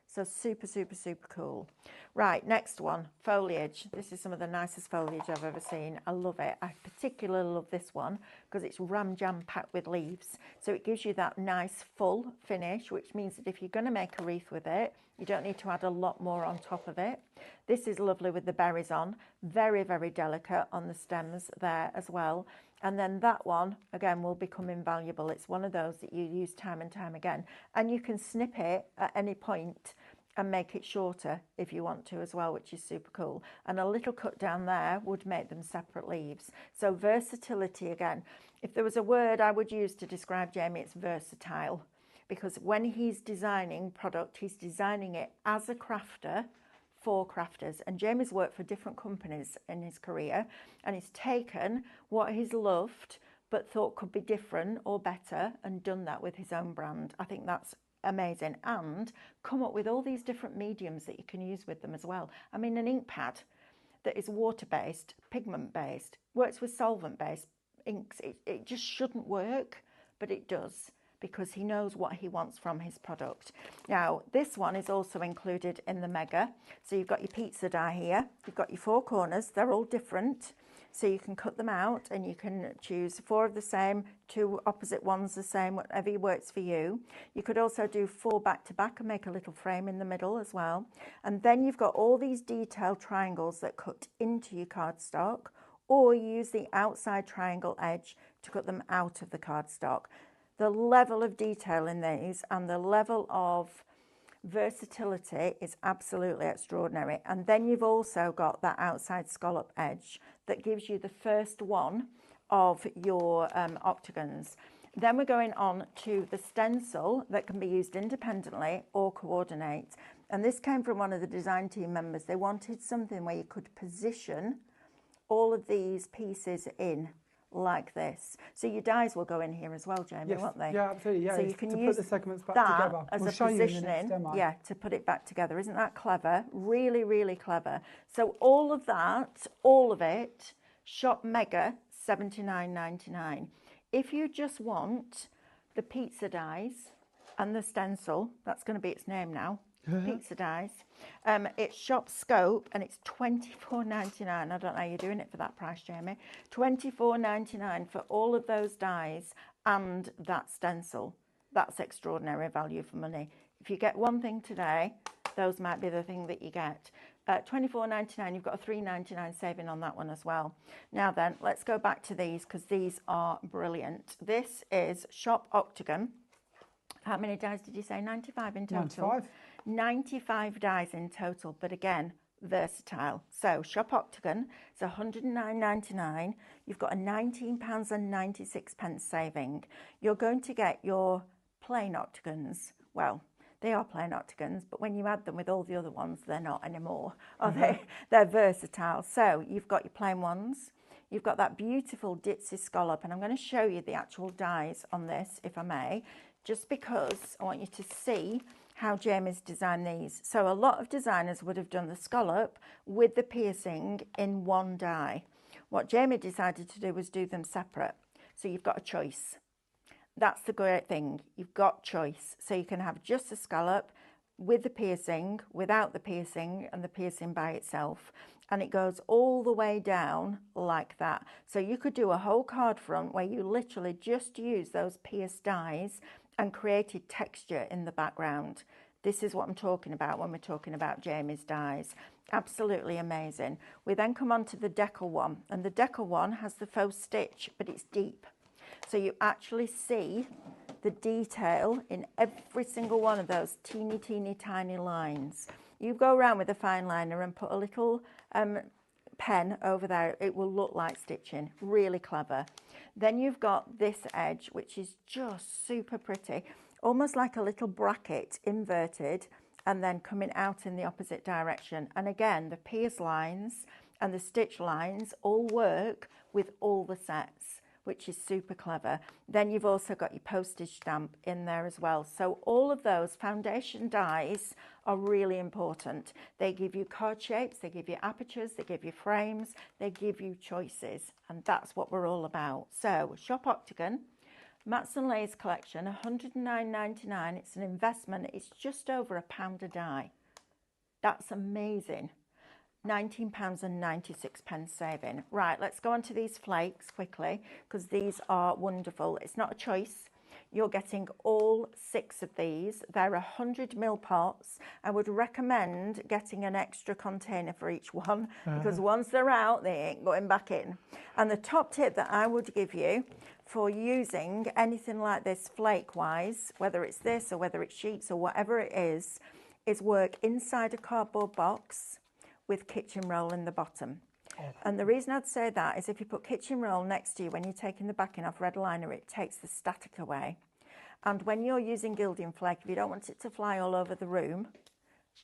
So super, super, super cool. Right, next one, foliage. This is some of the nicest foliage I've ever seen. I love it. I particularly love this one because it's ram jam packed with leaves. So it gives you that nice full finish, which means that if you're going to make a wreath with it, you don't need to add a lot more on top of it. This is lovely with the berries on. Very, very delicate on the stems there as well. And then that one, again, will become invaluable. It's one of those that you use time and time again. And you can snip it at any point and make it shorter if you want to as well, which is super cool. And a little cut down there would make them separate leaves. So versatility again. If there was a word I would use to describe Jamie, it's versatile. Because when he's designing product, he's designing it as a crafter for crafters. And Jamie's worked for different companies in his career, and he's taken what he's loved but thought could be different or better and done that with his own brand. I think that's amazing, and come up with all these different mediums that you can use with them as well. I mean, an ink pad that is water-based, pigment-based, works with solvent-based inks. It just shouldn't work, but it does, because he knows what he wants from his product. Now, this one is also included in the mega. So you've got your pizza die here, you've got your four corners, they're all different. So you can cut them out and you can choose 4 of the same, 2 opposite ones the same, whatever works for you. You could also do 4 back to back and make a little frame in the middle as well. And then you've got all these detailed triangles that cut into your cardstock, or use the outside triangle edge to cut them out of the cardstock. The level of detail in these and the level of versatility is absolutely extraordinary. And then you've also got that outside scallop edge that gives you the first one of your octagons. Then we're going on to the stencil that can be used independently or coordinate. And this came from one of the design team members. They wanted something where you could position all of these pieces in like this. So your dies will go in here as well, Jamie, yes. won't they? Yeah, absolutely. Yeah, so you can to use put the segments back that together. as we'll a show you in the next positioning, demo. yeah, to put it back together. Isn't that clever? Really, really clever. So all of that, all of it, shop mega $79.99. If you just want the pizza dies and the stencil, that's going to be its name now, pizza dies. It's shop scope and it's $24.99. I don't know how you're doing it for that price, Jamie. $24.99 for all of those dies and that stencil. That's extraordinary value for money. If you get one thing today, those might be the thing that you get. $24.99, you've got a $3.99 saving on that one as well. Now then, let's go back to these because these are brilliant. This is shop octagon. How many dies did you say? 95 in total? 95. 95 dies in total, but again, versatile. So shop octagon, it's $109.99. You've got a £19.96 saving. You're going to get your plain octagons. Well, they are plain octagons, but when you add them with all the other ones, they're not anymore, are they? They're versatile. So you've got your plain ones. You've got that beautiful ditzy scallop, and I'm going to show you the actual dies on this, if I may, just because I want you to see how Jamie's designed these. So a lot of designers would have done the scallop with the piercing in one die. What Jamie decided to do was do them separate. So you've got a choice. That's the great thing. You've got choice. So you can have just the scallop with the piercing, without the piercing, and the piercing by itself. And it goes all the way down like that. So you could do a whole card front where you literally just use those pierced dies and created texture in the background. This is what I'm talking about when we're talking about Jamie's dies. Absolutely amazing. We then come on to the decal one, and the decal one has the faux stitch, but it's deep. So you actually see the detail in every single one of those teeny, teeny, tiny lines. You go around with a fine liner and put a little pen over there. It will look like stitching. Really clever. Then you've got this edge, which is just super pretty. Almost like a little bracket inverted and then coming out in the opposite direction. And again, the pierce lines and the stitch lines all work with all the sets, which is super clever. Then you've also got your postage stamp in there as well. So all of those foundation dies are really important. They give you card shapes, they give you apertures, they give you frames, they give you choices. And that's what we're all about. So shop Octagon. Mats and Layers collection, £109.99. It's an investment. It's just over £1 a die. That's amazing. £19.96 saving. Right, let's go on to these flakes quickly because these are wonderful. It's not a choice. You're getting all 6 of these. They're 100ml pots. I would recommend getting an extra container for each one because once they're out, they ain't going back in. And the top tip that I would give you for using anything like this flake-wise, whether it's this or whether it's sheets or whatever it is work inside a cardboard box with kitchen roll in the bottom. And the reason I'd say that is if you put kitchen roll next to you when you're taking the backing off red liner, it takes the static away. And when you're using gilding flake, if you don't want it to fly all over the room,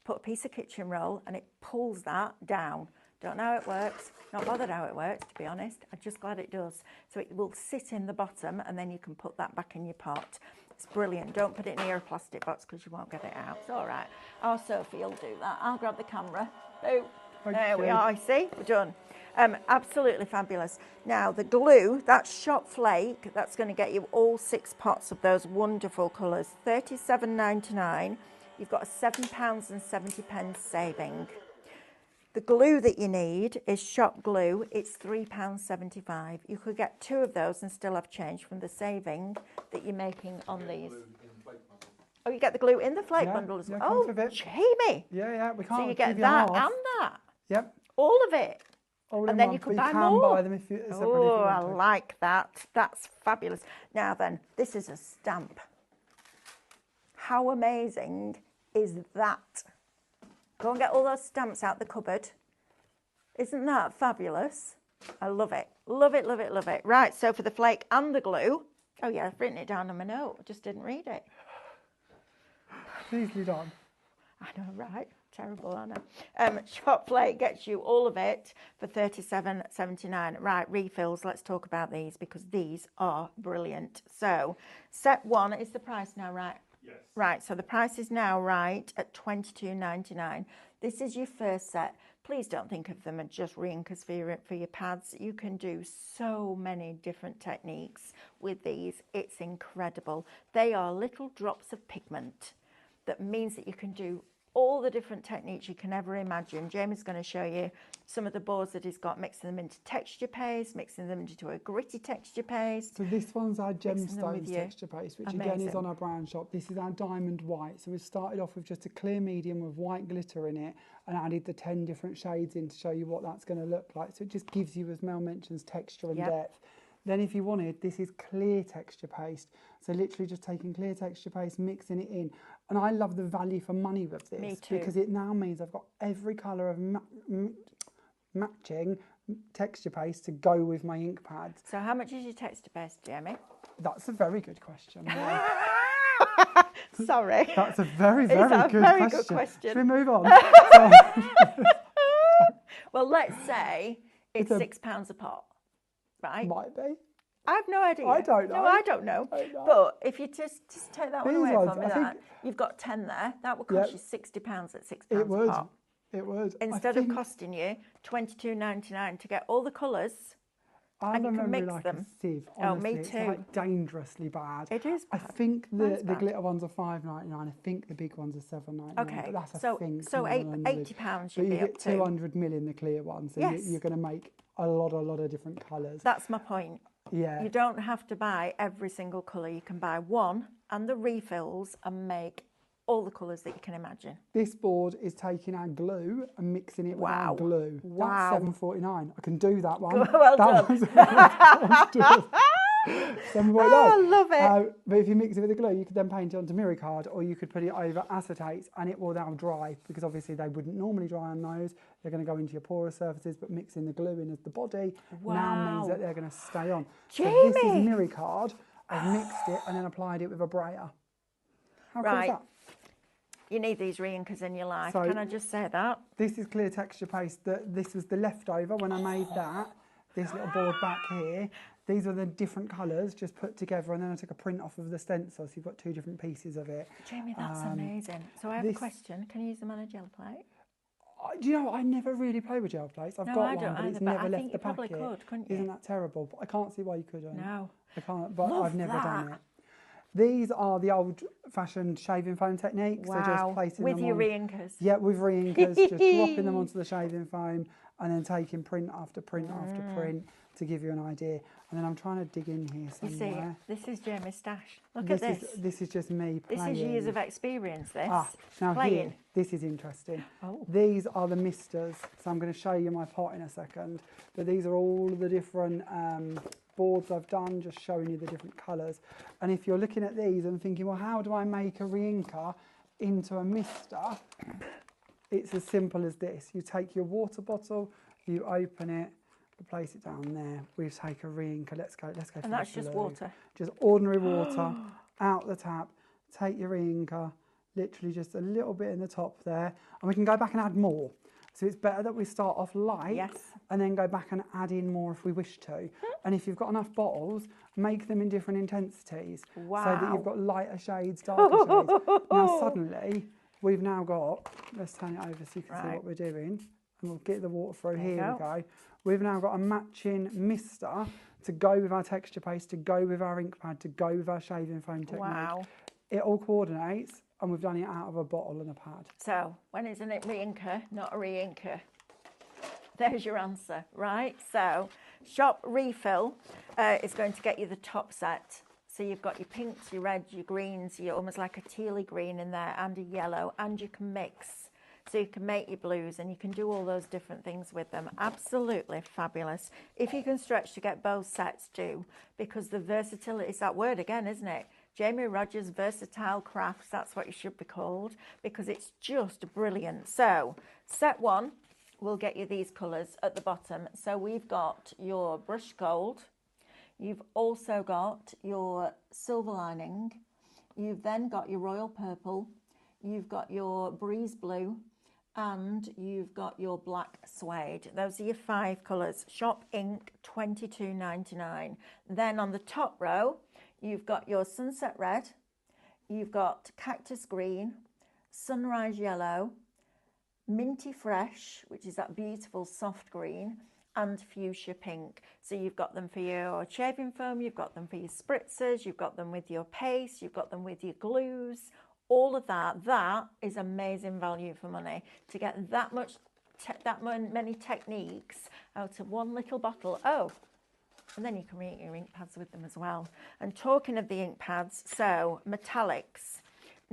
put a piece of kitchen roll and it pulls that down. Don't know how it works, not bothered how it works, to be honest. I'm just glad it does. So it will sit in the bottom and then you can put that back in your pot. It's brilliant. Don't put it near a plastic box because you won't get it out. It's all right. Our Sophie will do that. I'll grab the camera. Boom. There we are. See, we're done. Absolutely fabulous. Now the glue, that's shop flake, that's going to get you all 6 pots of those wonderful colours. £37.99. You've got a £7.70 saving. The glue that you need is shop glue. It's £3.75. You could get 2 of those and still have change from the saving that you're making on these. Oh, you get the glue in the flake bundle as well. Oh, Jamie. Yeah, we can't. So you get that and that. Yep. All of it. All and then you can buy more. Buy them if you, oh, I like that. That's fabulous. Now then, this is a stamp. How amazing is that? Go and get all those stamps out the cupboard. Isn't that fabulous? I love it. Love it, love it, love it. Right, so for the flake and the glue. Oh yeah, I've written it down on my note. I just didn't read it. Easily done. I know, right? Terrible, I know. Shop flake gets you all of it for £37.79. Right, refills. Let's talk about these because these are brilliant. So, set 1 is the price now, right? Yes. Right, so the price is now right at £22.99. This is your first set. Please don't think of them as just reinkers for your pads. You can do so many different techniques with these. It's incredible. They are little drops of pigment. That means that you can do all the different techniques you can ever imagine. Jamie's going to show you some of the boards that he's got, mixing them into texture paste, mixing them into a gritty texture paste. So this one's our gemstones texture paste, which again is on our brown shop. This is our diamond white. So we've started off with just a clear medium with white glitter in it and added the 10 different shades in to show you what that's going to look like. So it just gives you, as Mel mentions, texture and depth. Then if you wanted, this is clear texture paste. So literally just taking clear texture paste, mixing it in. And I love the value for money with this. Me too. Because it now means I've got every colour of matching texture paste to go with my ink pads. So how much is your texture paste, Jamie? That's a very good question. Sorry. That's a very, very good question. Should we move on? Well, let's say it's £6 a pot. Right? Might be. I have no idea. I don't know. No, I don't know. But if you just take that one away from me, you've got 10 there. That will cost you £60 at £6 it would. a pot. It would. Instead of costing you $22.99 to get all the colours, and you can mix them. A sieve, honestly. Oh, me too. It's like dangerously bad. It is bad. I think the glitter ones are £5.99. I think the big ones are £7.99. Okay. But that's so £80 you'd you be get up to. 200 ml in the clear ones. So you're going to make a lot of different colours. That's my point. Yeah. You don't have to buy every single colour. You can buy one and the refills and make all the colours that you can imagine. This board is taking our glue and mixing it with our glue. Wow. That's £7.49. I can do that one. Well done. So we won't Oh, I know. love it. But if you mix it with the glue, you could then paint it onto mirror card, or you could put it over acetates, and it will now dry, because obviously they wouldn't normally dry on those. They're going to go into your porous surfaces, but mixing the glue in as the body now means that they're going to stay on. So this is Jamie! mirror card. I've mixed it and then applied it with a brayer. How cool is Right. that? You need these reinkers in your life. So- Can I just say that? This is clear texture paste. This was the leftover when I made that. This little board back here. These are the different colours just put together, and then I took a print off of the stencil, so you've got two different pieces of it. Jamie, that's amazing. So I have a question. Can you use them on a gel plate? Do you know, I never really play with gel plates. I've No, got I one, don't but either, it's but never I left think the you probably packet. could, couldn't you? Isn't that terrible? But I can't see why you couldn't. No. I can't, but Love I've never done that. it. These are the old-fashioned shaving foam techniques. So just Wow. placing With them your on, reinkers. yeah, with reinkers, just dropping them onto the shaving foam and then taking print after print after print to give you an idea. And then I'm trying to dig in here You see, somewhere. this is Jamie's stash. Look at this. This is just me This playing. is years of experience, this. Now Playing. here, this is interesting. Oh. These are the misters. So I'm going to show you my pot in a second. But these are all the different boards I've done, just showing you the different colours. And if you're looking at these and thinking, well, how do I make a reinker into a mister? It's as simple as this. You take your water bottle, you open it, place it down there. We take a reinker. Let's go. For And that's the just blue. water. Just ordinary water out the tap. Take your reinker, literally just a little bit in the top there, and we can go back and add more. So it's better that we start off light and then go back and add in more if we wish to. And if you've got enough bottles, make them in different intensities so that you've got lighter shades, darker shades. Now suddenly we've now got, let's turn it over so you can see what we're doing, and we'll get the water through. Here we go. We've now got a matching mister to go with our texture paste, to go with our ink pad, to go with our shaving foam technique. Wow. It all coordinates, and we've done it out of a bottle and a pad. So, when isn't it reinker, not a reinker? There's your answer, right? So, Shop Refill is going to get you the top set. So you've got your pinks, your reds, your greens, you're almost like a tealy green in there, and a yellow, and you can mix. So you can make your blues, and you can do all those different things with them. Absolutely fabulous. If you can stretch to get both sets, do, because the versatility, it's that word again, isn't it? Jamie Rodgers Versatile Crafts, that's what it should be called, because it's just brilliant. So set one will get you these colours at the bottom. So we've got your brushed gold, you've also got your silver lining, you've then got your royal purple, you've got your breeze blue, and you've got your black suede. Those are your 5 colours. Shop Ink, $22.99. Then on the top row, you've got your sunset red, you've got cactus green, sunrise yellow, minty fresh, which is that beautiful soft green, and fuchsia pink. So you've got them for your shaving foam, you've got them for your spritzers, you've got them with your paste, you've got them with your glues, all of that. That is amazing value for money to get that much, many techniques out of one little bottle. Oh, and then you can read your ink pads with them as well. And talking of the ink pads, so metallics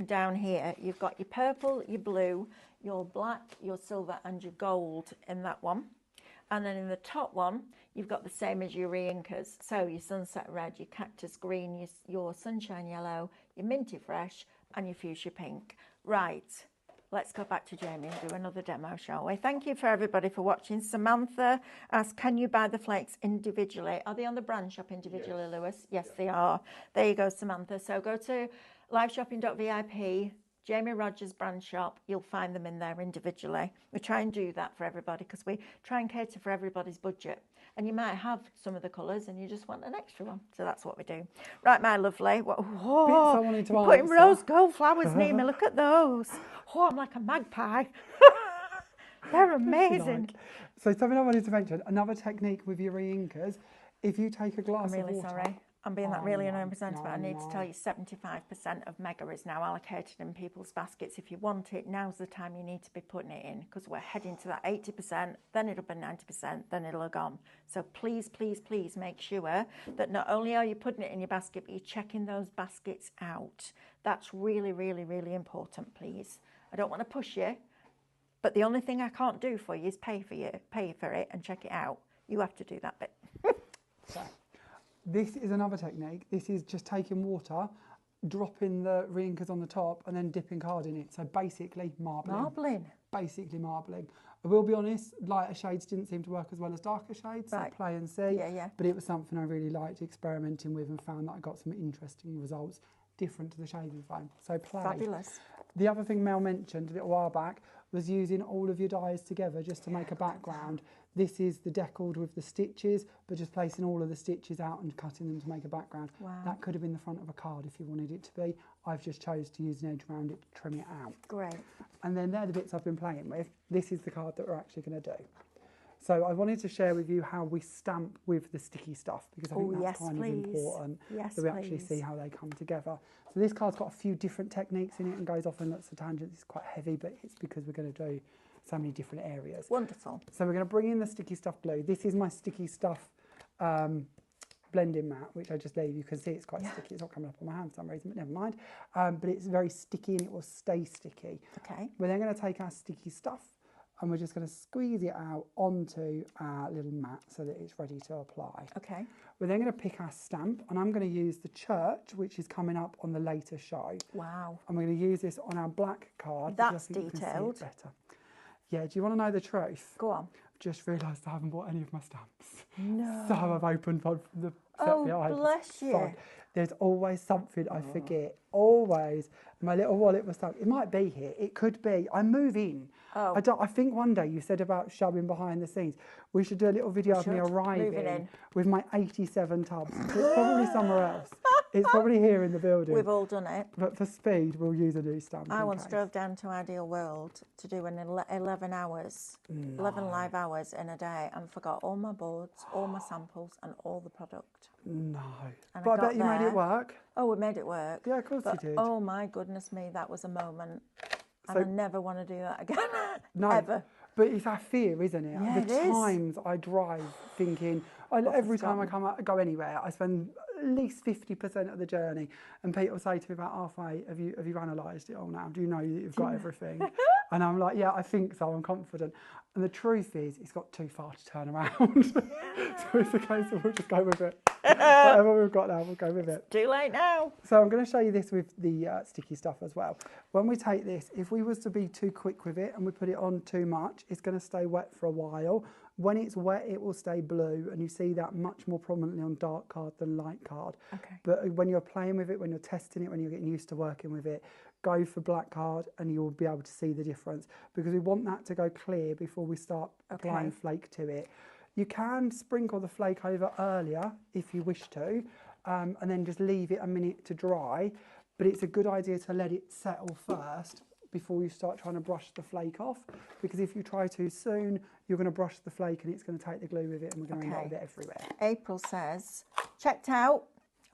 down here, you've got your purple, your blue, your black, your silver, and your gold in that one. And then in the top one, you've got the same as your reinkers. So your sunset red, your cactus green, your sunshine yellow, your minty fresh, and your fuchsia pink. Right, let's go back to Jamie and do another demo, shall we? Thank you for everybody for watching. Samantha asked, can you buy the flakes individually? Are they on the brand shop individually, Lewis? Yes, they are. There you go, Samantha. So go to liveshopping.vip, Jamie Rodgers brand shop. You'll find them in there individually. We try and do that for everybody because we try and cater for everybody's budget. And you might have some of the colours and you just want an extra one. So that's what we do. Right, my lovely. I wanted to you're putting answer. rose gold flowers near me. Look at those. Oh, I'm like a magpie. They're amazing. So something I wanted to mention, another technique with your reinkers, if you take a glass I'm really of water... sorry. I'm being that really annoying presenter, but I need no. to tell you 75% of Mega is now allocated in people's baskets. If you want it, now's the time you need to be putting it in because we're heading to that 80%, then it'll be 90%, then it'll have gone. So please, please, please make sure that not only are you putting it in your basket, but you're checking those baskets out. That's really, really, really important, please. I don't want to push you, but the only thing I can't do for you is pay for it and check it out. You have to do that bit. So, This is another technique. This is just taking water, dropping the reinkers on the top and then dipping card in it. So basically marbling. Marbling. Basically marbling. I will be honest, lighter shades didn't seem to work as well as darker shades. Right. So play and see. Yeah. But it was something I really liked experimenting with and found that I got some interesting results different to the shaving foam. So play. Fabulous. The other thing Mel mentioned a little while back was using all of your dyes together just to make a background. This is the deckled with the stitches, but just placing all of the stitches out and cutting them to make a background. Wow. That could have been the front of a card if you wanted it to be. I've just chose to use an edge around it to trim it out. Great. And then they're the bits I've been playing with. This is the card that we're actually going to do. So I wanted to share with you how we stamp with the sticky stuff, because I think that's kind of important that we actually see how they come together. So this card's got a few different techniques in it and goes off in lots of tangents. It's quite heavy, but it's because we're going to do so many different areas. Wonderful. So we're going to bring in the sticky stuff glue. This is my sticky stuff blending mat, which I just leave. You can see it's quite sticky. It's not coming up on my hand for some reason, but never mind. But it's very sticky and it will stay sticky. Okay. We're then going to take our sticky stuff and we're just going to squeeze it out onto our little mat so that it's ready to apply. Okay. We're then going to pick our stamp, and I'm going to use the church, which is coming up on the later show. Wow. And we're going to use this on our black card. That's because I think you can see it detailed. better. Yeah, do you want to know the truth? Go on. I've just realised I haven't bought any of my stamps. No. So I've opened one from the set Oh, behind. bless you. Sorry. There's always something I forget. Always. My little wallet was stuck. It might be here. It could be. I move in. Oh. I think one day you said about showing behind the scenes. We should do a little video of me Moving arriving in. with my 87 tubs. It's probably somewhere else. It's probably here in the building. We've all done it. But for speed, we'll use a new stamp. I in once case. drove down to Ideal World to do an 11 hours, 11 live hours in a day, and forgot all my boards, all my samples, and all the product. No. And But I got bet you made there. it work. Oh, we made it work. Yeah, of course But, you did. oh my goodness me, that was a moment. And So- I never want to do that again. No, Ever. but it's our fear, isn't it? Yeah, the it is. times I drive thinking, every time I come out, go anywhere, I spend at least 50% of the journey. And Pete will say to me about halfway, have you analysed it all now? Do you know that you've got everything? And I'm like, yeah, I think so, I'm confident. And the truth is, it's got too far to turn around. So it's a case of we'll just go with it. Whatever we've got now, we'll go with it. Too late now. So I'm going to show you this with the sticky stuff as well. When we take this, if we was to be too quick with it and we put it on too much, it's going to stay wet for a while. When it's wet, it will stay blue, and you see that much more prominently on dark card than light card. Okay. But when you're playing with it, when you're testing it, when you're getting used to working with it, go for black card and you'll be able to see the difference, because we want that to go clear before we start applying flake to it. You can sprinkle the flake over earlier if you wish to, and then just leave it a minute to dry, but it's a good idea to let it settle first before you start trying to brush the flake off, because if you try too soon, you're going to brush the flake and it's going to take the glue with it and we're going to end up with it everywhere. April says, checked out.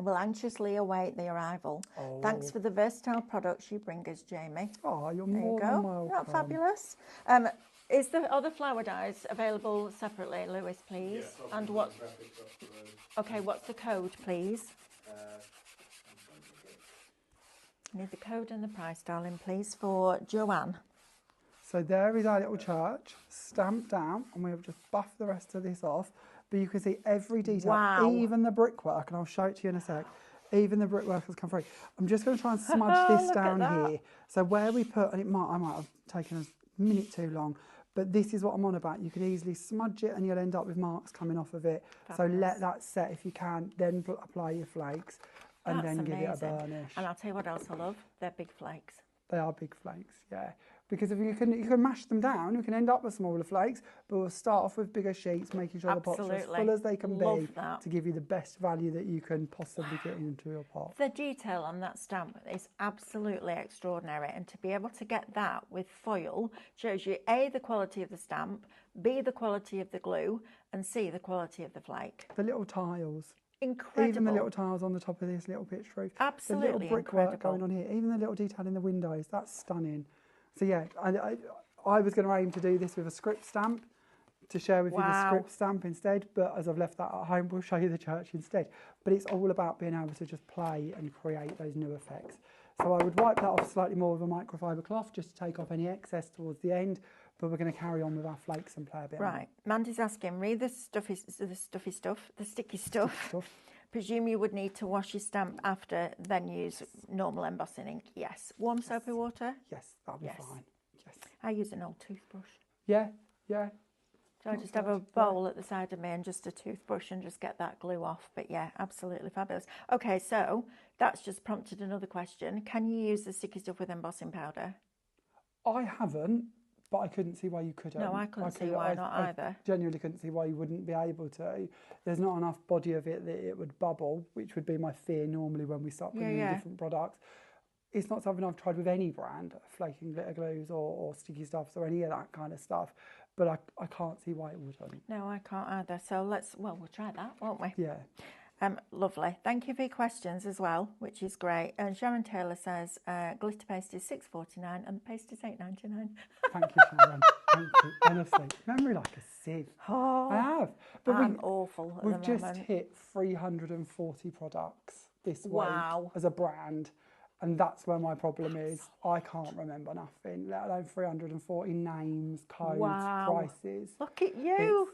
We'll anxiously await the arrival. Oh. Thanks for the versatile products you bring us, Jamie. Oh, you're There you more go. than welcome. Not fabulous. Is the other flower dyes available separately, Lewis, please? Yes, And what? Okay, what's the code, please? Need the code and the price, darling, please, for Joanne. So there is our little church stamped down, and we'll just buff the rest of this off. But you can see every detail, Wow. even the brickwork, and I'll show it to you in a sec. Even the brickwork has come through. I'm just going to try and smudge this Look at down that. here. So where we put, and I might have taken a minute too long, but this is what I'm on about. You can easily smudge it and you'll end up with marks coming off of it. Fabulous. So let that set if you can, then apply your flakes and That's then give it a amazing. burnish. And I'll tell you what else I love. They're big flakes. They are big flakes, yeah. Because if you can mash them down, you can end up with smaller flakes, but we'll start off with bigger sheets, making sure the pots are as Absolutely. full as they can Love be that. to give you the best value that you can possibly get into your pot. The detail on that stamp is absolutely extraordinary, and to be able to get that with foil shows you A, the quality of the stamp, B, the quality of the glue, and C, the quality of the flake. The little tiles. Incredible. Even the little tiles on the top of this little pitch roof. Absolutely the little brickwork incredible. going on here. Even the little detail in the windows. That's stunning. So yeah, I was going to aim to do this with a script stamp to share with you the Wow. script stamp instead, but as I've left that at home, we'll show you the church instead. But it's all about being able to just play and create those new effects. So I would wipe that off slightly more with a microfiber cloth just to take off any excess towards the end, but we're going to carry on with our flakes and play a bit. Right. Mandy's asking, read the sticky stuff. presume you would need to wash your stamp after, then use normal embossing ink. Yes. Warm soapy water? Yes, that'll be fine. Yes. I use an old toothbrush. Yeah, yeah. So I just have a bowl at the side of me and just a toothbrush and just get that glue off. But yeah, absolutely fabulous. Okay, so that's just prompted another question. Can you use the sticky stuff with embossing powder? I haven't, but I couldn't see why you couldn't. No, I couldn't see why not either. I genuinely couldn't see why you wouldn't be able to. There's not enough body of it that it would bubble, which would be my fear normally when we start putting in different products. It's not something I've tried with any brand, flaking glitter glues or sticky stuffs or any of that kind of stuff. But I can't see why it wouldn't. No, I can't either. So we'll try that, won't we? Yeah. Lovely. Thank you for your questions as well, which is great. And Sharon Taylor says glitter paste is $6.49 and the paste is $8.99. Thank you, Sharon. Thank you. Honestly, memory like a sieve. Oh, I have. But I'm awful at the moment. We've just hit 340 products this week as a brand. And that's where my problem is. I can't remember nothing, let alone 340 names, codes, prices. Look at you.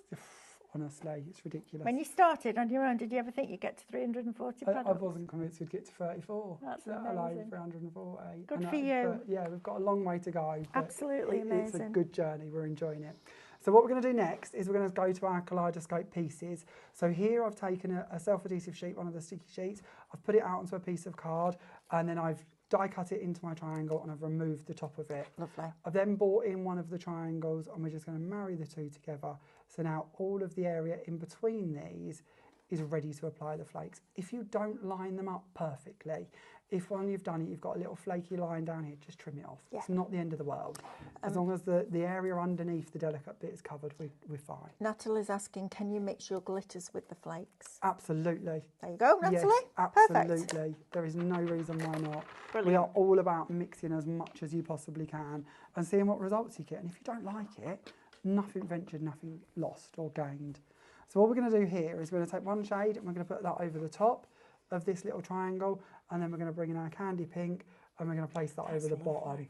Honestly, it's ridiculous. When you started on your own, did you ever think you'd get to 340 products? I wasn't convinced we'd get to 34. That's let amazing. alone 340. Good for you. But yeah, we've got a long way to go. Absolutely amazing. It's a good journey. We're enjoying it. So what we're going to do next is we're going to go to our Kaleidoscope pieces. So here I've taken a self-adhesive sheet, one of the sticky sheets. I've put it out onto a piece of card and then I've die cut it into my triangle and I've removed the top of it. Lovely. I've then brought in one of the triangles and we're just going to marry the two together. So now all of the area in between these is ready to apply the flakes. If you don't line them up perfectly, if when you've done it, you've got a little flaky line down here, just trim it off. Yeah. It's not the end of the world. As long as the area underneath the delicate bit is covered, we're fine. Natalie's asking, can you mix your glitters with the flakes? Absolutely. There you go, Natalie. Yes, absolutely. Perfect. There is no reason why not. Brilliant. We are all about mixing as much as you possibly can and seeing what results you get. And if you don't like it, nothing ventured, nothing lost or gained. So what we're going to do here is we're going to take one shade and we're going to put that over the top of this little triangle, and then we're going to bring in our candy pink and we're going to place that over the bottom,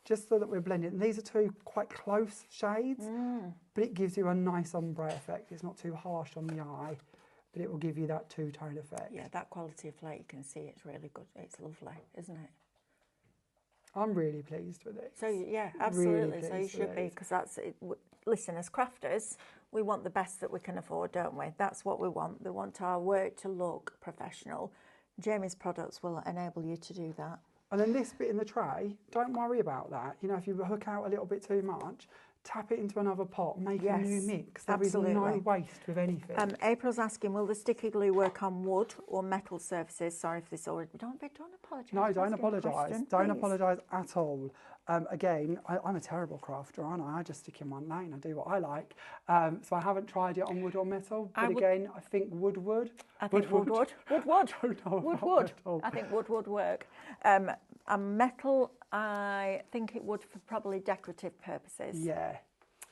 just so that we're blending. And these are two quite close shades, but it gives you a nice ombre effect. It's not too harsh on the eye, but it will give you that two-tone effect. Yeah, that quality of flake, you can see it's really good. It's lovely, isn't it? I'm really pleased with it. So yeah, absolutely. So you should be, because that's it. Listen, as crafters, we want the best that we can afford, don't we? That's what we want. We want our work to look professional. Jamie's products will enable you to do that. And then this bit in the tray, don't worry about that. You know, if you hook out a little bit too much, tap it into another pot, make a new mix. There is no waste with anything. April's asking, will the sticky glue work on wood or metal surfaces? Sorry if this already... Don't apologise. No, don't apologise. Don't apologise at all. Again, I'm a terrible crafter, aren't I? I just stick in one lane. I do what I like. So I haven't tried it on wood or metal. But again, I think wood would. I think wood would. Wood would. Wood would. I think wood would work. And metal, I think it would for probably decorative purposes. Yeah.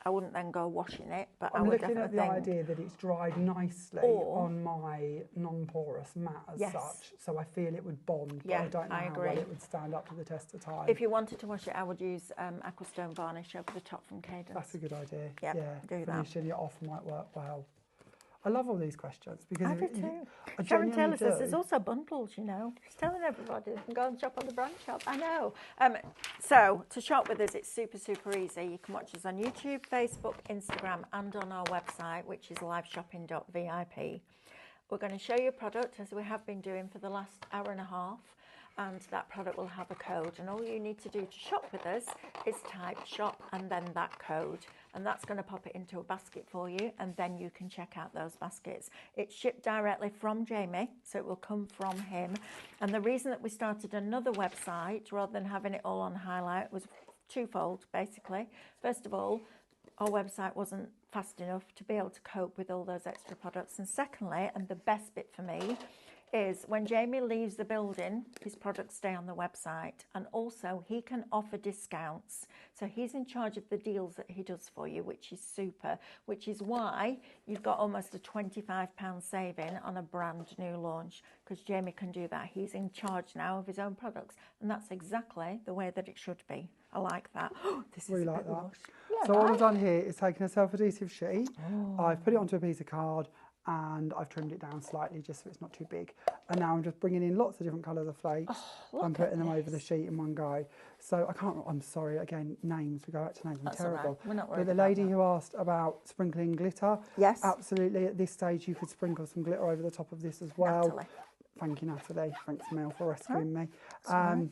I wouldn't then go washing it, but I'm I would looking definitely at the idea that it's dried nicely on my non-porous mat as such, so I feel it would bond, but I don't know how well it would stand up to the test of time. If you wanted to wash it, I would use aquastone varnish over the top from Cadence. That's a good idea. Yep, yeah, do that. Finishing it off might work well. I love all these questions because I do too. Sharon Taylor says there's also bundles, you know. She's telling everybody they can go and shop on the brand shop. I know. So to shop with us, it's super, super easy. You can watch us on YouTube, Facebook, Instagram, and on our website, which is liveshopping.vip. We're going to show you a product as we have been doing for the last hour and a half. And that product will have a code, and all you need to do to shop with us is type shop and then that code, and that's going to pop it into a basket for you, and then you can check out those baskets. It's shipped directly from Jamie, so it will come from him. And the reason that we started another website rather than having it all on Highlight was twofold, basically. First of all, our website wasn't fast enough to be able to cope with all those extra products, and secondly, and the best bit for me, is when Jamie leaves the building, his products stay on the website, and also he can offer discounts. So he's in charge of the deals that he does for you, which is super, which is why you've got almost a £25 saving on a brand new launch, because Jamie can do that. He's in charge now of his own products, and that's exactly the way that it should be. I like that. This is like that. So all I've done here is taken a self-adhesive sheet, I've put it onto a piece of card, and I've trimmed it down slightly just so it's not too big. And now I'm just bringing in lots of different colours of flakes and putting them over the sheet in one go. So I'm sorry, again, names, we go back to names, I'm terrible. Right. We're not worried But the lady who asked about sprinkling glitter, yes, absolutely, at this stage you could sprinkle some glitter over the top of this as well. Natalie. Thank you, Natalie. Thanks, Mel, for rescuing me. Right.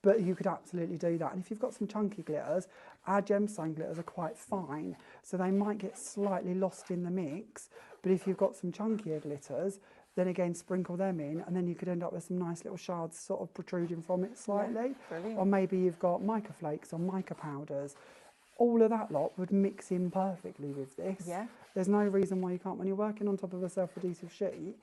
But you could absolutely do that. And if you've got some chunky glitters, our gemstone glitters are quite fine, so they might get slightly lost in the mix. But if you've got some chunkier glitters, then again, sprinkle them in, and then you could end up with some nice little shards sort of protruding from it slightly. Brilliant. Or maybe you've got mica flakes or mica powders. All of that lot would mix in perfectly with this. Yeah. There's no reason why you can't, when you're working on top of a self-adhesive sheet,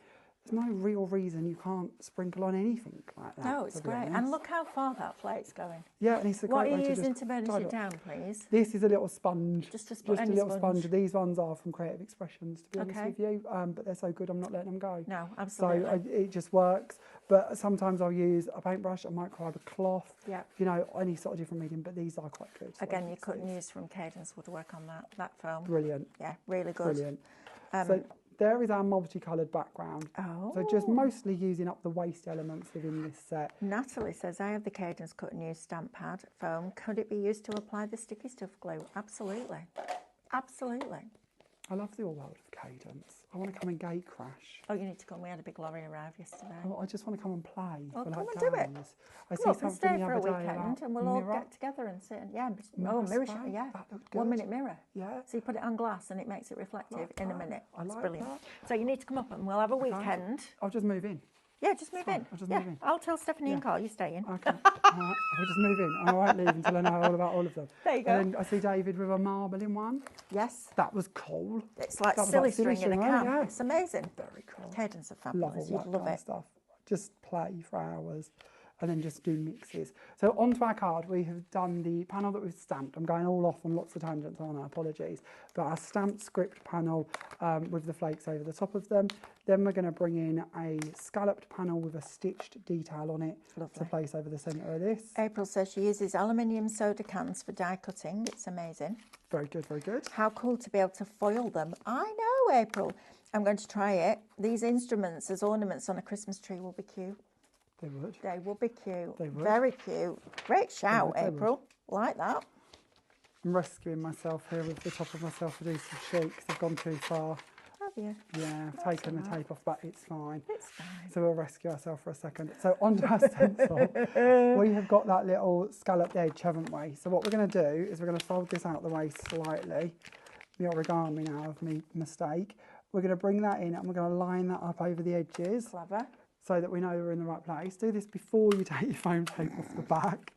there's no real reason you can't sprinkle on anything like that. No, it's great. And look how far that flake's going. Yeah, and it's a What great are way you to using just to burnish tidy it up. down, please? This is a little sponge. Just a any little sponge. sponge. These ones are from Creative Expressions, to be honest Okay. with you. But they're so good, I'm not letting them go. No, So absolutely. it just works. But sometimes I'll use a paintbrush, a microfiber cloth, Yeah. you know, any sort of different medium. But these are quite good. So Again, you couldn't use from Cadence would work on that foam. Brilliant. Yeah, really good. Brilliant. So there is our multicoloured background. Oh. So just mostly using up the waste elements within this set. Natalie says, I have the Cadence cut and use stamp pad foam. Could it be used to apply the sticky stuff glue? Absolutely. Absolutely. I love the all world of Cadence. I want to come and gate crash. Oh, you need to come. We had a big lorry arrive yesterday. Oh, I just want to come and play Well, for come like and do it. days. I Come up see and something stay the for a other day weekend about and we'll all mirror. get together and sit and, Mirror mirror spray? show, yeah. That looked 1 good. minute mirror. Yeah. So you put it on glass and it makes it reflective Like in a that. minute. I It's like brilliant. that. So you need to come up and we'll have a weekend. I'll just move in. Yeah, just move fine. in. I'll just yeah, move in. I'll tell Stephanie and Yeah. Carl you're staying. Okay. All right. I'll just move in. I won't leave until I know all about all of them. There you go. And then I see David with a marble in one. Yes. That was cool. It's like That was silly like silly string in a string, can. yeah. It's amazing. Very cool. Cadence are Love fabulous. all You'd that love kind it. of stuff. Just play for hours and then just do mixes. So onto our card, we have done the panel that we've stamped. I'm going all off on lots of tangents, aren't I? Apologies. But our stamped script panel with the flakes over the top of them. Then we're going to bring in a scalloped panel with a stitched detail on it to Lovely. place over the centre of this. April says she uses aluminium soda cans for die cutting. It's amazing. Very good, very good. How cool to be able to foil them. I know, April. I'm going to try it. These instruments as ornaments on a Christmas tree will be cute. They would. They will be cute. They would. Very cute. Great shout, They would. April. Like that. I'm rescuing myself here with the top of my self-adhesive sheet because I've gone too far. Have you? Yeah, I've taken the tape off, but it's fine. It's fine. So we'll rescue ourselves for a second. So onto our stencil, we have got that little scalloped edge, haven't we? So what we're going to do is we're going to fold this out the way slightly. The origami now of me mistake. We're going to bring that in and we're going to line that up over the edges Clever. so that we know we're in the right place. Do this before you take your foam tape off the back.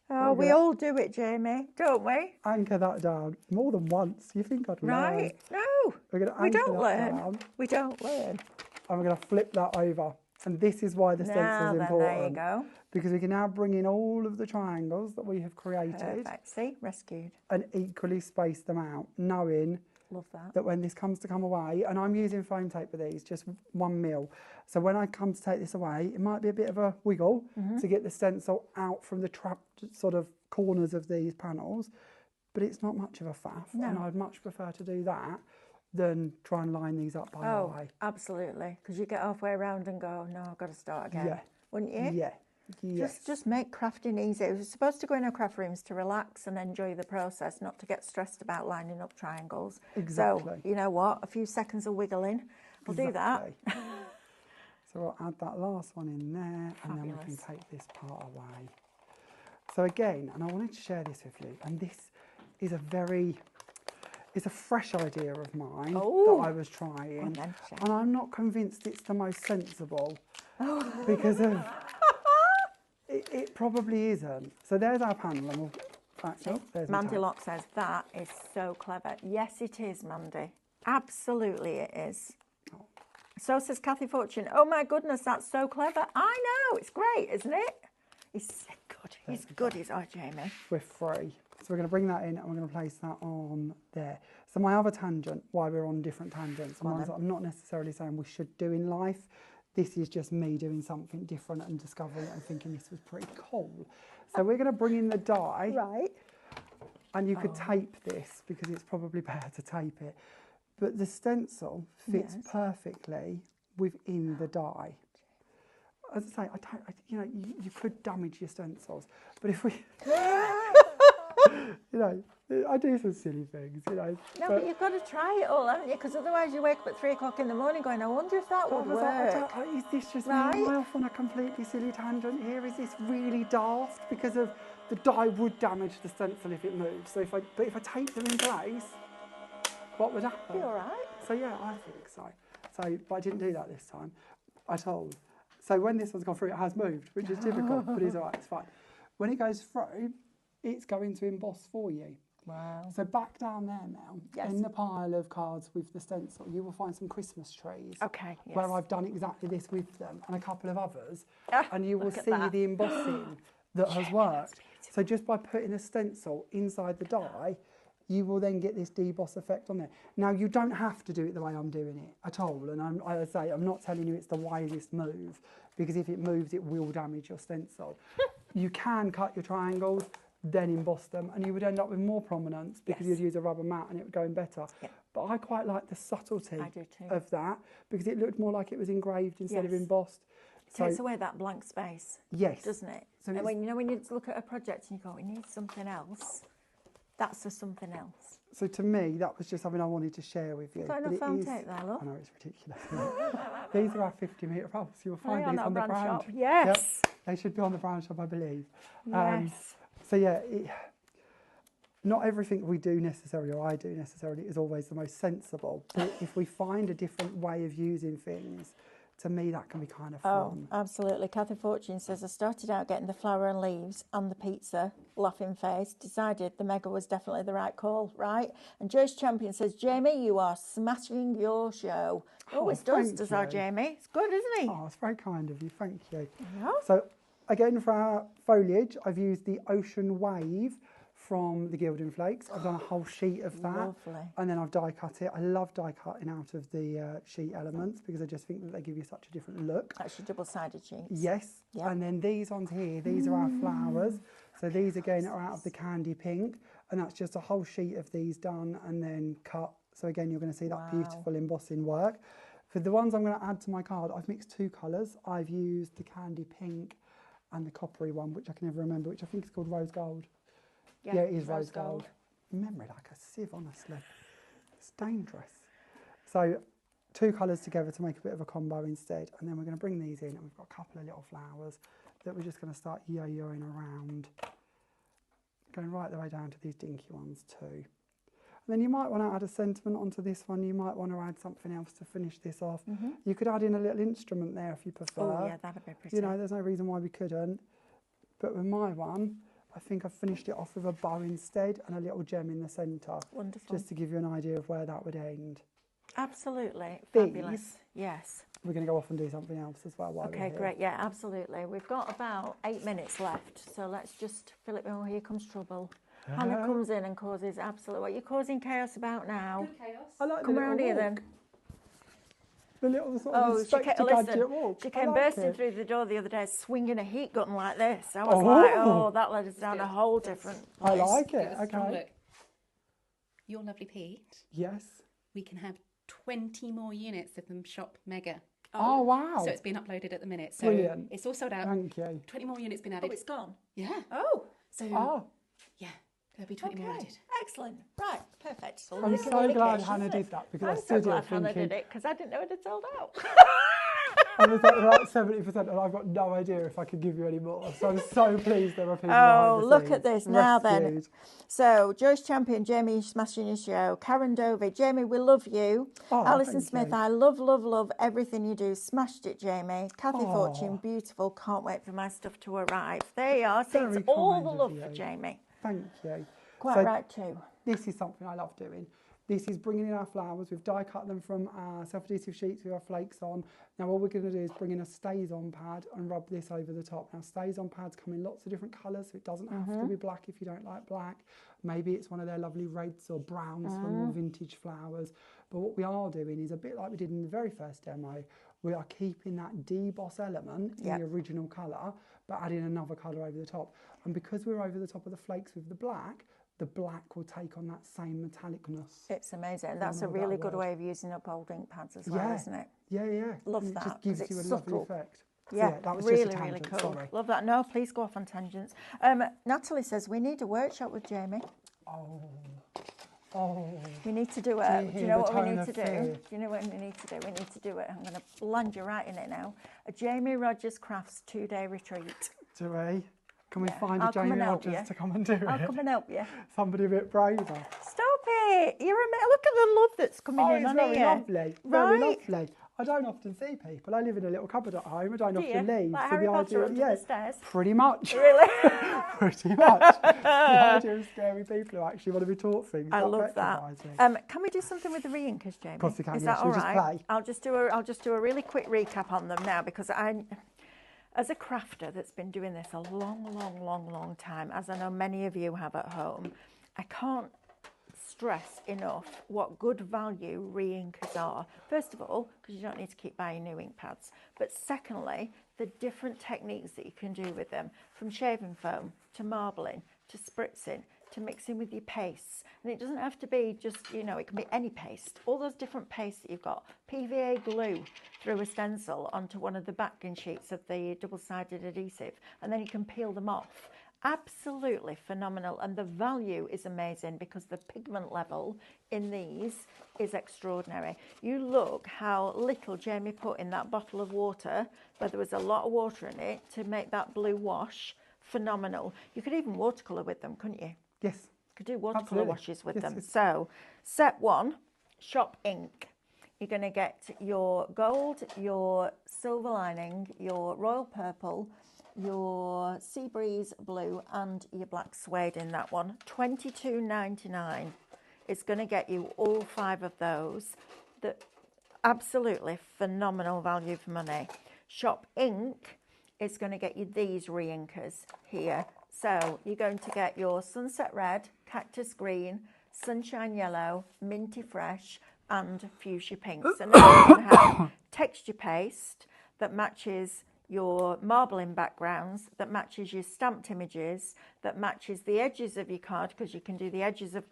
Oh, we all do it, Jamie, don't we? Anchor that down more than once. You think I'd learn? Right? No. We're going to We anchor don't that learn. down. We don't learn. And we're going to flip that over. And this is why the stencil Now is then, important. there you go. Because we can now bring in all of the triangles that we have created Perfect. See? Rescued. and equally space them out, knowing Love that. that when this comes to come away, and I'm using foam tape with these, just 1 mil. So when I come to take this away, it might be a bit of a wiggle to get the stencil out from the trapped sort of corners of these panels, but it's not much of a faff. No. And I'd much prefer to do that than try and line these up by Oh, eye. absolutely. Because you get halfway around and go, no, I've got to start again. Yeah. Wouldn't you? Yeah. Yes. Just make crafting easy. We're supposed to go in our craft rooms to relax and enjoy the process, not to get stressed about lining up triangles. Exactly. So, you know what? A few seconds of wiggling. We'll do that. Exactly. So we'll add that last one in there and then we can Fabulous. take this part away. So again, and I wanted to share this with you, and this is it's a fresh idea of mine Oh. that I was trying, on then, share. and I'm not convinced it's the most sensible because of it probably isn't. So there's our panel, and we'll actually, there's my Mandy tape. Locke says, that is so clever. Yes, it is, Mandy. Absolutely it is. So says Kathy Fortune, oh my goodness, that's so clever. I know, it's great, isn't it? He's so good. He's good, is our Jamie. We're free. So we're going to bring that in and we're going to place that on there. So my other tangent, why we're on different tangents, and ones that I'm not necessarily saying we should do in life. This is just me doing something different and discovering it and thinking this was pretty cool. So we're going to bring in the die. Right. And you could tape this because it's probably better to tape it. but the stencil fits Yes. perfectly within the die. As I say, you could damage your stencils, but if we, I do some silly things, No, but you've got to try it all, haven't you? Because otherwise you wake up at 3 o'clock in the morning going, I wonder if that would work. Is this just me? Right? Am I off on a completely silly tangent here? Is this really daft? Because of the die would damage the stencil if it moved. So if I take them in place, what would happen? Be all right. So yeah, I think so. But I didn't do that this time at all. So when this one's gone through, it has moved, which is difficult, but it's all right, it's fine. When it goes through, it's going to emboss for you. Wow. So back down there now, Yes. in the pile of cards with the stencil, you will find some Christmas trees. Okay, yes. Where I've done exactly this with them, and a couple of others, and you will look at see that. the embossing that has worked. So just by putting a stencil inside the die, you will then get this deboss effect on there. Now, you don't have to do it the way I'm doing it at all, and I'm not telling you it's the wisest move, because if it moves, it will damage your stencil. You can cut your triangles, then emboss them, and you would end up with more prominence because you'd use a rubber mat and it would go in better. Yeah. But I quite like the subtlety of that, because it looked more like it was engraved instead of embossed. It takes away that blank space. Yes. Doesn't it? So and when you look at a project and you go, we need something else, that's for something else. So to me, that was just something I wanted to share with you. You've got enough found tape there, look. I know, it's ridiculous. These are our 50-metre rolls. You'll find these on the brand shop. Yes. Yep. They should be on the brand shop, I believe. Yes. So yeah, not everything we do necessarily, or I do necessarily, is always the most sensible. But if we find a different way of using things, to me that can be kind of fun. Oh, absolutely. Kathy Fortune says, I started out getting the flower and leaves and the pizza, laughing face, decided the mega was definitely the right call, right? And Joyce Champion says, Jamie, you are smashing your show. Always does our Jamie. It's good, isn't he? Oh, it's very kind of you, thank you. Yeah. So again, for our foliage, I've used the Ocean Wave from the Gilding flakes. I've done a whole sheet of that. Lovely. And then I've die cut it. I love die cutting out of the sheet elements because I just think that they give you such a different look. That's your double-sided sheets. Yes. Yep. And then these ones here, these are our flowers. So these again are out of the candy pink, and that's just a whole sheet of these done and then cut. So again, you're going to see that beautiful embossing work. For the ones I'm going to add to my card, I've mixed two colours. I've used the candy pink and the coppery one, which I can never remember, which I think is called rose gold. Yeah, it is rose gold. Memory like a sieve, honestly. It's dangerous. So two colours together to make a bit of a combo instead. And then we're going to bring these in, and we've got a couple of little flowers that we're just going to start yo-yoing around. Going right the way down to these dinky ones too. And then you might want to add a sentiment onto this one. You might want to add something else to finish this off. You could add in a little instrument there if you prefer. Oh, yeah, that'd be pretty. You know, there's no reason why we couldn't. But with my one, I think I've finished it off with a bow instead and a little gem in the centre. Wonderful. Just to give you an idea of where that would end. Absolutely. Fabulous. Yes. We're going to go off and do something else as well while we're here. Okay, great. Yeah, absolutely. We've got about 8 minutes left, so let's just fill it. Oh, here comes trouble. Hannah comes in and causes absolute... What are you causing chaos about now? Good chaos. I like Come round here then. The little sort of inspector gadget walk. She came like bursting it. through the door the other day, swinging a heat gun like this. I was like, oh, that led us down a whole different place. I like it. Strong Okay. look. Your lovely Pete. Yes. We can have 20 more units of them shop mega. Oh, wow. So it's been uploaded at the minute. So Brilliant. it's all sold out. Thank you. 20 more units been added. Oh, it's gone. Yeah. Oh, So Oh, yeah, there'll be 20 more okay. added. Excellent. Right, perfect. So I'm so glad Hannah did that because I I'm so stood here glad Hannah thinking, did it because I didn't know it had sold out. I was like 70% and I've got no idea if I could give you any more. So I'm so pleased there are people Oh, behind the look scenes. at this now then. Rescued. So, Joyce Champion, Jamie smashing your show. Karen Dovey, Jamie, we love you. Oh, Alison thank Smith, you. I love everything you do. Smashed it, Jamie. Kathy Fortune, beautiful. Can't wait for my stuff to arrive. There you are. See, Very it's all kind the of love you. for Jamie. Thank you. Quite So right too. This is something I love doing. This is bringing in our flowers. We've die cut them from our self-adhesive sheets with our flakes on. Now all we're going to do is bring in a stays-on pad and rub this over the top. Now stays-on pads come in lots of different colours, so it doesn't have to be black if you don't like black. Maybe it's one of their lovely reds or browns for more vintage flowers. But what we are doing is a bit like we did in the very first demo. We are keeping that deboss element in the original colour, but adding another colour over the top. And because we're over the top of the flakes with the black, the black will take on that same metallicness. It's amazing. That's a really good way of using up old ink pads as well, isn't it? Yeah. Love and that. It just gives you a lovely effect. So, Yeah, that was really, just a really tangent, cool. sorry. Love that. No, please go off on tangents. Natalie says we need a workshop with Jamie. Oh. We need to do it. Do you Do you hear know the what we tone need of to do? fear? Do you know what we need to do? We need to do it. I'm going to land you right in it now. A Jamie Rodgers Crafts 2-day retreat. Do we? Can we Yeah, find I'll a come Jamie and help Rodgers you. to come and do I'll it? come and help you. Somebody a bit braver. Stop it! Look at the love that's coming in It's on very here. lovely. Very Right? lovely. I don't often see people. I live in a little cupboard at home. I don't Do often you? leave. Like so Harry the Potter idea, under the stairs? pretty much. Really? Pretty much. The idea of scary people who actually want to be taught things. I love that. Me. Can we do something with the reinkers, Jamie? Of course we can. Is Yeah. that Should all we just right? play? I'll just do a really quick recap on them now because as a crafter that's been doing this a long time, as I know many of you have at home, I can't stress enough what good value reinkers are. First of all, because you don't need to keep buying new ink pads. But secondly, the different techniques that you can do with them, from shaving foam to marbling to spritzing to mixing with your pastes. And it doesn't have to be just, it can be any paste. All those different pastes that you've got. PVA glue through a stencil onto one of the backing sheets of the double-sided adhesive, and then you can peel them off. Absolutely phenomenal, and the value is amazing because the pigment level in these is extraordinary. You look how little Jamie put in that bottle of water, but there was a lot of water in it to make that blue wash. Phenomenal. You could even watercolour with them, couldn't you? Yes. You could do watercolour Absolutely. washes with them. Yes. So, set one, shop ink. You're going to get your gold, your silver lining, your royal purple, your sea breeze blue, and your black suede in that one. $22.99. It's going to get you all 5 of those. The absolutely phenomenal value for money. Shop ink is going to get you these reinkers here. So you're going to get your sunset red, cactus green, sunshine yellow, minty fresh, and fuchsia pink. So now you can have texture paste that matches your marbling backgrounds, that matches your stamped images, that matches the edges of your card, because you can do the edges of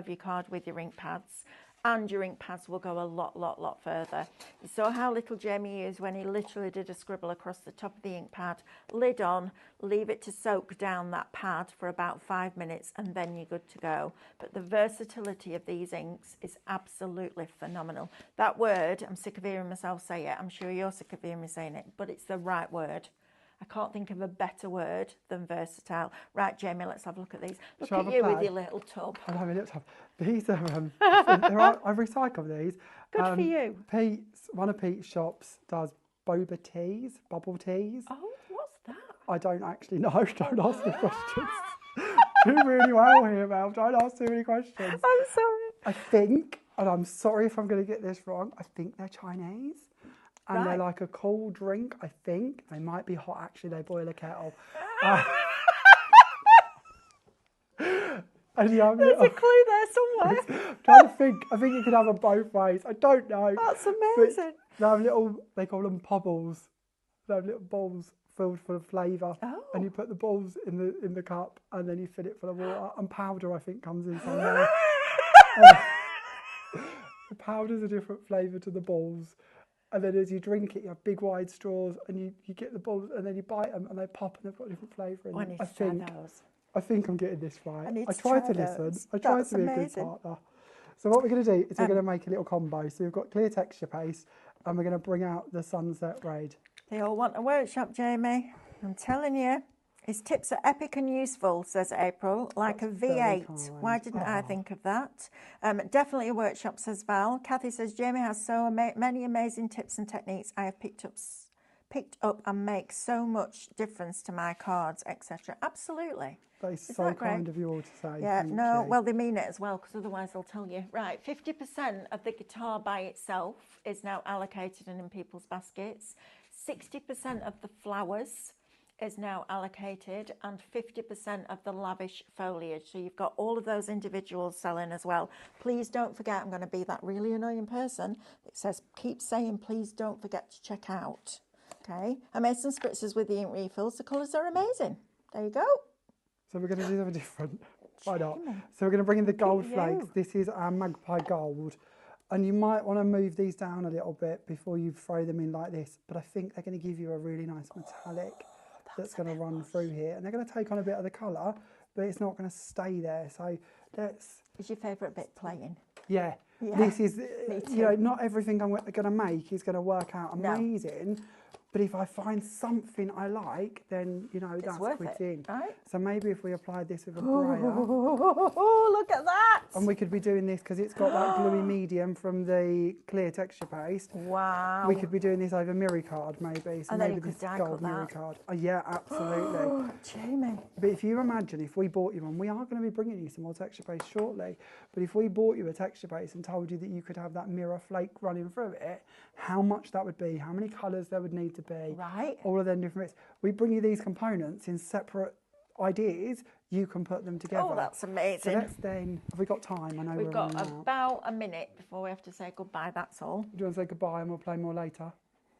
your card with your ink pads, and your ink pads will go a lot further. You saw how little Jamie used when he literally did a scribble across the top of the ink pad, lid on, leave it to soak down that pad for about 5 minutes, and then you're good to go. But the versatility of these inks is absolutely phenomenal. That word, I'm sick of hearing myself say it, I'm sure you're sick of hearing me saying it, but it's the right word. I can't think of a better word than versatile. Right, Jamie, let's have a look at these. Look at you with your little tub. I'm having a little tub. These are, I've recycled these. Good for you. One of Pete's shops does boba teas, bubble teas. Oh, what's that? I don't actually know. Don't ask me questions. Do really well here, Mel. Don't ask too many questions. I'm sorry. I think, and I'm sorry if I'm going to get this wrong, I think they're Chinese. And they're like a cold drink, I think. They might be hot, actually. They boil a kettle. And There's a clue there somewhere. trying to think. I think you could have them both ways. I don't know. That's amazing. They have they call them pobbles. They have little balls filled full of flavour. Oh. And you put the balls in the cup, and then you fill it full of water. And powder, I think, comes in somewhere. The powder's a different flavour to the balls. And then as you drink it, you have big wide straws, and you get the balls, and then you bite them, and they pop, and they've got a different flavour in them. I think I'm getting this right. I try to listen. I try to be a good partner. So what we're going to do is we're going to make a little combo. So we've got clear texture paste, and we're going to bring out the sunset red. They all want a workshop, Jamie. I'm telling you. His tips are epic and useful, says April, like That's a V8. kind. Why didn't I think of that? Definitely a workshop, says Val. Kathy says, Jamie has so many amazing tips and techniques I have picked up and make so much difference to my cards, etc. Absolutely. That is so kind of you all to say. Yeah, Thank no, you. well, they mean it as well, because otherwise they'll tell you. Right, 50% of the guitar by itself is now allocated and in people's baskets. 60% of the flowers is now allocated, and 50% of the lavish foliage. So you've got all of those individuals selling as well. Please don't forget, I'm going to be that really annoying person that says, keep saying, please don't forget to check out. Okay, I made some spritzers with the ink refills. The colours are amazing. There you go. So we're going to do something different. Why not? Jamie. So we're going to bring in the gold you. flakes. This is our magpie gold. And you might want to move these down a little bit before you throw them in like this. But I think they're going to give you a really nice metallic that's going to run through here. And they're going to take on a bit of the colour, but it's not going to stay there. So let's... Is your favourite bit playing? Yeah. Yeah, This is, me too. you know, not everything I'm going to make is going to work out No. amazing. But if I find something I like, then, you know, that's worth quit it, in. right? So maybe if we applied this with a brayer, Oh, look at that! and we could be doing this because it's got that gluey medium from the clear texture paste. Wow. We could be doing this over mirror card maybe. So And then maybe you could this die gold cut mirror that. card. Oh, yeah, absolutely. Oh, Jamie. But if you imagine, if we bought you one, we are going to be bringing you some more texture paste shortly, but if we bought you a texture paste and told you that you could have that mirror flake running through it, how much that would be, how many colours there would need to be, Right. all of them different bits. We bring you these components in separate ideas, you can put them together. Oh, that's So amazing. let's then, have we got time? I know We've we're got running out. about a minute before we have to say goodbye, that's all. Do you want to say goodbye and we'll play more later?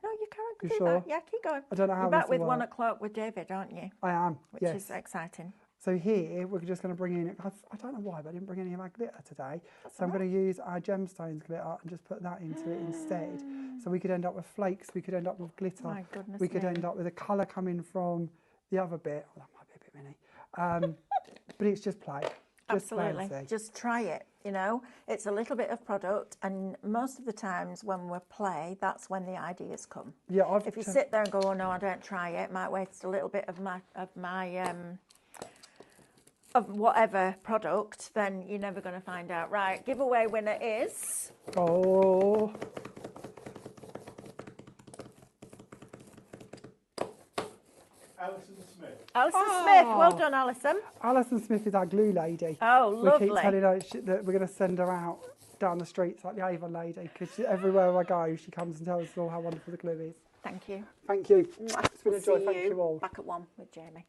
No, you can't You do sure? that. Yeah, keep going. I don't know how You're this back will with 1 work. o'clock with David, aren't you? I am, Which yes. is exciting. So here, we're just going to bring in, I don't know why, but I didn't bring any of our glitter today. So I'm going to use our gemstones glitter and just put that into it instead. So we could end up with flakes, we could end up with glitter. My goodness We could me. end up with a colour coming from the other bit. Oh, that might be a bit mini. But it's just play. Just Absolutely. fancy. Just try it, you know. It's a little bit of product, and most of the times when we play, that's when the ideas come. Yeah, If you sit there and go, oh no, I don't try it, might waste a little bit of my of whatever product, then you're never going to find out. Right, giveaway winner is... Oh, Alison Smith. Alison Smith. Well done, Alison. Alison Smith is our glue lady. Oh, lovely. We keep telling her that we're going to send her out down the streets like the Avon lady, because everywhere I go, she comes and tells us all how wonderful the glue is. Thank you. Thank you. It's been a joy. See Thank you all. back at 1 with Jamie.